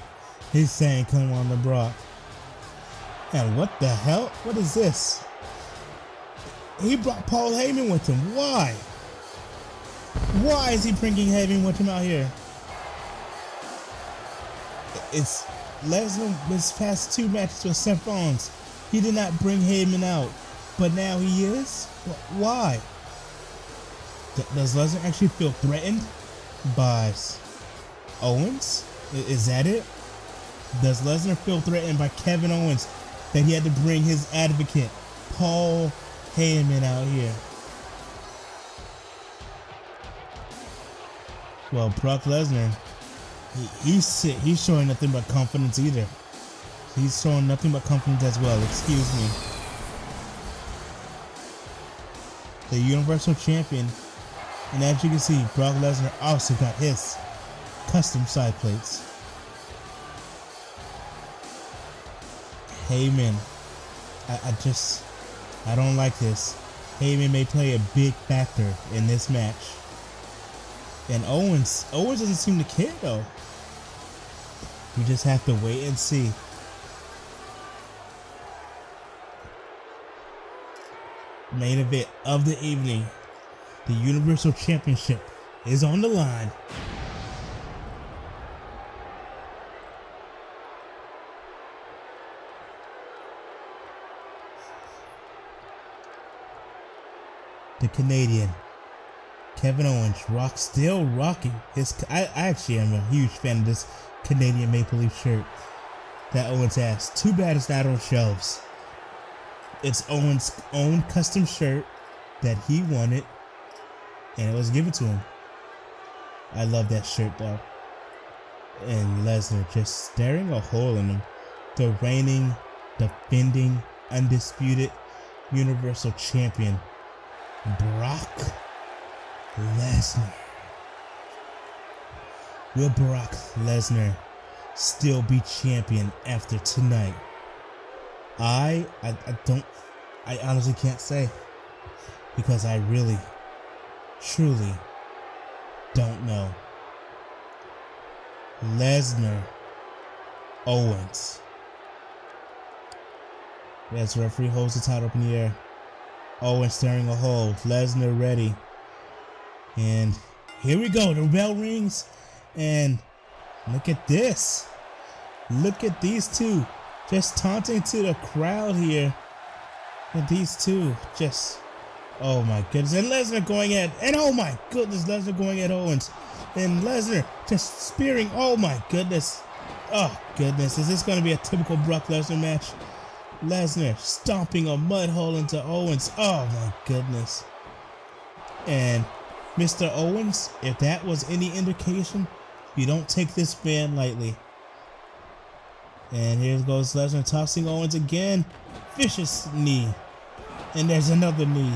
He's saying, come on to Brock. And what the hell? What is this? He brought Paul Heyman with him. Why? Why is he bringing Heyman with him out here? It's Lesnar, his past 2 matches with Seth Rollins. He did not bring Heyman out, but now he is? Why? Does Lesnar actually feel threatened by Owens? Is that it? Does Lesnar feel threatened by Kevin Owens that he had to bring his advocate, Paul Heyman, out here? Well, Brock Lesnar, he's showing nothing but confidence either. He's showing nothing but confidence as well. Excuse me. The Universal Champion. And as you can see, Brock Lesnar also got his custom side plates. Heyman, I don't like this. Heyman may play a big factor in this match. And Owens doesn't seem to care though. We just have to wait and see. Main event of the evening. The Universal Championship is on the line. the Canadian, Kevin Owens, still rocking his. I actually am a huge fan of this Canadian Maple Leaf shirt that Owens has. Too bad it's not on shelves. It's Owens' own custom shirt that he wanted, and it was given to him. I love that shirt though. And Lesnar just staring a hole in him. The reigning, defending, undisputed Universal Champion, Brock Lesnar. Will Brock Lesnar still be champion after tonight? I honestly can't say, because I really, truly don't know. Lesnar, Owens. As referee holds the title up in the air. Owens staring a hole. Lesnar ready. And here we go. The bell rings. And look at this. Look at these two just taunting to the crowd here. And these two just, oh my goodness. And Lesnar going at, and oh my goodness, Lesnar going at Owens. And Lesnar just spearing, oh my goodness. Oh goodness, is this going to be a typical Brock Lesnar match? Lesnar stomping a mud hole into Owens. Oh my goodness. And Mr. Owens, if that was any indication, you don't take this man lightly. And here goes Lesnar tossing Owens again. Vicious knee. And there's another knee.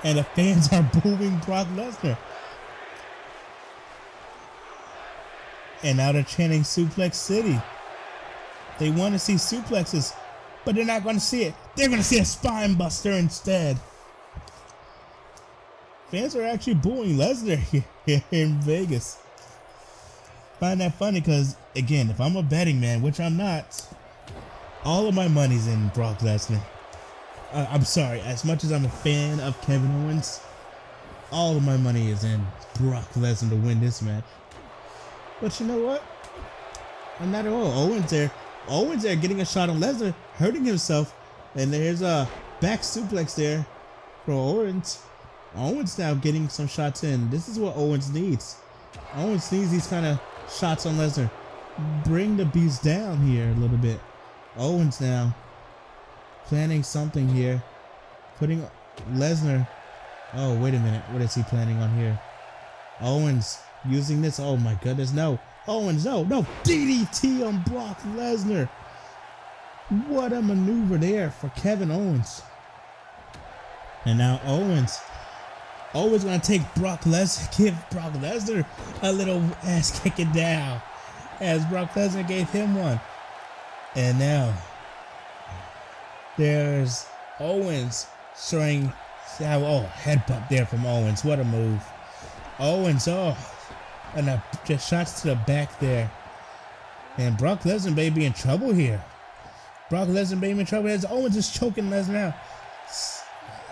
And the fans are booing Brock Lesnar. And now they're chanting Suplex City. They want to see suplexes, but they're not going to see it. They're going to see a spine buster instead. Fans are actually booing Lesnar here in Vegas. Find that funny because, again, if I'm a betting man, which I'm not, all of my money's in Brock Lesnar. I'm sorry, as much as I'm a fan of Kevin Owens, all of my money is in Brock Lesnar to win this match. But you know what? I'm not at all. Owens there getting a shot on Lesnar, hurting himself. And there's a back suplex there for Owens. Owens now getting some shots in. This is what Owens needs. Owens needs these kind of shots on Lesnar. Bring the beast down here a little bit. Owens now planning something here. Putting Lesnar. Oh, wait a minute. What is he planning on here? Owens using this. Oh my goodness, no. Owens, no. DDT on Brock Lesnar. What a maneuver there for Kevin Owens. And now Owens gonna take Brock Lesnar, give Brock Lesnar a little ass kicking down, as Brock Lesnar gave him one. And now there's Owens showing how, headbutt there from Owens. What a move. Owens, and just shots to the back there. And Brock Lesnar may be in trouble here. Brock Lesnar may be in trouble as Owens is choking Lesnar out.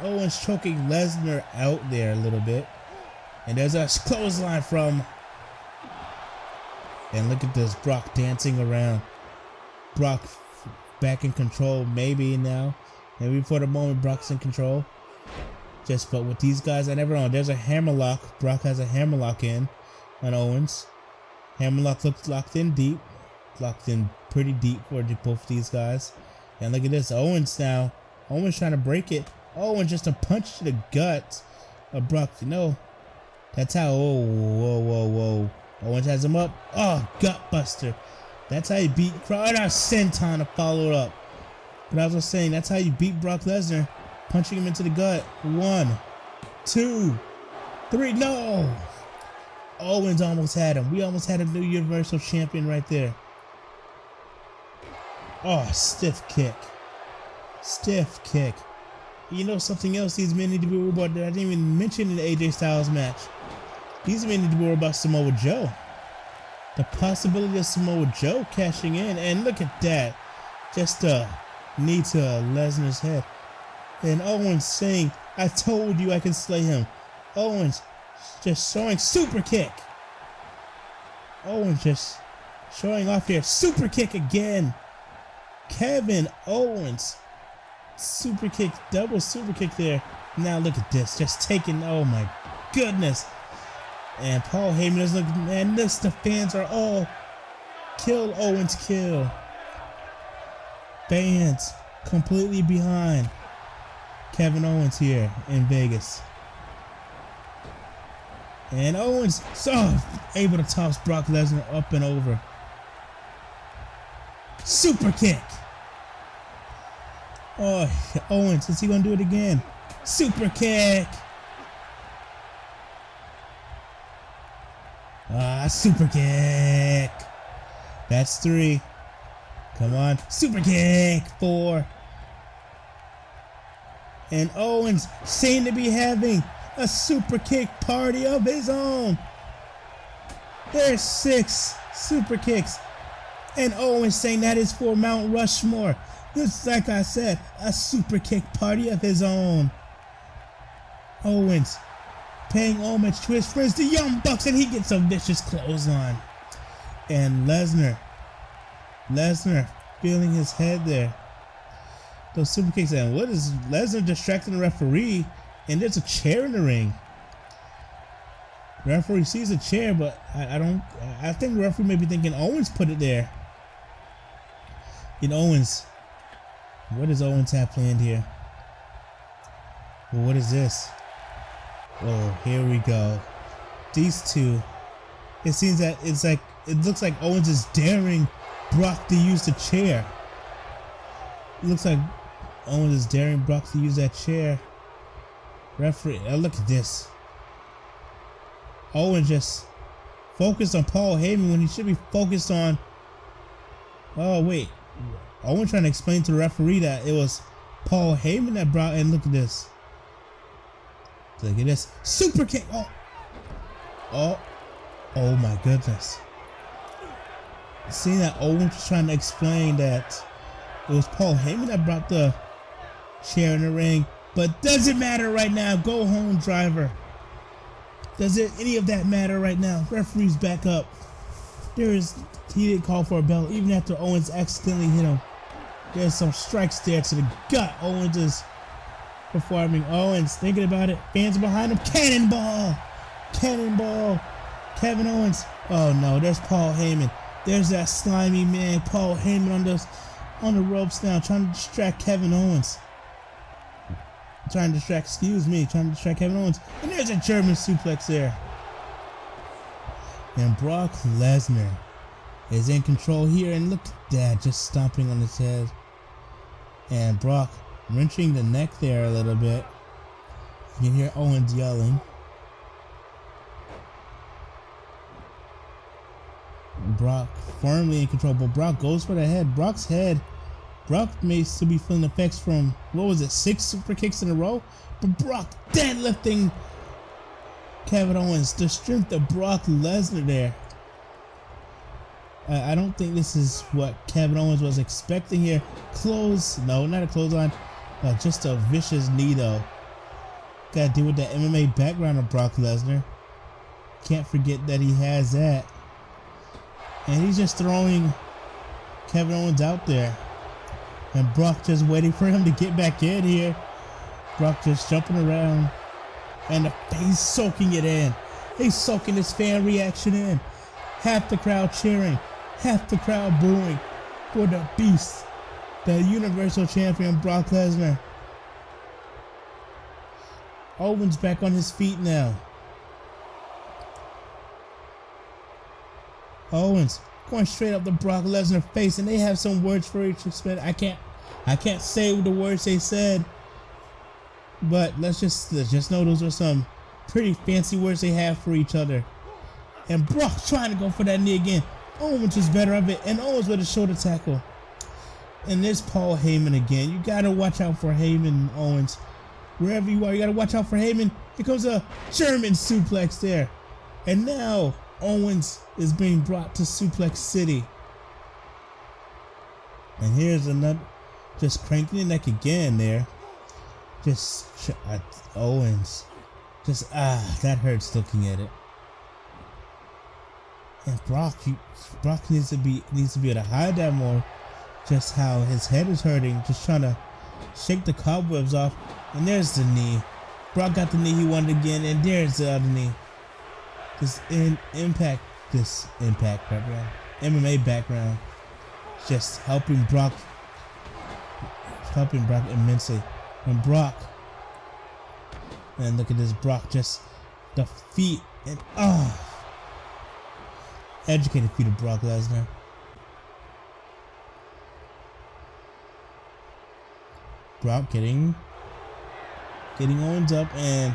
Owens choking Lesnar out there a little bit. And there's a clothesline from. And look at this, Brock dancing around. Brock back in control, maybe now. Maybe for the moment Brock's in control. But with these guys, I never know. There's a hammerlock. Brock has a hammerlock in on Owens. Hammerlock looks locked in deep. Locked in pretty deep for both of these guys. And look at this. Owens now. Owens trying to break it. Owens just a punch to the gut of Brock. No. That's how. Whoa. Owens has him up. Oh, gut buster. That's how you beat Crowd. Senton to follow it up. But I was saying, that's how you beat Brock Lesnar. Punching him into the gut. 1, 2, 3. No! Owens almost had him. We almost had a new Universal Champion right there. Oh, stiff kick. Stiff kick. You know something else these men need to be worried about that I didn't even mention in the AJ Styles match? These men need to be worried about Samoa Joe. The possibility of Samoa Joe cashing in. And look at that. Just a knee to Lesnar's head. And Owens saying, I told you I can slay him. Owens just showing super kick. Owens just showing off here. Super kick again. Kevin Owens. Super kick, double super kick there. Now look at this, just taking, oh my goodness. And Paul Heyman is looking, man, this, the fans are all kill Owens, kill. Fans completely behind Kevin Owens here in Vegas. And Owens, able to toss Brock Lesnar up and over. Super kick. Oh, Owens, is he going to do it again? Super kick. Super kick. That's 3. Come on. Super kick. 4. And Owens seemed to be having a super kick party of his own. There's 6 super kicks. And Owens saying that is for Mount Rushmore. Just like I said, a super kick party of his own. Owens paying homage to his friends, the Young Bucks, and he gets a vicious clothesline. And Lesnar feeling his head there. Those super kicks, and what is Lesnar distracting the referee? And there's a chair in the ring. The referee sees a chair, but I think the referee may be thinking Owens put it there. And Owens, what does Owens have planned here? Well, what is this? Oh, here we go. These two. It seems that it looks like Owens is daring Brock to use the chair. It looks like Owens is daring Brock to use that chair. Referee, look at this. Owens just focused on Paul Heyman when he should be focused on. Oh wait, Owens trying to explain to the referee that it was Paul Heyman that brought. And look at this. Look at this super kick. Oh my goodness. Seeing that Owens was trying to explain that it was Paul Heyman that brought the chair in the ring. But does it matter right now? Go home, driver. Does any of that matter right now? Referee's back up. He didn't call for a bell even after Owens accidentally hit him. There's some strikes there to the gut. Owens is performing. Owens thinking about it. Fans behind him. Cannonball. Cannonball. Kevin Owens. Oh no, there's Paul Heyman. There's that slimy man, Paul Heyman on the ropes now, trying to distract Kevin Owens. Trying to distract Kevin Owens. And there's a German suplex there. And Brock Lesnar is in control here. And look at that, just stomping on his head. And Brock wrenching the neck there a little bit. You can hear Owens yelling. Brock firmly in control, but Brock goes for the head. Brock may still be feeling effects from, what was it, 6 super kicks in a row? But Brock deadlifting Kevin Owens. The strength of Brock Lesnar there. I don't think this is what Kevin Owens was expecting here. No, not a clothesline. Just a vicious knee though. Gotta deal with that MMA background of Brock Lesnar. Can't forget that he has that. And he's just throwing Kevin Owens out there. And Brock just waiting for him to get back in here. Brock just jumping around. And he's soaking it in. He's soaking his fan reaction in. Half the crowd cheering. Half the crowd booing for the beast. The Universal Champion Brock Lesnar. Owens back on his feet now. Owens going straight up to Brock Lesnar's face, and they have some words for each other. I can't say the words they said, but let's just know those are some pretty fancy words they have for each other. And Brock trying to go for that knee again. Owens is better of it, and Owens with a shoulder tackle. And there's Paul Heyman again. You gotta watch out for Heyman and Owens. Wherever you are, you gotta watch out for Heyman. Here comes a German suplex there. And now Owens is being brought to Suplex City. And here's another, just cranking the neck again there. Owens. That hurts looking at it. And Brock needs to be able to hide that more. Just how his head is hurting, just trying to shake the cobwebs off. And there's the knee. Brock got the knee he wanted again, and there's the other knee. This impact background, MMA background, just helping Brock immensely. And Brock, and look at this, Brock just defeat and educated feet of Brock Lesnar. Brock getting Owens up and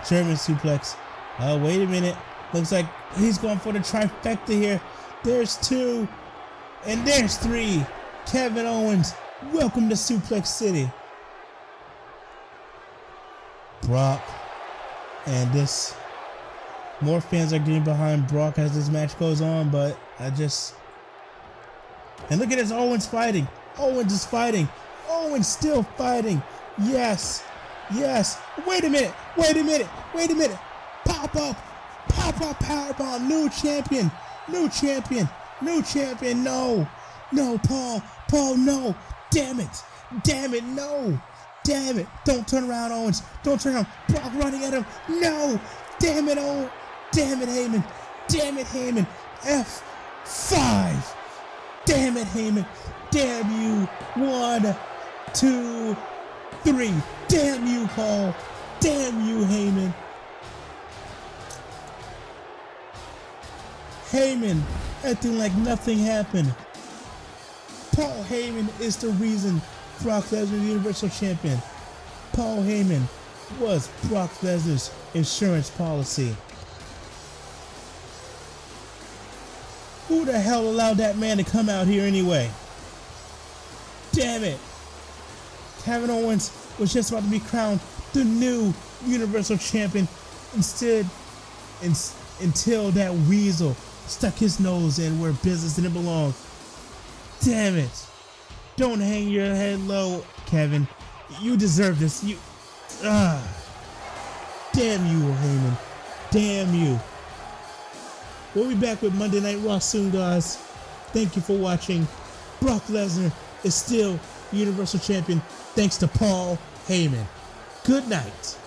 German suplex. Oh, wait a minute. Looks like he's going for the trifecta here. There's 2 and there's 3. Kevin Owens, welcome to Suplex City. Brock, and this, more fans are getting behind Brock as this match goes on, but and look at this, Owens fighting. Owens is fighting. Owens still fighting. Yes. Wait a minute. Pop up, powerbomb, new champion. No, Paul, no. Damn it, no. Damn it. Don't turn around, Owens. Don't turn around. Brock running at him. No. Damn it, Owens. Damn it, Heyman. F5. Damn it, Heyman. Damn you. 1, 2, 3. Damn you, Paul. Damn you, Heyman. Heyman acting like nothing happened. Paul Heyman is the reason Brock Lesnar is the Universal Champion. Paul Heyman was Brock Lesnar's insurance policy. Who the hell allowed that man to come out here anyway? Damn it. Kevin Owens was just about to be crowned the new Universal Champion until that weasel stuck his nose in where business didn't belong. Damn it. Don't hang your head low, Kevin. You deserve this. Damn you, Heyman. Damn you. We'll be back with Monday Night Raw soon, guys. Thank you for watching. Brock Lesnar is still Universal Champion thanks to Paul Heyman. Good night.